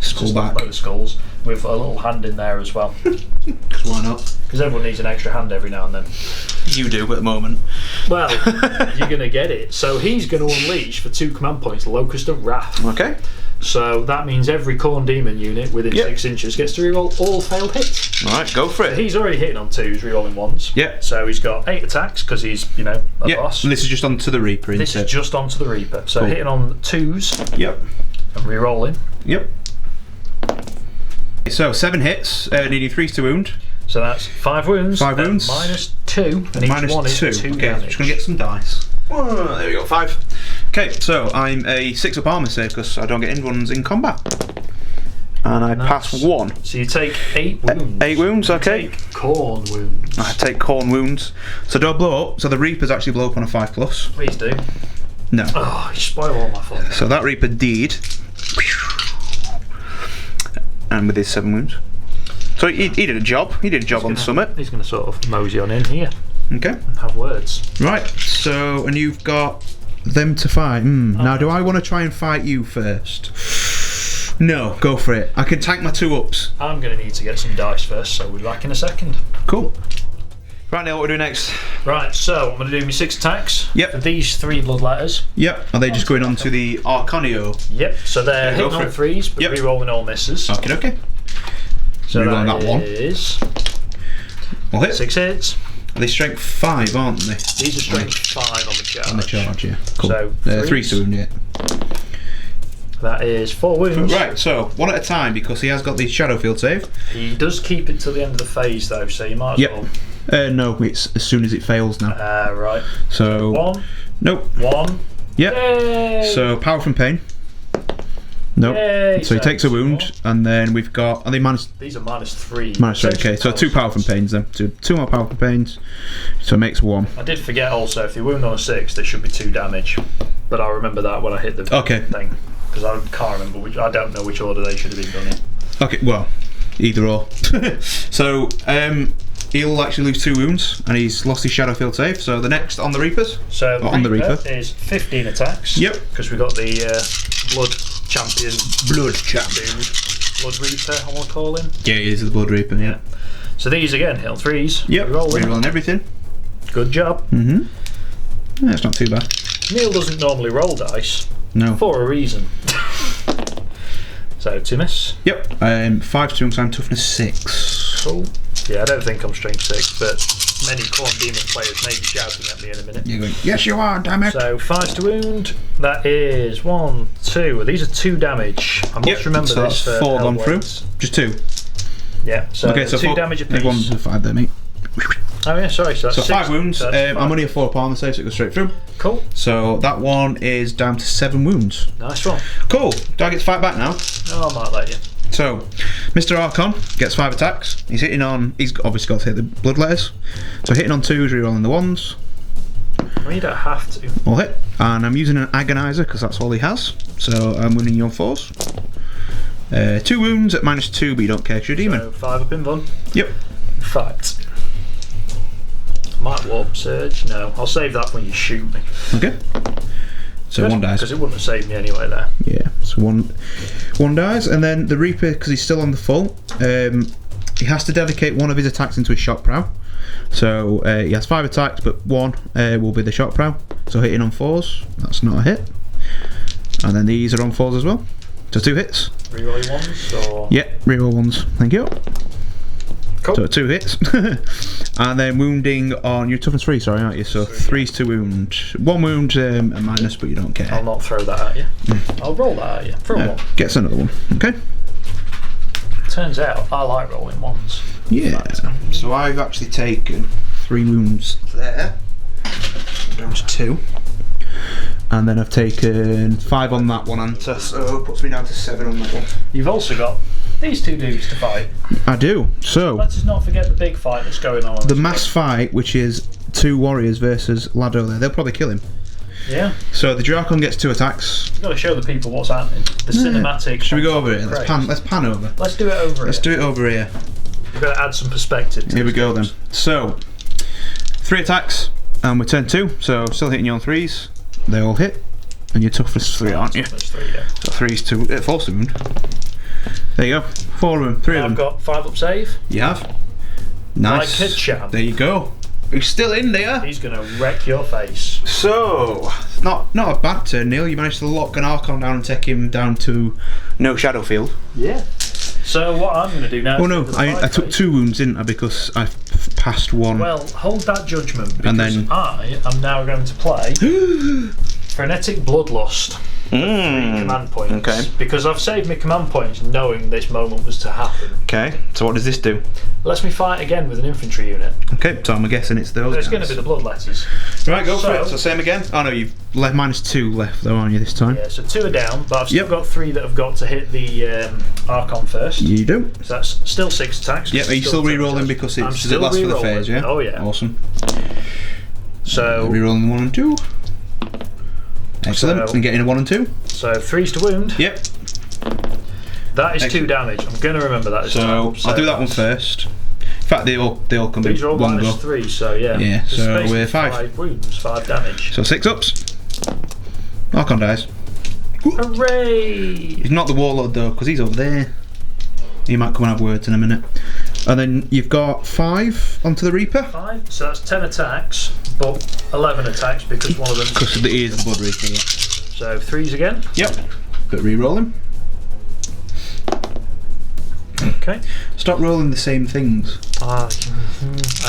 Skullback. Like the skulls, with a little hand in there as well. Because why not? Because everyone needs an extra hand every now and then. You do at the moment. Well, you're going to get it. So he's going to unleash for 2 command points Locust of Wrath. Okay. So that means every Khorne demon unit within 6 inches gets to reroll all failed hits. Alright, go for So it. he's already hitting on 2s, rerolling 1s. Yeah. So he's got 8 attacks because he's, a boss. And this is just onto the Reaper, isn't This is it? just onto the Reaper. So Cool. hitting on 2s Yep. and rerolling. Yep. So 7 hits, needing 3s to wound. So that's 5 wounds. 5 wounds. Minus 2. And Minus each one is 2. 2 Okay, damage. just gonna get some dice. Oh, there we go, 5. Okay, so I'm a 6 up armour save because I don't get in ones in combat. And I pass 1. So you take 8 wounds. 8 wounds, okay. Take Khorne wounds. I take Khorne wounds. So do I blow up? So the Reapers actually blow up on a 5+. Please do. No. Oh, you spoil all my fun. So that Reaper did. And with his 7 wounds. So he did a job. He did a job on Summit. He's going to sort of mosey on in here Okay. and have words. Right. So, and you've got them to fight. Now, do I want to try and fight you first? No, go for it. I can tank my 2-ups. I'm going to need to get some dice first, so we'll be back in a second. Cool. Right, now what do we do next? Right, so I'm going to do my 6 attacks. Yep. For these 3 bloodletters. Yep. Are they just going on to the Arcanio? Yep, so they're Yeah, go hitting for on it. 3s, but Yep. re-rolling all misses. Okay. So Re-rolling that one. is Well, hit. 6 hits. Are they strength 5, aren't they? These are strength 5 on the charge. On the charge, yeah. Cool. So, 3 to wound, yeah. That is 4 wounds. Right, so one at a time because he has got the Shadow Field save. He does keep it till the end of the phase though, so you might as well. No, it's as soon as it fails now. Right. So 1. Nope. 1. Yep. Yay! So power from pain. Nope. Yay! So he takes a wound, more. and then we've got. Are they minus? These are -3. Minus 3. Okay, so 2 power from pains then. 2 more power from pains. So it makes 1. I did forget also, if you wound on a 6, there should be 2 damage. But I'll remember that when I hit the thing. Because I can't remember I don't know which order they should have been done in. Okay, well, either or. So he'll actually lose 2 wounds, and he's lost his Shadow Field save. So the next on the Reapers. So on the Reaper is 15 attacks. Yep. Because we got the Blood Champion. Blood Champ. Dude. Blood Reaper, I want to call him. Yeah, he is the Blood Reaper. Yeah. So these again hit on 3s. Yep. Rerolling. Rerolling everything. Good job. Yeah, it's not too bad. Neil doesn't normally roll dice. No. For a reason. So 2 miss. Yep. 5 to wound, toughness 6. Cool. Yeah, I don't think I'm strength 6, but many Khorne demon players may be shouting at me in a minute. You're going, yes, you are, damn it. So 5 to wound. That is 1, 2. These are 2 damage. I must remember so this. that's for 4 gone through. Hellblades. Just 2. Yeah. So, Okay, so 2 4, damage apiece. 1 to 5 there, mate. Oh yeah, sorry. So, that's So 6, 5 wounds. so that's I'm 5. only a 4 up armor save, so it goes straight through. Cool. So that one is down to 7 wounds. Nice one. Cool. Do I get to fight back now? Oh, I might let you. So, Mr. Archon gets 5 attacks. He's hitting on. He's obviously got to hit the bloodletters. So hitting on 2s, rerolling the 1s. I mean, you don't have to. All hit. And I'm using an agonizer because that's all he has. So I'm wounding you on 4s. 2 wounds at -2, but you don't care because you're a demon. So 5 up in 1. Yep. Fight. Might warp surge. No, I'll save that when you shoot me. Okay. So Good, 1 dies. Because it wouldn't have saved me anyway there. Yeah. So one dies, and then the Reaper, because he's still on the full, he has to dedicate 1 of his attacks into his shot prow. So he has 5 attacks, but 1 will be the shot prow. So hitting on 4s, that's not a hit. And then these are on 4s as well. So 2 hits. Reroll your 1s or? Yeah, reroll 1s. Thank you. Cool. So 2 hits. And then wounding on your toughness 3, sorry, aren't you? So 3's to wound. 1 wound a minus, but you don't care. I'll not throw that at you. I'll roll that at you. Throw one. Gets another one. Okay. Turns out I like rolling 1s. Yeah. So I've actually taken 3 wounds there. Down to 2. And then I've taken 5 on that one, and so puts me down to 7 on that one. You've also got these 2 dudes to fight. I do. So Let's just not forget the big fight that's going on. the mass fight, which is 2 warriors versus Lado there, they'll probably kill him. Yeah. So the Drakon gets 2 attacks. You've got to show the people what's happening. The cinematic. Should we go over it? Let's pan over. Let's do it over Let's here. do it over here. We've got to add some perspective to Here we this. go then. So 3 attacks, and we're turn 2. So still hitting you on 3s. They all hit, and you're toughness 3, aren't you? Toughness 3, yeah. So 3's to 4's to wound. There you go. 4 of them. 3 of them. I've got 5 up save. You have. Nice. Like a champ. There you go. He's still in there. He's going to wreck your face. So, not a bad turn, Neil. You managed to lock an Archon down and take him down to no shadow field. Yeah. So what I'm going to do now... Oh no, I took 2 wounds, didn't I? Because I passed 1. Well, hold that judgment, because And then... I am now going to play Frenetic Bloodlust. 3 command points. Okay. Because I've saved my command points knowing this moment was to happen. Okay, so what does this do? Lets me fight again with an infantry unit. Okay, so I'm guessing it's those It's guys. going to be the bloodletters. Right, go for it. So same again? Oh no, you've left -2 left though, aren't you, this time? Yeah, so 2 are down, but I've still got 3 that have got to hit the Archon first. You do. So that's still 6 attacks. Yep, are you still re-rolling because I'm it's still last for the re-rolling. phase, yeah? Oh yeah. Awesome. So Re-rolling 1 and 2. Excellent, So- and getting a 1 and 2. So 3's to wound. Yep. That is 2 damage. I'm going to remember that this So time. I'll do that one first. In fact, they all can be These are all one go. -3, so yeah. Yeah, Just so basically we're 5. 5 wounds, 5 damage. So 6 ups. Archon dies. Hooray! He's not the Warlord though, because he's over there. He might come and have words in a minute. And then you've got 5 onto the Reaper. 5, so that's 10 attacks, but 11 attacks because one of them. Because it is the Blood Reaper. Yeah. So 3's again. Yep. But re-roll him. Okay. Stop rolling the same things. 5s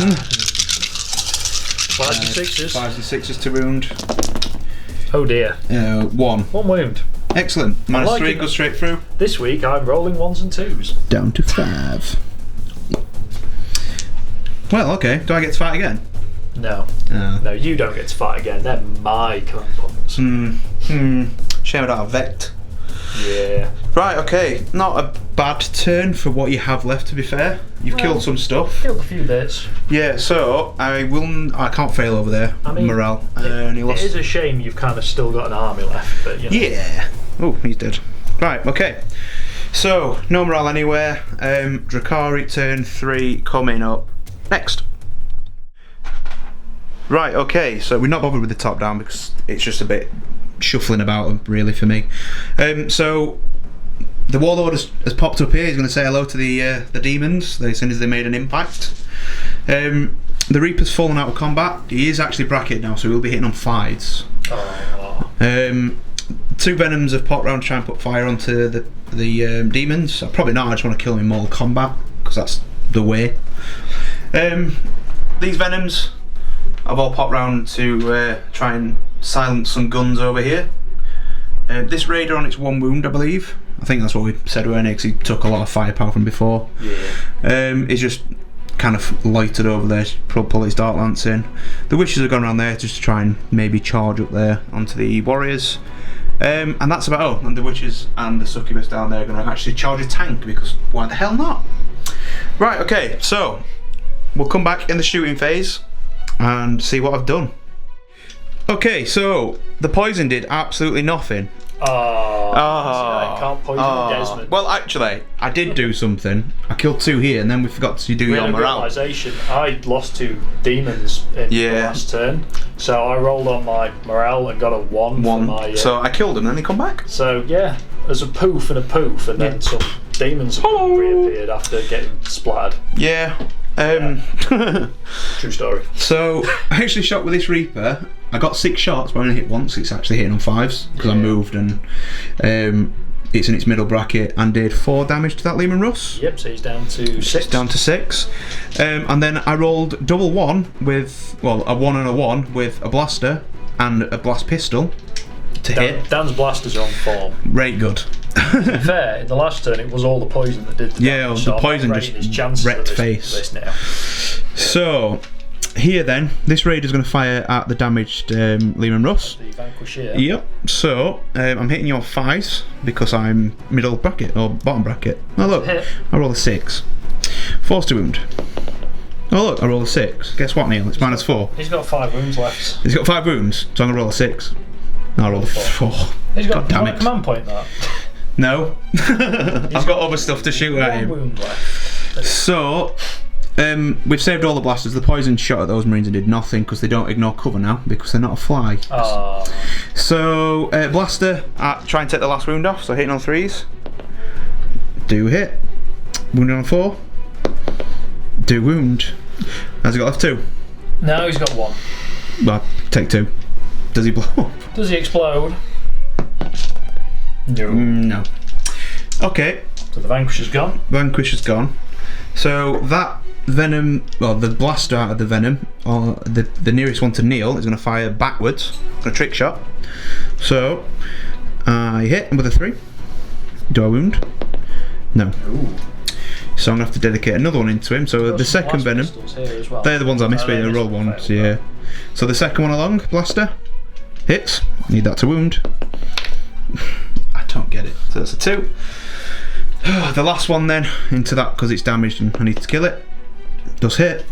and 6s. 5s and 6s to wound. Oh dear. 1. 1 wound. Excellent. -3 liking goes straight through. This week I'm rolling 1s and 2s. Down to 5. Well, okay. Do I get to fight again? No. No, you don't get to fight again. They're my command points. Shame I don't have Vect. Yeah. Right, okay. Not a bad turn for what you have left, to be fair. You've killed some stuff. Killed a few bits. Yeah, so I can't fail over there. I mean, morale. It is a shame you've kind of still got an army left, but you know. Yeah. Oh, he's dead. Right, okay. So, no morale anywhere. Drukhari turn 3 coming up next. Right, okay, so we're not bothered with the top down because it's just a bit shuffling about really for me. So the Warlord has popped up here. He's going to say hello to the Demons as soon as they made an impact. The Reaper's fallen out of combat. He is actually bracketed now, so he'll be hitting on 5s. Oh. 2 Venoms have popped round to try and put fire onto the Demons. Probably not, I just want to kill him in mortal combat because that's the way. These Venoms have all popped round to try and silence some guns over here. This Raider on its 1 wound, I believe. I think that's what we said earlier because he took a lot of firepower from before. Yeah. He's just kind of loitered over there, pull his Dark Lance in. The Witches have gone around there just to try and maybe charge up there onto the Warriors. And that's about and the Witches and the Succubus down there are going to actually charge a tank because why the hell not? Right, okay, so we'll come back in the shooting phase and see what I've done. Okay, so the poison did absolutely nothing. I can't poison Desmond. Well, actually, I did do something. I killed 2 here, and then we forgot to do your morale. Realisation, I lost 2 demons in the last turn, so I rolled on my morale and got a 1 for my. So I killed them, and then they come back. So yeah, there's a poof, and then some demons reappeared after getting splattered. Yeah. True story. So I actually shot with this Reaper. I got 6 shots, but I only hit once. It's actually hitting on 5s because I moved and it's in its middle bracket and did 4 damage to that Leman Russ. Yep, so he's down to 6. It's down to 6. And then I rolled double 1 with, well, a 1 and a 1 with a blaster and a blast pistol to hit. Dan's blasters are on form. Right, good. To be fair, in the last turn it was all the poison that did the damage, the poison just wrecked face. This now. So here then, this Raider's going to fire at the damaged Leman Russ. The Vanquisher. Yep. So I'm hitting you on 5s because I'm middle bracket or bottom bracket. Oh look, I roll a 6. 4's to wound. Oh look, I roll a 6. Guess what, Neil? It's -4. He's got 5 wounds left. He's got 5 wounds, so I'm going to roll a 6. No, I rolled a 4. He's got a command point that. No. I've got other stuff to shoot at him. 1 wound left. So, we've saved all the blasters. The poison shot at those Marines and did nothing because they don't ignore cover now because they're not a fly. So, blaster, try and take the last wound off, so hitting on 3s. Do hit. Wound on 4. Do wound. Has he got left 2? No, he's got one. Well, take 2. Does he blow up? Does he explode? No. No. Okay. So the Vanquish is gone. Vanquish is gone. So that venom, well, the blaster out of the venom, or the nearest one to Neil, is going to fire backwards. A trick shot. So I hit with a 3. Do I wound? No. Ooh. So I'm going to have to dedicate another one into him. So the second venom, well. they're the ones I missed with the roll ones. Yeah. So the second one along, blaster, hits. Need that to wound. I don't get it. So that's a 2. The last one then, into that because it's damaged and I need to kill it. Does hit.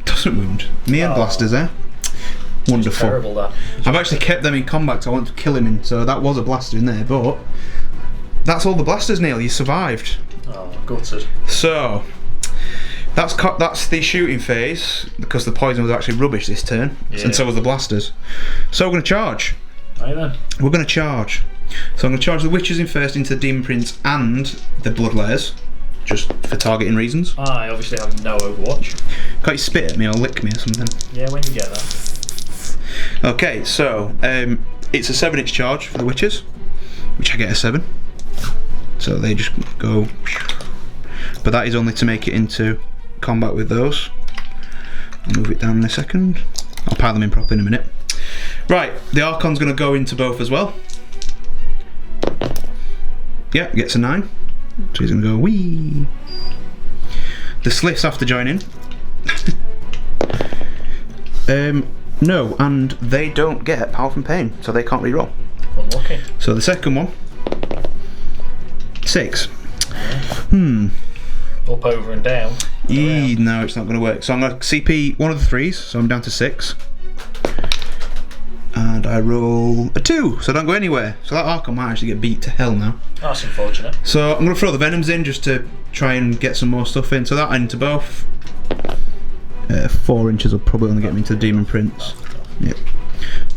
Doesn't wound. Me and blasters there. Wonderful. Terrible, that. I've actually kept them in combat because I want to kill him in, so that was a blaster in there, but that's all the blasters, Neil. You survived. Oh, gutted. So that's the shooting phase, because the poison was actually rubbish this turn, and so was the blasters. So we're going to charge. Right then. We're going to charge. So I'm going to charge the witches in first into the demon prince and the bloodlayers, just for targeting reasons. I obviously have no Overwatch. Can't you spit at me or lick me or something? Yeah, when you get that. Okay, so it's a 7-inch charge for the witches, which I get a 7. So they just go, but that is only to make it into combat with those. I'll move it down in a second. I'll pile them in properly in a minute. Right, the Archon's going to go into both as well. Yeah, gets a 9. So he's going to go wee. The Sliths have to join in. No, and they don't get power from pain, so they can't reroll. Unlucky. So the second one, 6. Up, over, and down. No, it's not going to work. So I'm going to CP one of the 3s, so I'm down to 6. And I roll a 2, so I don't go anywhere. So that Archon might actually get beat to hell now. That's unfortunate. So I'm going to throw the Venoms in just to try and get some more stuff in. So that into both. 4 inches will probably only get me into the Demon Prince. Yep.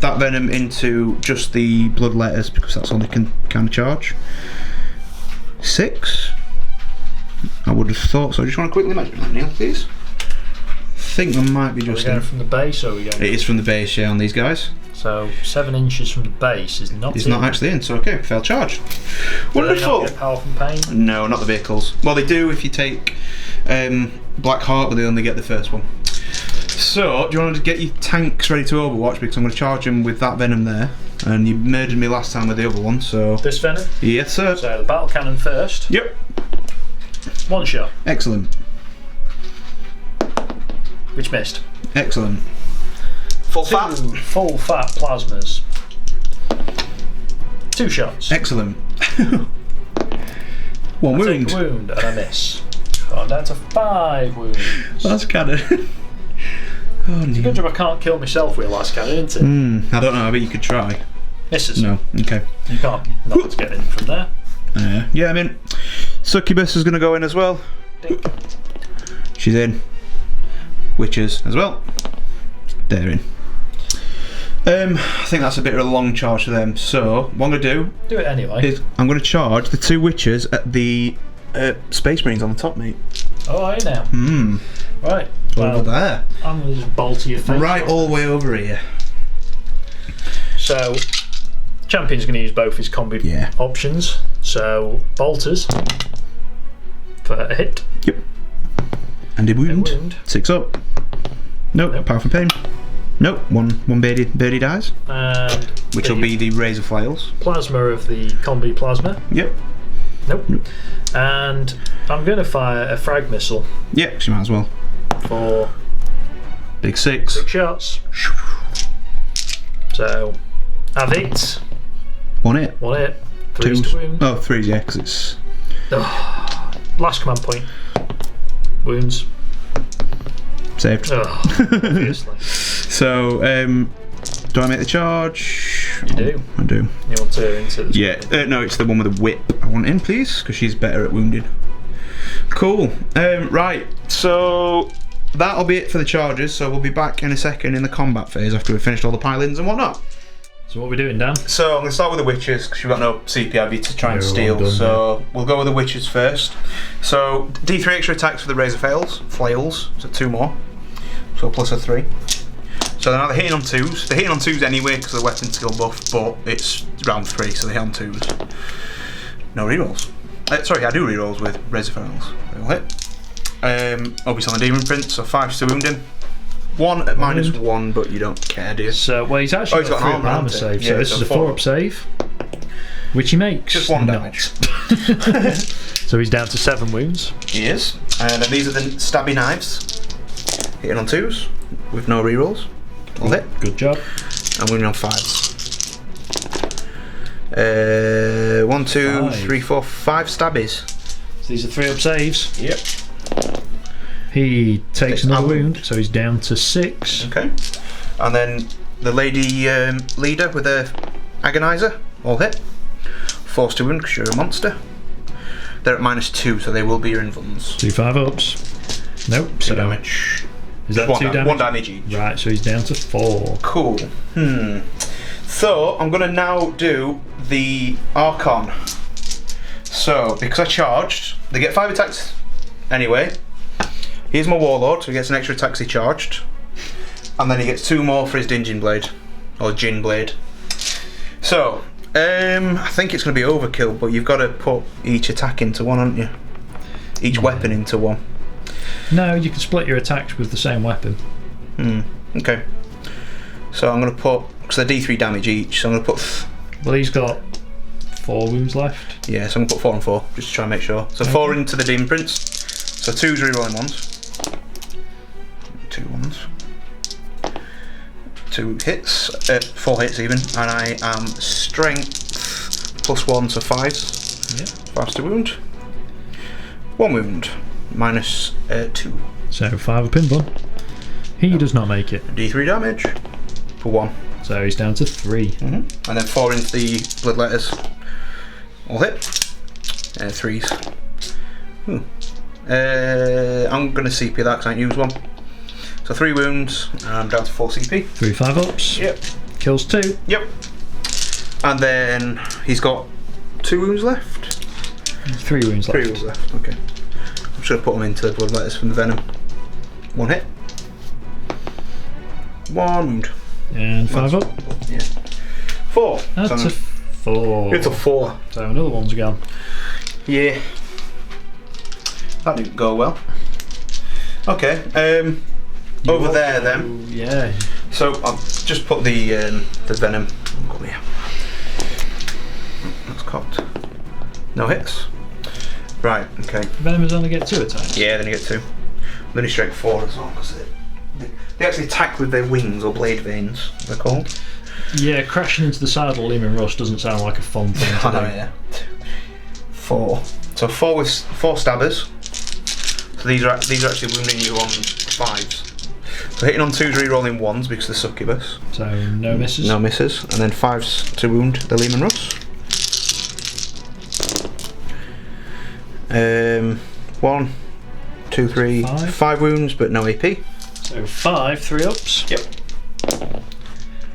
That Venom into just the Blood Letters, because that's all they can kind of charge. 6. I would have thought so. I just want to quickly measure that, Neil, please. I think there might be just. Are we going from the base, or are we going? It is from the base, yeah, on these guys. So 7 inches from the base is not. It's not actually in, so okay, failed charge. Wonderful. Do they not get power from pain? No, not the vehicles. Well, they do if you take Black Heart, but they only get the first one. So, do you want to get your tanks ready to Overwatch, because I'm going to charge them with that Venom there, and you murdered me last time with the other one, so. This Venom? Yes, sir. So the battle cannon first. Yep. 1 shot. Excellent. Which missed. Excellent. Full fat. Full fat plasmas. 2 shots. Excellent. 1 I wound. Take a wound and I miss. So I'm down to 5 wounds. Last cannon. Oh, it's a good job I can't kill myself with a last cannon, isn't it? I don't know, I bet you could try. Misses. No, okay. You can't. Nothing's getting in from there. Yeah, I mean, Succubus is going to go in as well. Dink. She's in. Witches as well. They're in. I think that's a bit of a long charge for them, so what I'm going to do it anyway. Is I'm going to charge the 2 witches at the Space Marines on the top, mate. Oh, are you now? Right. Over there. I'm going to just bolt to your face. Right all the way over here. So, Champion's going to use both his combi options. So, bolters for a hit. Yep. And a wound. 6 up. Nope. Power from pain. Nope. One birdie dies. And which will be the Razor Flails. Plasma of the combi plasma. Yep. Nope. And I'm going to fire a frag missile. Yep, she might as well. For big 6. 6 shots. So, have it. 1 hit. 1 hit. 3 2 to wound. Oh, 3's, yeah, because it's. Last command point. Wounds. Saved. Obviously. So, do I make the charge? You do. I do. You want her into this? Yeah. No, it's the one with the whip I want in, please, because she's better at wounded. Cool. Right. So that'll be it for the charges. So we'll be back in a second in the combat phase after we've finished all the pile-ins and whatnot. So what are we doing, Dan? So I'm going to start with the witches because you've got no CPIV to try and steal. So we'll go with the witches first. So D3 extra attacks for the razor flails. So 2 more. So plus a 3. So they're now they're hitting on 2s. They're hitting on 2s anyway because of the weapon skill buff, but it's round 3, so they hit on 2s. No rerolls. Sorry, I do rerolls with Razor Files. They'll hit. Obviously on the Demon Prince, so 5 to wound him. 1 at -1, but you don't care, do you? So, well, he's actually got an armor save, so yeah, this is a 4-up save, which he makes. Just 1 damage. So he's down to 7 wounds. He is. And then these are the stabby knives. Hitting on 2s with no rerolls. All hit. Good job. And winning on 5s. 1, 2, 3, 4, 5 stabbies. So these are 3-up saves. Yep. He takes another wound, so he's down to 6. Okay. And then the lady leader with her agonizer. All hit. Forced to wound because you're a monster. They're at -2, so they will be your invuns. 2 5-ups. Nope. 2 damage. Is that 2 damage? 1 damage each. Right, so he's down to 4. Cool. So I'm gonna now do the Archon. So because I charged, they get 5 attacks anyway. Here's my Warlord, so he gets an extra attack 'cause he charged. And then he gets 2 more for his Dingin Blade. Or Gin Blade. So, I think it's going to be overkill, but you've got to put each attack into one, haven't you? Each weapon into one. No, you can split your attacks with the same weapon. Okay. So I'm going to put, because they're D3 damage each, so I'm going to put... Well, he's got 4 wounds left. Yeah, so I'm going to put 4 and 4, just to try and make sure. So 4 into the Demon Prince. So 2's rerolling 1s. 2 1s. 2 hits, 4 hits even, and I am strength +1, so 5s. Yep. 5s to wound. 1 wound, -2. So 5 up in one. He does not make it. D3 damage for 1. So he's down to 3. And then 4 into the blood letters. All hit. 3s. I'm going to CP that because I ain't used one. So 3 wounds, and I'm down to 4 CP. 3 5-ups. Yep. Kills 2. Yep. And then he's got 2 wounds left. 3 wounds left. 3 wounds left, okay. I'm just going to put them into the blood letters from the venom. 1 hit. 1 wound. And 5 up. Yeah. 4. That's a 4. It's a 4. So another one's gone. Yeah. That didn't go well. Okay. Over there then. Yeah. So I've just put the venom. Come here. That's cocked. No hits. Right. Okay. Venomers only get 2 attacks. Yeah, then you get 2. Then you straight 4 as well because they actually attack with their wings or blade veins. They're called. Yeah, crashing into the side of Lehman Russ doesn't sound like a fun thing to do. Yeah. 4. So 4 with 4 stabbers. So these are actually wounding you on 5s. So hitting on 2s, rerolling 1s because they're succubus. So no misses. No misses, and then 5s to wound the Lehman Russ. 1, 2, 3, 5 wounds, but no AP. So 5 3-ups. Yep.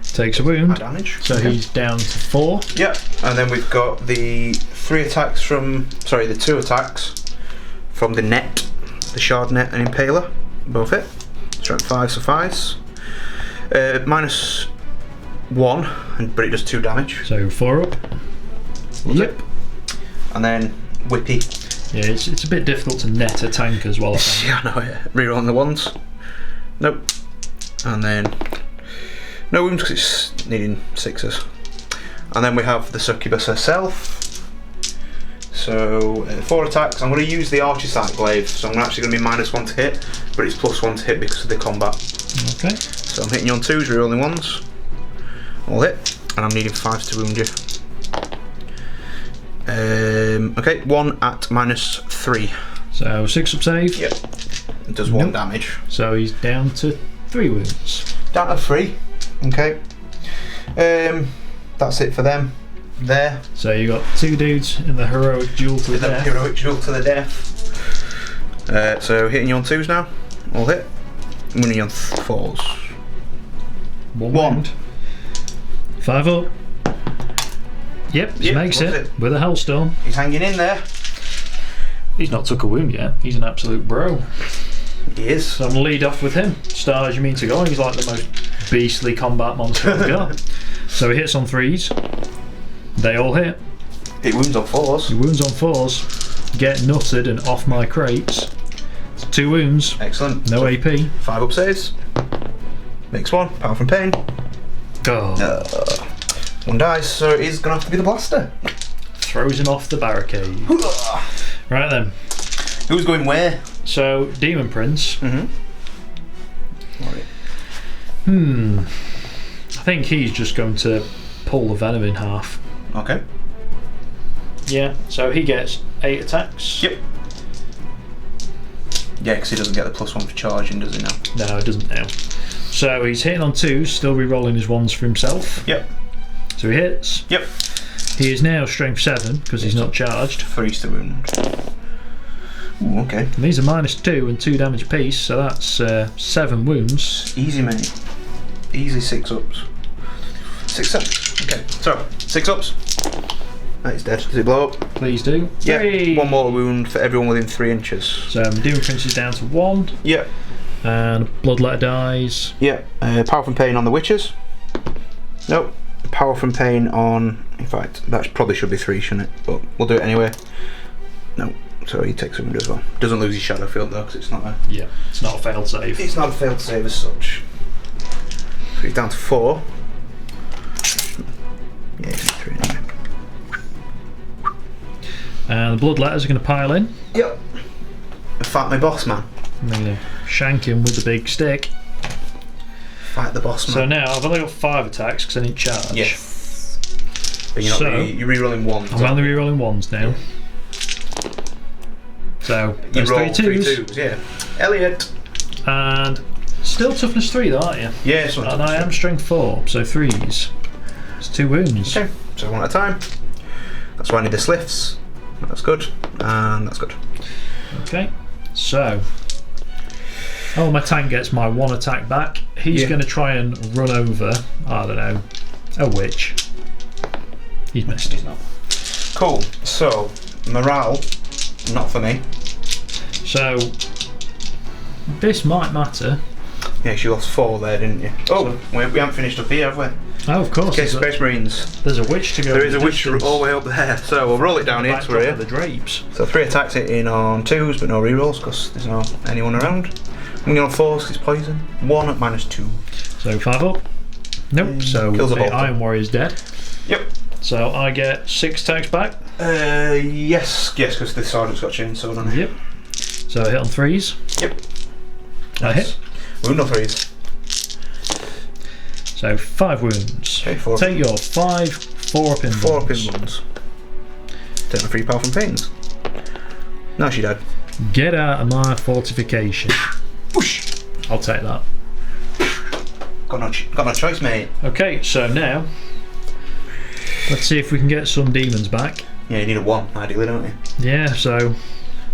Takes a wound. Damage. So he's down to 4. Yep. And then we've got the 2 attacks from the net, the shard net and impaler, both hit. Strength 5, so 5s. -1, but it does 2 damage. So 4 up. Yep. And then whippy. Yeah, it's a bit difficult to net a tank as well. I think. Yeah, I know. Yeah. Rerolling the 1s. Nope. And then no wounds because it's needing 6s. And then we have the succubus herself. So 4 attacks. I'm going to use the archer sight glaive, so I'm actually going to be -1 to hit, but it's +1 to hit because of the combat. Okay. So I'm hitting you on 2s, rerolling 1s. All hit, and I'm needing 5s to wound you. Okay, 1 at -3. So 6-up save. Yep. It does 1 damage. So he's down to 3 wounds. Down to 3. Okay. That's it for them. There. So you got 2 dudes in the heroic duel to the death. Heroic duel to the death. So hitting you on 2s now. All hit. Winning you on 4s. 1 wound. 5 up. Yep, he makes it with a Hellstone. He's hanging in there. He's not took a wound yet. He's an absolute bro. He is. So I'm going to lead off with him. stars you mean to go on. He's like the most beastly combat monster I've got. So he hits on 3s. They all hit. He wounds on 4s. He wounds on 4s. Get nutted and off my crates. It's 2 wounds. Excellent. No so AP. 5 up saves. Makes 1. Power from pain. Oh. 1 dies, so it is going to have to be the blaster. Throws him off the barricade. Right then. Who's going where? So, Demon Prince. Right. I think he's just going to pull the venom in half. Okay. Yeah, so he gets 8 attacks. Yep. Yeah, because he doesn't get the +1 for charging, does he now? No, it doesn't now. So he's hitting on 2s, still re-rolling his 1s for himself. Yep. So he hits. Yep. He is now strength 7 because he's not charged. 3 to wound. Ooh, okay. And these are -2 and 2 damage apiece, so that's 7 wounds. Easy, mate. Easy 6 ups. 6 ups. Okay, so 6 ups. That is dead. Does it blow up? Please do. Yeah. Three. 1 more wound for everyone within 3 inches. So Demon Prince is down to 1. Yeah. And Bloodletter dies. Yeah. Power from pain on the witches. Nope. Power from pain on. In fact, that probably should be 3, shouldn't it? But we'll do it anyway. No. So he takes a wound as well. Doesn't lose his shadow field though, because it's not a. Yeah. It's not a failed save. It's not a failed save as such. So he's down to 4. Yeah, he's 3 anyway. And the Bloodletters are going to pile in. Yep. Fight my boss man. I'm going to shank him with the big stick. Fight the boss man. So now I've only got 5 attacks because I didn't charge. Yes. But you're not So, you're re-rolling 1s. I'm only re-rolling 1s now. So You there's roll 3 2s. yeah. Elliot. And still toughness 3 though, aren't you? Yeah, it's And I am strength 4, so 3s. It's 2 wounds. Okay, so 1 at a time. That's why I need the sliths. That's good. And that's good. Okay, so. Oh, my tank gets my 1 attack back. He's going to try and run over, I don't know, a witch. He's missed. He's not. Cool. So, morale, not for me. So, this might matter. Yeah, you lost 4 there, didn't you? Oh, we haven't finished up here, have we? Oh, of course. Okay, Space Marines. There's a witch to go. There is a witch all the way up there. So we'll roll it down here. So we're here. The drapes. So 3 attacks hitting on 2s, but no rerolls because there's no anyone around. I'm going on 4s because it's poison. 1 at -2. So 5 up. Nope. So Kills a the bolt. Iron Warrior's dead. Yep. So I get 6 attacks back. Yes, because the sergeant's got chainsaw on it. Yep. So I hit on 3s. Yep. I hit. Wound on 3s. So 5 wounds. Okay, 4. Take your 5 4-up in 4 up in wounds. wounds. Take my 3 power from pains. No, she died. Get out of my fortification. Whoosh! I'll take that. Got no choice, mate. Okay, so now let's see if we can get some demons back. Yeah, you need a 1, ideally, don't you? Yeah, so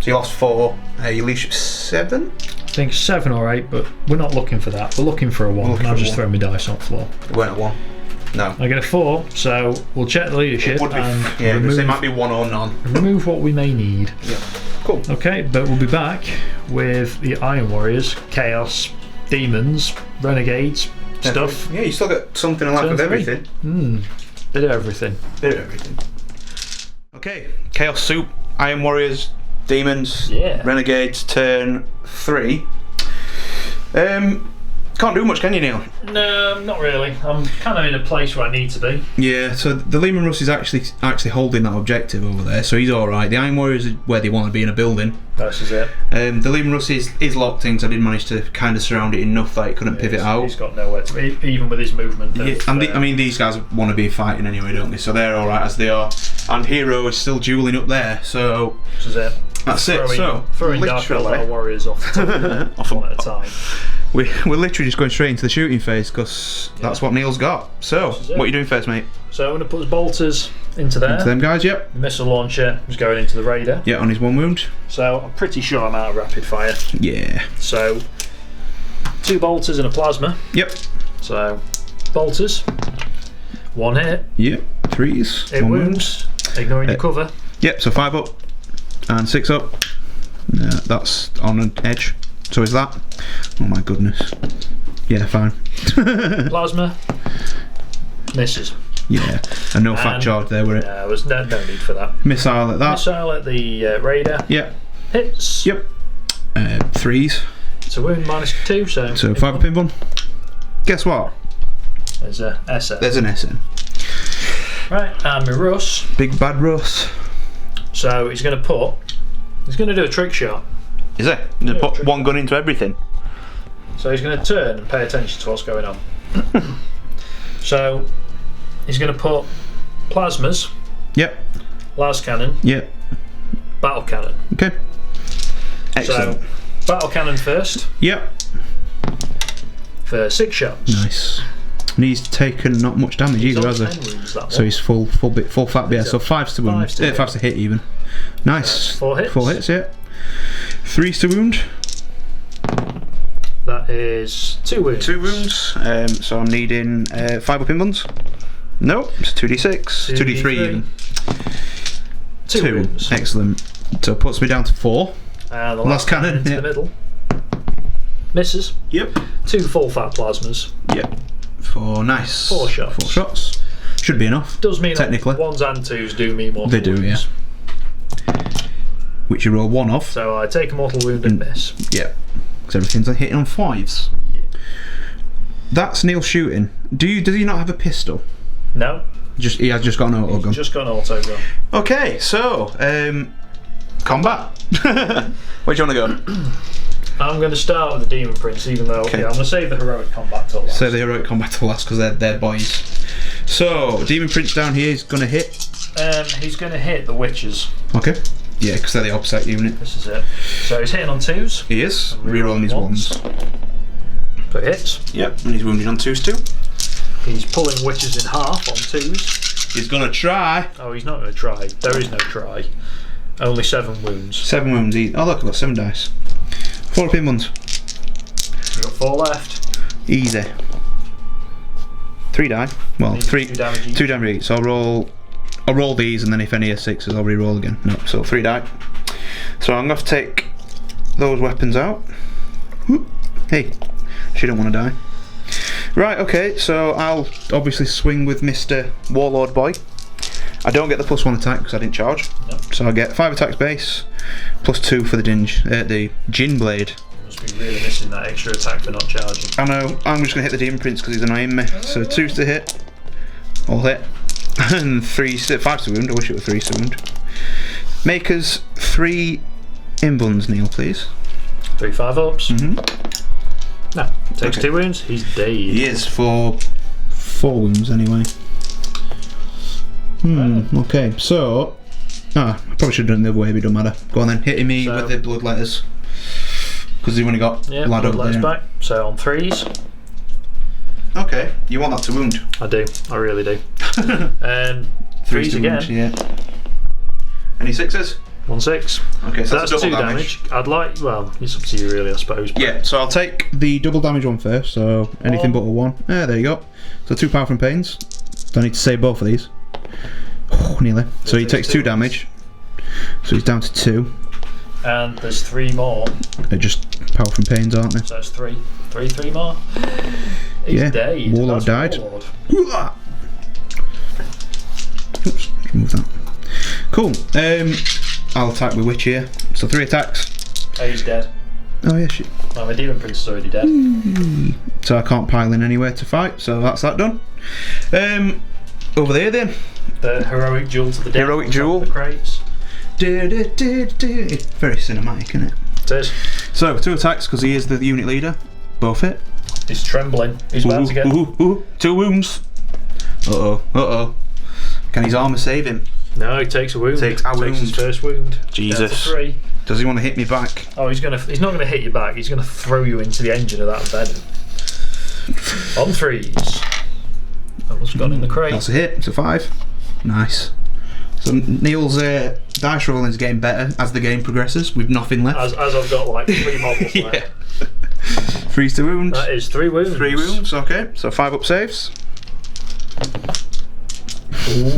So you lost 4. Your leadership 7? I think 7 or 8, but we're not looking for that. We're looking for a 1. looking And I'll for a just 1. throw my dice on the floor. It weren't a 1. No. I get a 4, so we'll check the leadership Would be, and yeah, remove, it might be 1 or none. remove what we may need. Yeah. Cool. Okay, but we'll be back with the Iron Warriors, Chaos, Demons, Renegades, stuff. Yeah, you still got something in life Turn of 3. everything. Bit of everything. Bit of everything. Okay, Chaos Soup, Iron Warriors, Demons, Yeah. Renegades, turn 3. Can't do much, can you, Neil? No, not really. I'm kind of in a place where I need to be. Yeah, so the Lehman Russ is actually holding that objective over there, so he's alright. The Iron Warriors is where they want to be in a building. This is it. The Lehman Russ is locked in, so I did manage to kind of surround it enough that it couldn't pivot out. He's got nowhere to be, even with his movement. Yeah, and I mean, these guys want to be fighting anyway, don't they? So they're alright as they are. And Hero is still dueling up there, so this is it. that's it. So, throwing Dark Elder Warriors off the top off one at a time. We're literally just going straight into the shooting phase because that's what Neil's got. So, what are you doing first, mate? So I'm going to put the bolters into there. Into them guys, yep. The missile launcher is going into the Raider. Yeah, on his 1 wound. So I'm pretty sure I'm out of rapid fire. Yeah. So 2 bolters and a plasma. Yep. So bolters, 1 hit. Yep. 3s. It 1 wounds, ignoring your cover. Yep. So 5 up and 6 up. Yeah, that's on an edge. So is that? Oh my goodness. Yeah, fine. Plasma. Misses. Yeah, and no fat charge there, were it? No, there was no need for that. Missile at that. Missile at the Raider. Yep. Hits. Yep. 3s. It's a wound -2, so 5 up in 1. Guess what? There's a SN. There's an SN. Right, and my Russ. Big bad Russ. So he's going to do a trick shot. Is it? Yeah, Put one gun into everything. So he's going to turn and pay attention to what's going on. So he's going to put plasmas. Yep. Las cannon. Yep. Battle cannon. Okay. Excellent. So battle cannon first Yep. for 6 shots. Nice. And he's taken not much damage He's either, on has 10 he? wounds, that So one. he's full fat, yeah. So 5s to wound. 5s to hit even. Nice. 4 hits. 4 hits, yeah. 3s to wound. That is 2 wounds. 2 wounds. So I'm needing 5 up in ones. No, it's 2d6. 2d3 even. 2 wounds. Excellent. So it puts me down to 4. And the Last cannon, into yeah. the middle. Misses. Yep. 2 full fat plasmas. Yep. 4 nice. 4 shots. 4 shots. Should be enough. Does mean technically. that 1s and 2s do mean mortal They do, wounds. yeah. Which you roll 1 off. So I take a mortal wound and miss. Yep. Because everything's hitting on 5s. Yeah. That's Neil shooting. Does he not have a pistol? No. He has just got an auto gun. He's just got an auto gun. Okay, so combat. Where do you want to go? I'm going to start with the Demon Prince, even though Okay. I'm going to save the heroic combat till last. So the heroic combat to last because they're boys. So Demon Prince down here is going to hit. He's going to hit the witches. Okay. Yeah, because they're the opposite unit. This is it. So he's hitting on 2s. He is. And Rerolling his ones. 1s. So it hits. Yep, and he's wounded on 2s too. He's pulling witches in half on 2s. He's going to try. Oh, he's not going to try. There is no try. Only 7 wounds. 7 wounds each. Oh look, I've got 7 dice. 4 up in ones. You've got 4 left. Easy. 3 die. Well, Needs 3 2 damage each. 2 damage each. So I'll roll these, and then if any are 6s, I'll re-roll again. No, so 3 die. So I'm going to take those weapons out. Whoop. Hey, she don't want to die. Right, okay, so I'll obviously swing with Mr. Warlord Boy. I don't get the +1 attack because I didn't charge. Nope. So I get 5 attacks base, +2 for the Gin Blade. Must be really missing that extra attack for not charging. I know, I'm just going to hit the Demon Prince because he's annoying me. So 2s to hit, all hit, and 5s to wound. I wish it were 3s to wound. Make us 3 inbuns, Neil, please. 3 5-ups. No, takes Okay. 2 wounds. He's dead. He is for 4 wounds anyway. Okay, so I probably should have done it the other way, but it don't matter. Go on then, hitting me So- with the blood letters because he's only got Yeah, lad over let's there. back. So on 3s. Okay, you want that to wound? I do. I really do. 3s to again. wound, yeah. Any 6s? 1 6. Okay, so That's that's 2 double damage. I'd like. Well, it's up to you really, I suppose. But Yeah, so I'll take the double damage one first. So anything but a 1. There you go. So 2 power from pains. Do I need to save both of these? Oh, nearly. So he takes 2 damage. So he's down to 2. And there's 3 more. They're just power from pains, aren't they? So that's 3. 3 more. He's Yeah, dead. Warlord That's died. Warlord. Oops, remove that. Cool. I'll attack with Witch here. So 3 attacks. Oh, he's dead. Oh yeah, shit. Well, my Demon Prince is already dead. So I can't pile in anywhere to fight. So that's that done. Over there then. The heroic duel to the death. Heroic on top duel. of the crates. It's very cinematic, isn't it? It is. So 2 attacks because he is the unit leader. Both hit. He's trembling. He's about to get. 2 wounds. Uh-oh. Can his armour save him? No, he takes a wound. Takes a his wound. first wound. Jesus. Down to 3. Does he want to hit me back? Oh, he's not gonna hit you back. He's gonna throw you into the engine of that venom. On 3s. That one's gone in the crate. That's a hit. It's a 5. Nice. So Neil's dice rolling is getting better as the game progresses with nothing left. As I've got like 3 models Yeah. left. 3s to wound. That is 3 wounds. 3 wounds, okay. So 5 up saves.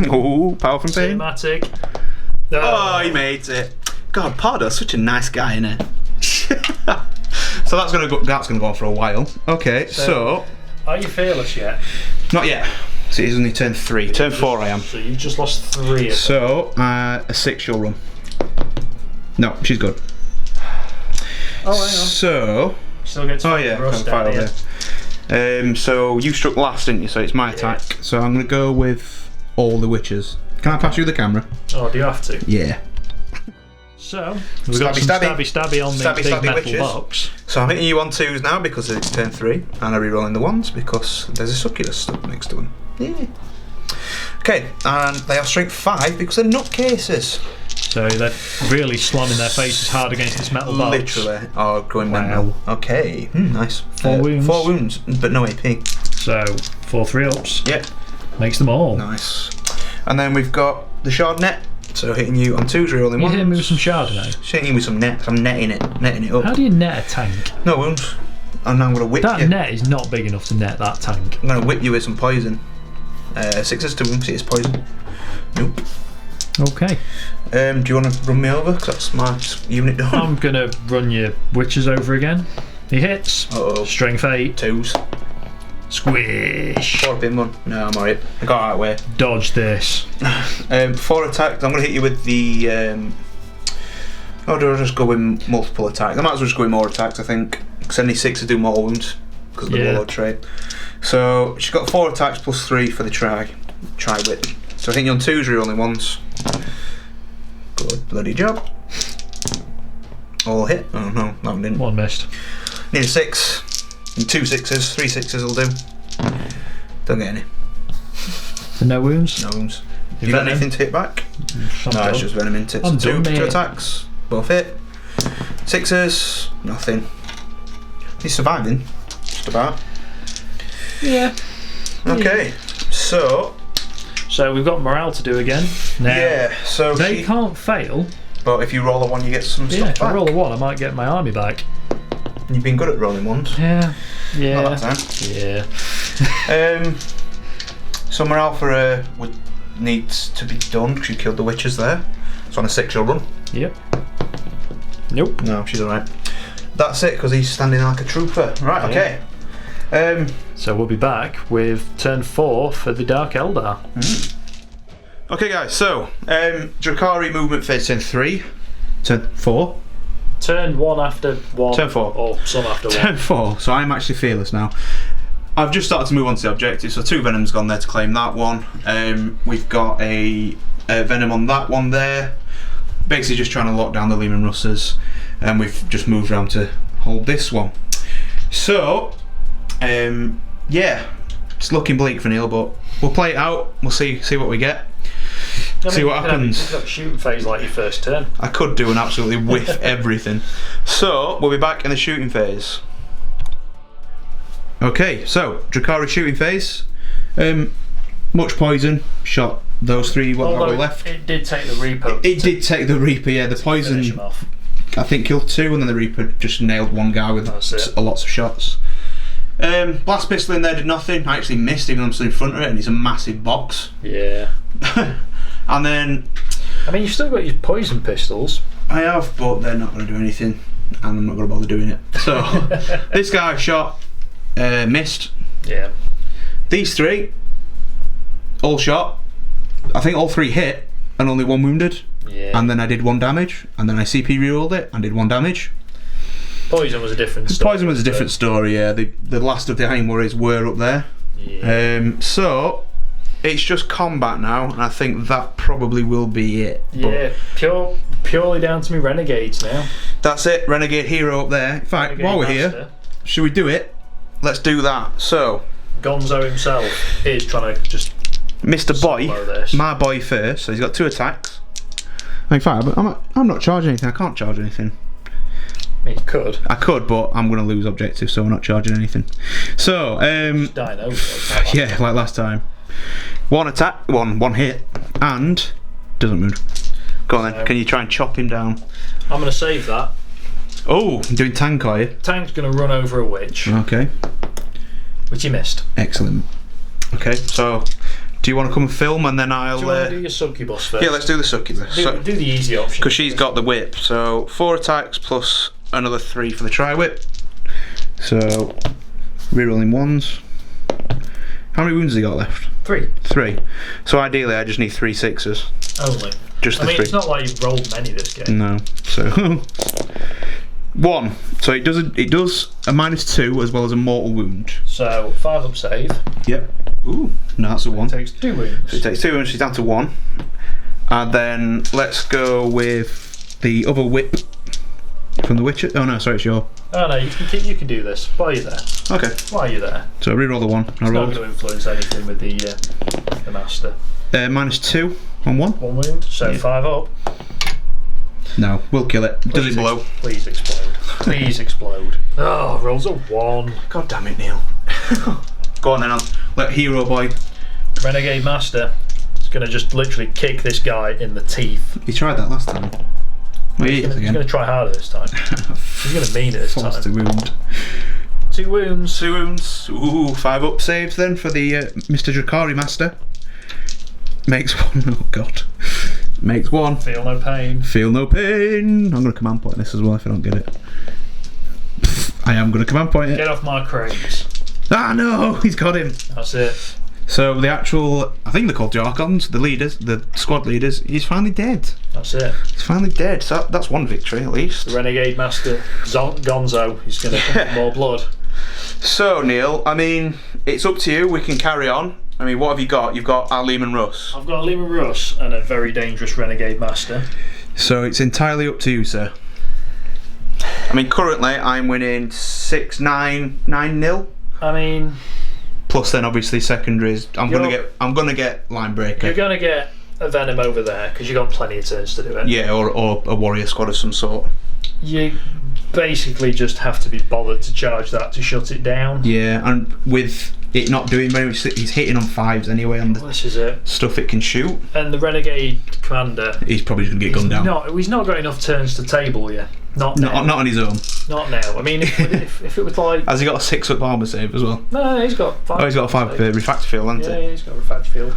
Oh, power from pain. Cinematic. Oh, he made it. God, Pardo's such a nice guy, innit? So that's gonna go on for a while. Okay, so are you fearless yet? not yet. So it is only turn 3. Turn 4 I am. So you've just lost 3 of them. So a 6 she'll run. No, she's good. Oh, hang on. So Still get to oh yeah, rust fire down over there. So you struck last, didn't you? So it's my attack. So I'm gonna go with all the witches. Can I pass you the camera? Oh, do you have to? Yeah. So we've got some stabby on the big metal witches. box. So I'm hitting you on 2s now because it's turn 3, and I'm re-rolling the 1s because there's a succubus stuck next to them. Yeah. Okay, and they have strength 5 because they're nutcases. So they're really slamming their faces hard against this metal box. Literally. Oh, going mental. Okay, nice. 4 wounds. 4 wounds, but no AP. So 4 3-ups. Yep. Makes them all. Nice. And then we've got the shard net. So hitting you on 2s, re-rolling 1s. You hitting me with some chardonnay? Hitting you with some nets. I'm netting it up. How do you net a tank? No wounds. And I'm going to whip you. That net is not big enough to net that tank. I'm going to whip you with some poison. 6s to wounds, it's poison. Nope. Okay. Do you want to run me over? Because that's my unit done. I'm going to run your witches over again. He hits. Uh-oh. Strength 8. 2s. Squish. 4 pin 1. No, I'm alright. I got out of the way. Dodge this. 4 attacks. I'm going to hit you with the... or do I just go with multiple attacks? I might as well just go with more attacks, I think. Because only 6 to do mortal wounds. Because of the warlord trait. So she's got 4 attacks plus 3 for the tri-whip. So I think you're on 2s, you're only 1s. Good bloody job. All hit. Oh no, that one didn't. 1 missed. Need a 6. And 2 6s, 3 6s will do. Don't get any. So no wounds? No wounds. You got anything to hit back? No, it's just venom into it. I'm So done, 2 mate. attacks, both hit. 6s, nothing. He's surviving, just about. Yeah. Okay, so we've got morale to do again. Now, yeah, so they can't fail. But if you roll a 1, you get some Yeah, stuff if I back. roll a 1, I might get my army back. You've been good at rolling 1s. Yeah. Yeah. Not that time. Yeah. So morale for her needs to be done because you killed the witches there. So on a 6 she'll run. Yep. Nope. No, she's alright. That's it because he's standing like a trooper. Right, okay. So we'll be back with turn 4 for the Dark Eldar. Okay guys, so Drukhari movement phase turn 3. Turn 4. Turn 1 after 1. Turn 4. Or some after 1. Turn 4, so I'm actually fearless now. I've just started to move on to the objective, so 2 Venom's gone there to claim that one. We've got a Venom on that one there. Basically just trying to lock down the Lehman Russers, and we've just moved around to hold this one. So, yeah, it's looking bleak for Neil, but we'll play it out, we'll see what we get. See what happens. You've got a shooting phase like your first turn. I could do and absolutely whiff everything. So, we'll be back in the shooting phase. Okay, so, Drukhari shooting phase. Much poison, shot those 3 what were left. It did take the Reaper. It did take the Reaper, yeah, the poison Finish him off. I think killed 2 and then the Reaper just nailed 1 guy with lots of shots. Blast pistol in there did nothing. I actually missed even though I'm still in front of it and it's a massive box. Yeah. And then I mean, you've still got your poison pistols. I have, but they're not going to do anything and I'm not going to bother doing it. So this guy shot, missed. Yeah. These 3 all shot. I think all 3 hit and only 1 wounded. Yeah. And then I did 1 damage and then I CP rerolled it and did 1 damage. Poison was a different story. Poison was a different story, yeah. The last of the Iron Warriors were up there. Yeah. So it's just combat now, and I think that probably will be it. Yeah, purely down to me Renegades now. That's it, Renegade hero up there. In fact, Renegade while we're Master. here, should we do it? Let's do that. So, Gonzo himself is trying to just Mr. Boy, solo this. my boy first, so he's got 2 attacks. In fact, I'm not charging anything, I can't charge anything. You could. I could, but I'm going to lose objective, so we're not charging anything. So, Dino. yeah, like last time. 1 attack, one hit, and doesn't move. Go on then, can you try and chop him down? I'm going to save that. Oh, I'm doing tank, are you? Tank's going to run over a witch, Okay, which he missed. excellent. Okay, so do you want to come and film and then I'll... Do you want to do your succubus first? yeah, let's do the succubus. Do the easy option. Because she's got the whip, so 4 attacks plus another 3 for the tri-whip. So, rerolling ones. How many wounds has he got left? 3. 3. So ideally I just need 3 6s. Only. Just the I mean, 3. it's not like you've rolled many this game. No. So 1. So it does a -2 as well as a mortal wound. So 5 up save. Yep. Ooh. No, that's a 1. It takes 2 wounds. So it takes 2 wounds, she's down to 1. And then let's go with the other whip from the Witcher. Oh no, sorry, it's your. Oh no, you can do this. Why are you there? Okay. Why are you there? So reroll the 1. I It's not rolled. going to influence anything with the master. -2 on 1. 1 wound, so Yeah. 5 up. No, we'll kill it. Does Please it blow? Please explode. Please explode. Oh, rolls a 1. God damn it, Neil. Go on then, I'll let Hero Boy. Renegade Master is going to just literally kick this guy in the teeth. He tried that last time. Well, he is He's again. going to try harder this time. He's going to mean it this Forced to time. wound. 2 wounds. 2 wounds. Ooh, 5 up saves then for the Mr. Drukhari Master. Makes 1. Oh god. Makes 1. Feel no pain. Feel no pain. I'm going to command point this as well if I don't get it. I am going to command point it. Get off my cranes. Ah no, he's got him. That's it. So the actual, I think they're called Jarkons, the leaders, the squad leaders, he's finally dead. That's it. He's finally dead, so that's 1 victory at least. The Renegade Master Gonzo is going to pump more blood. So Neil, I mean, it's up to you, we can carry on. I mean, what have you got? You've got our Lehman Russ. I've got a Lehman Russ and a very dangerous Renegade Master. So it's entirely up to you, sir. I mean, currently I'm winning 9-0. I mean, Plus then obviously secondaries. I'm gonna get line breaker. you're going to get a Venom over there because you've got plenty of turns to do it. Yeah, or a warrior squad of some sort. You basically just have to be bothered to charge that to shut it down. Yeah, and with it not doing very much, he's hitting on 5s anyway on the This is it. stuff it can shoot. And the Renegade Commander, He's probably just gonna get gunned down. he's not got enough turns to table you. Not now. Not on his own. Not now. I mean, if it was like... Has he got a 6 up armour save as well? No, he's got 5. Oh, he's got a 5 refractor field, hasn't Yeah, he's got a refractor field.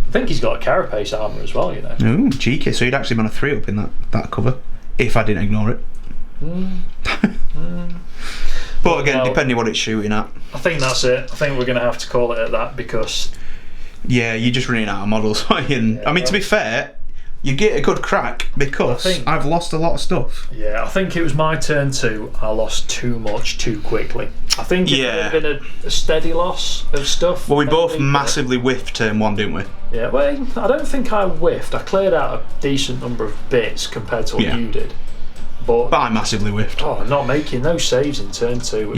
I think he's got a carapace armour as well, you know. he? Ooh, cheeky. So he'd actually been a 3 up in that cover, if I didn't ignore it. But again, Well, depending what it's shooting at. I think that's it. I think we're going to have to call it at that because... Yeah, you're just running out of models. And I mean, to be fair, you get a good crack because I've lost a lot of stuff. Yeah, I think it was my turn too. I lost too much too quickly. I think it would have been a steady loss of stuff. Well, we both maybe, massively whiffed turn 1, didn't we? Yeah, well, I don't think I whiffed. I cleared out a decent number of bits compared to what you did. But I massively whiffed. Oh, not making those saves in turn 2.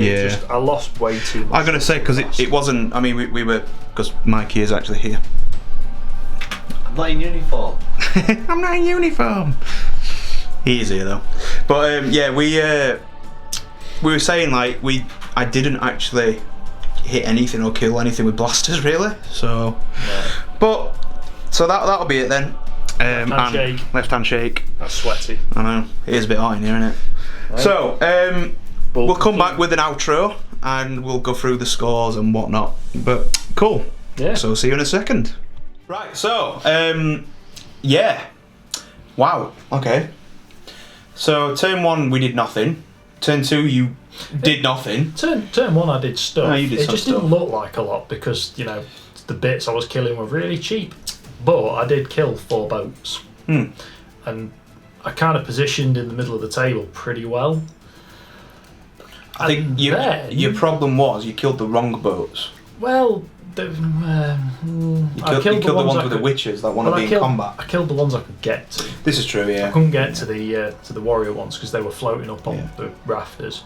I lost way too much. I'm going to say, because it wasn't, I mean, we were, because Mikey is actually here. I'm not in uniform. I'm not in uniform. He is here though. But yeah, we were saying like I didn't actually hit anything or kill anything with blasters really. So, but so that'll be it then. Left hand shake. Left hand shake. That's sweaty. I know. It is a bit hot in here, isn't it? Right. So we'll come back with an outro and we'll go through the scores and whatnot. But cool. Yeah. So see you in a second. Right, so, yeah. Wow, okay. So, turn 1 we did nothing. Turn 2 you did nothing. Turn 1 I did stuff. No, you did it some just stuff. didn't look like a lot because, you know, the bits I was killing were really cheap. But I did kill 4 boats. And I kind of positioned in the middle of the table pretty well. I think your problem was you killed the wrong boats. Well, You killed the ones with the witches that want to be in combat. I killed the ones I could get to. This is true, yeah. I couldn't get to the warrior ones because they were floating up on the rafters.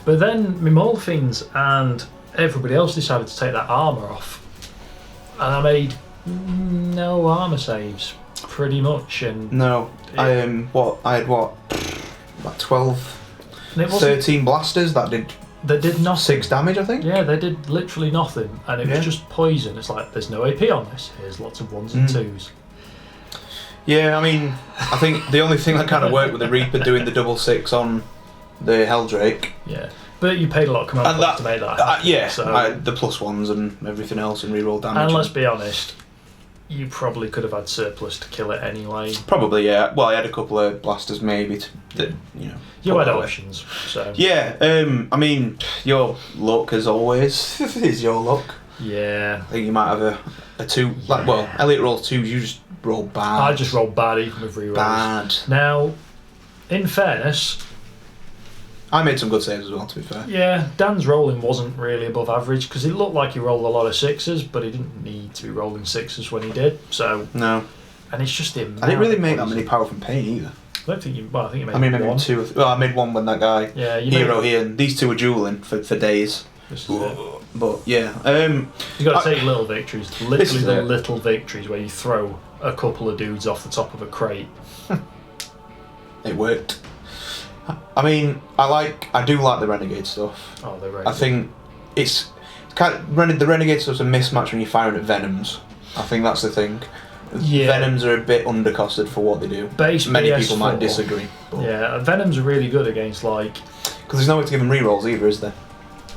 But then my Molfins and everybody else decided to take that armour off, and I made no armour saves pretty much. And no, I had about 12, 13 blasters that did. They did nothing. 6 damage, I think. Yeah, they did literally nothing, and it was just poison. It's like there's no AP on this. Here's lots of 1s and 2s. Yeah, I mean, I think the only thing that kind of worked with the Reaper doing the 6/6 on the Helldrake. Yeah, but you paid a lot of command points to make that happen. Yeah, so. the +1s and everything else and reroll damage. And let's be honest, you probably could have had surplus to kill it anyway. Probably, yeah. Well, I had a couple of blasters maybe that, you know. You had options, so. Yeah, I mean, your luck as always is your luck. Yeah. I think you might have a 2, like, well, Elliot roll 2, you just roll bad. I just rolled bad even with rerolls. Bad. Now, in fairness, I made some good saves as well, to be fair. yeah, Dan's rolling wasn't really above average because it looked like he rolled a lot of 6s, but he didn't need to be rolling 6s when he did. So No. and it's just the amount. I didn't really make that many power from pain either. I don't think you. Well, I think you made. I mean, maybe one. 2. Well, I made 1 when that guy, Yeah, you Hero made, here, and these 2 were dueling for days. This is it. But yeah, You got to take little victories. Literally is the it. little victories where you throw a couple of dudes off the top of a crate. it worked. I mean, I do like the Renegade stuff. Oh, they're very I think it's kind of, the Renegade stuff's a mismatch when you're firing at Venoms. I think that's the thing. Yeah. Venoms are a bit undercosted for what they do. Base Many BS4. people might disagree. Yeah, Venoms are really good against like. Because there's no way to give them rerolls either, is there?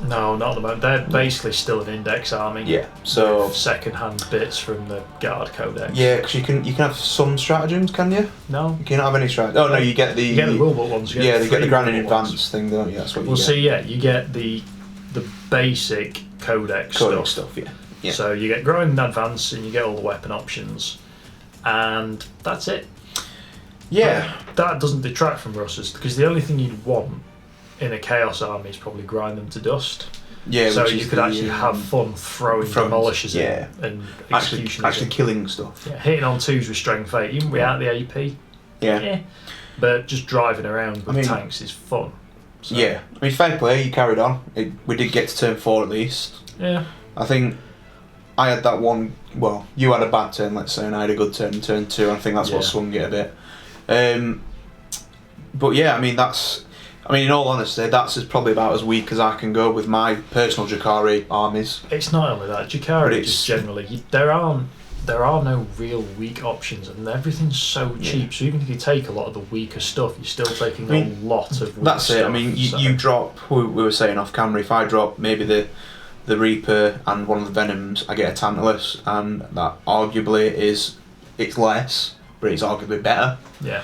No, not at the moment. They're basically still an index army. Yeah. So with second-hand bits from the Guard Codex. yeah, because you can have some stratagems, can you? No. You can't have any stratagems. Oh no, you get the You get the rulebook ones. You yeah, they get the free ground in rulebook ones. advance thing, don't you? That's what you Well, get. see, yeah, you get the basic Codex Codex stuff. stuff, yeah. So you get ground in advance, and you get all the weapon options, and that's it. Yeah. But that doesn't detract from Russ's because the only thing you'd want in a Chaos army is probably grind them to dust. Yeah. So which you is could actually have fun throwing demolishers yeah. in and actually executioners in. killing stuff. Yeah, hitting on 2s with strength 8, even without the AP. Yeah. But just driving around with I mean, tanks is fun. So, Yeah. I mean, fair play. You carried on. We did get to turn 4 at least. Yeah. I think I had that one. Well, you had a bad turn, let's say, and I had a good turn in turn 2. I think that's what Yeah. swung it a bit. But yeah, I mean in all honesty, that's probably about as weak as I can go with my personal Drukhari armies. It's not only that. But Drukhari it's- just generally there are no real weak options, and everything's so cheap. So even if you take a lot of the weaker stuff, you're still taking a lot of. Weak That's stuff, it. I mean, so. you drop. We were saying off camera. If I drop maybe the Reaper and one of the Venoms, I get a Tantalus, and that arguably it's less, but it's arguably better. Yeah.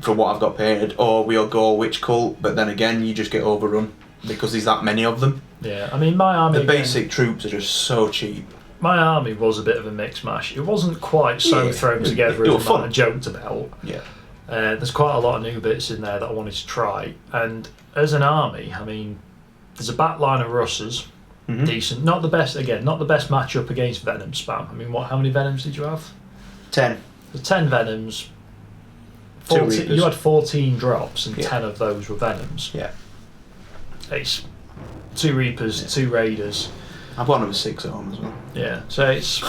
For what I've got painted, or we'll go Witch Cult, but then again you just get overrun because there's that many of them. Yeah. I mean, my army. The basic troops are just so cheap. My army was a bit of a mix mash. It wasn't quite so thrown together it as was I might fun. have joked about. Yeah. There's quite a lot of new bits in there that I wanted to try. And as an army, I mean, there's a back line of Russers, decent. Not the best matchup against Venom spam. I mean, how many Venoms did you have? 10. The 10 Venoms. 2 14, Reapers. you had 14 drops, and Yeah. 10 of those were Venoms. Yeah. It's 2 Reapers, 2 Raiders. I've got another 6 at home as well. Yeah, so it's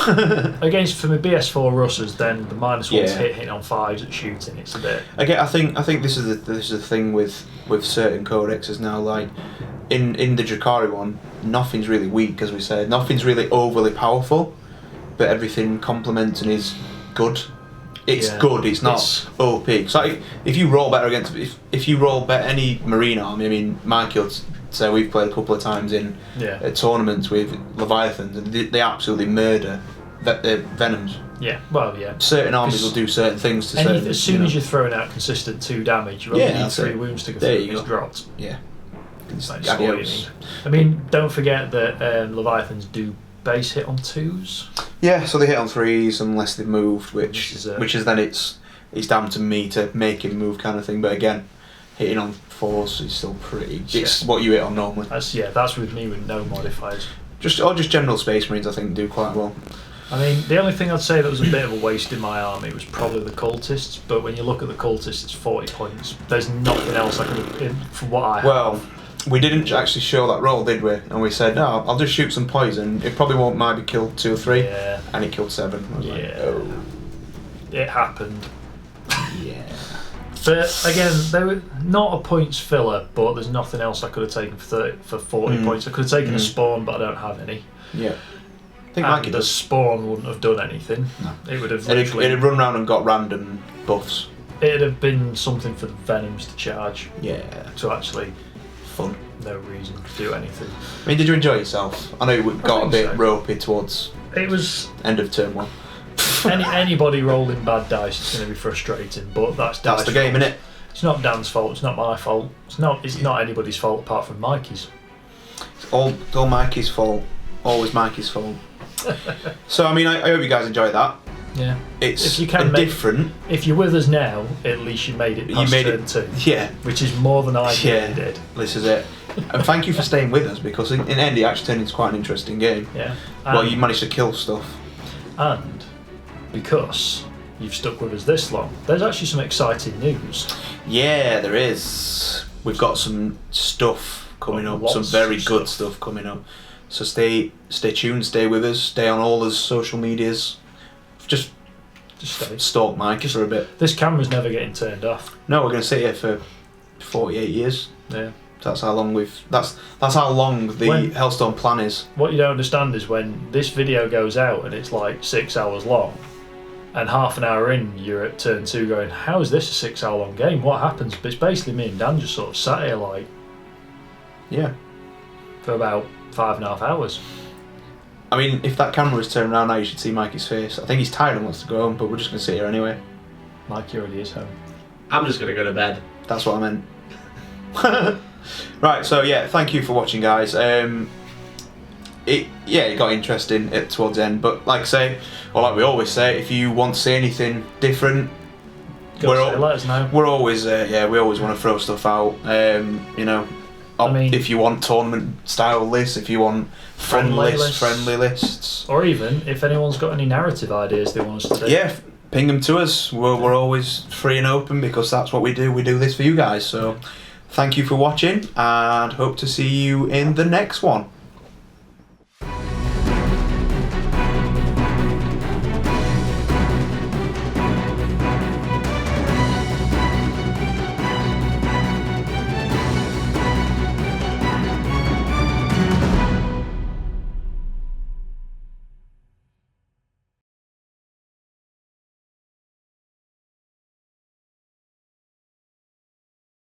against for my BS4 Russers. Then the -1's Yeah. hitting on 5s at shooting. It's a bit. Again, I think this is the thing with certain codexes now. Like in the Drukhari one, nothing's really weak, as we said. Nothing's really overly powerful, but everything complements and is good. It's good. It's not OP. So if you roll better against, if you roll better any Marine army, I mean, Mike would say we've played a couple of times in tournaments with Leviathans, and they absolutely murder Venoms. Yeah, well, yeah. Certain armies will do certain things to certain. As soon as you're throwing out consistent 2 damage, you only need 3 wounds to go through it's dropped. Yeah. That's all you need. I mean, don't forget that Leviathans do base hit on 2s. Yeah, so they hit on 3s unless they've moved, which is is then it's down to me to make him move, kind of thing. But again, hitting on 4s is still pretty. It's what you hit on normally. That's with me with no modifiers. Just general Space Marines, I think, do quite well. I mean, the only thing I'd say that was a bit of a waste in my army was probably the cultists. But when you look at the cultists, it's 40 points. There's nothing else I could have from what I have. Well, we didn't actually show that roll, did we? And we said, no, I'll just shoot some poison. It probably won't maybe kill 2 or 3. Yeah. And it killed 7. I was like, oh. It happened. Yeah. But again, they were not a points filler, but there's nothing else I could have taken for 40 points. I could have taken a spawn, but I don't have any. Yeah. I think And Mikey the does. spawn wouldn't have done anything. No. It would have It'd run around and got random buffs. It'd have been something for the Venoms to charge. Yeah. To actually, Fun. no reason to do anything. I mean, did you enjoy yourself? I know it got a bit ropey towards It was end of turn 1. Anybody rolling bad dice is going to be frustrating, but that's the game, innit? It's not Dan's fault. It's not my fault. It's not anybody's fault apart from Mikey's. It's all Mikey's fault. Always Mikey's fault. So I mean, I hope you guys enjoy that. Yeah. It's if you can different. If you're with us now, at least you made it past turn 2. Yeah. Which is more than I did. This is it. And thank you for staying with us, because in the end it actually turned into quite an interesting game. Yeah. Well, you managed to kill stuff. And because you've stuck with us this long, there's actually some exciting news. Yeah, there is. We've got some stuff coming up, some very good stuff coming up. So stay tuned, stay with us, stay on all his social medias. Just stay. Stalk Mike for a bit. This camera's never getting turned off. No, we're going to sit here for 48 years. Yeah. That's how long that's how long the Hellstone plan is. What you don't understand is when this video goes out and it's like 6 hours long, and half an hour in you're at turn 2 going, how is this a 6 hour long game? What happens? But it's basically me and Dan just sort of sat here like, yeah, for about 5.5 hours. I mean, if that camera was turned around now, you should see Mikey's face. I think he's tired and wants to go home, but we're just going to sit here anyway. Mikey already is home. I'm just going to go to bed. That's what I meant. Right, so yeah, thank you for watching, guys. It got interesting towards the end, but like I say, or like we always say, if you want to see anything different, let us know. We're always we always want to throw stuff out. You know, if you want tournament style lists, if you want friendly lists, or even if anyone's got any narrative ideas they want us to do. Yeah, ping them to us. We're always free and open, because that's what we do. We do this for you guys. So thank you for watching, and hope to see you in the next one.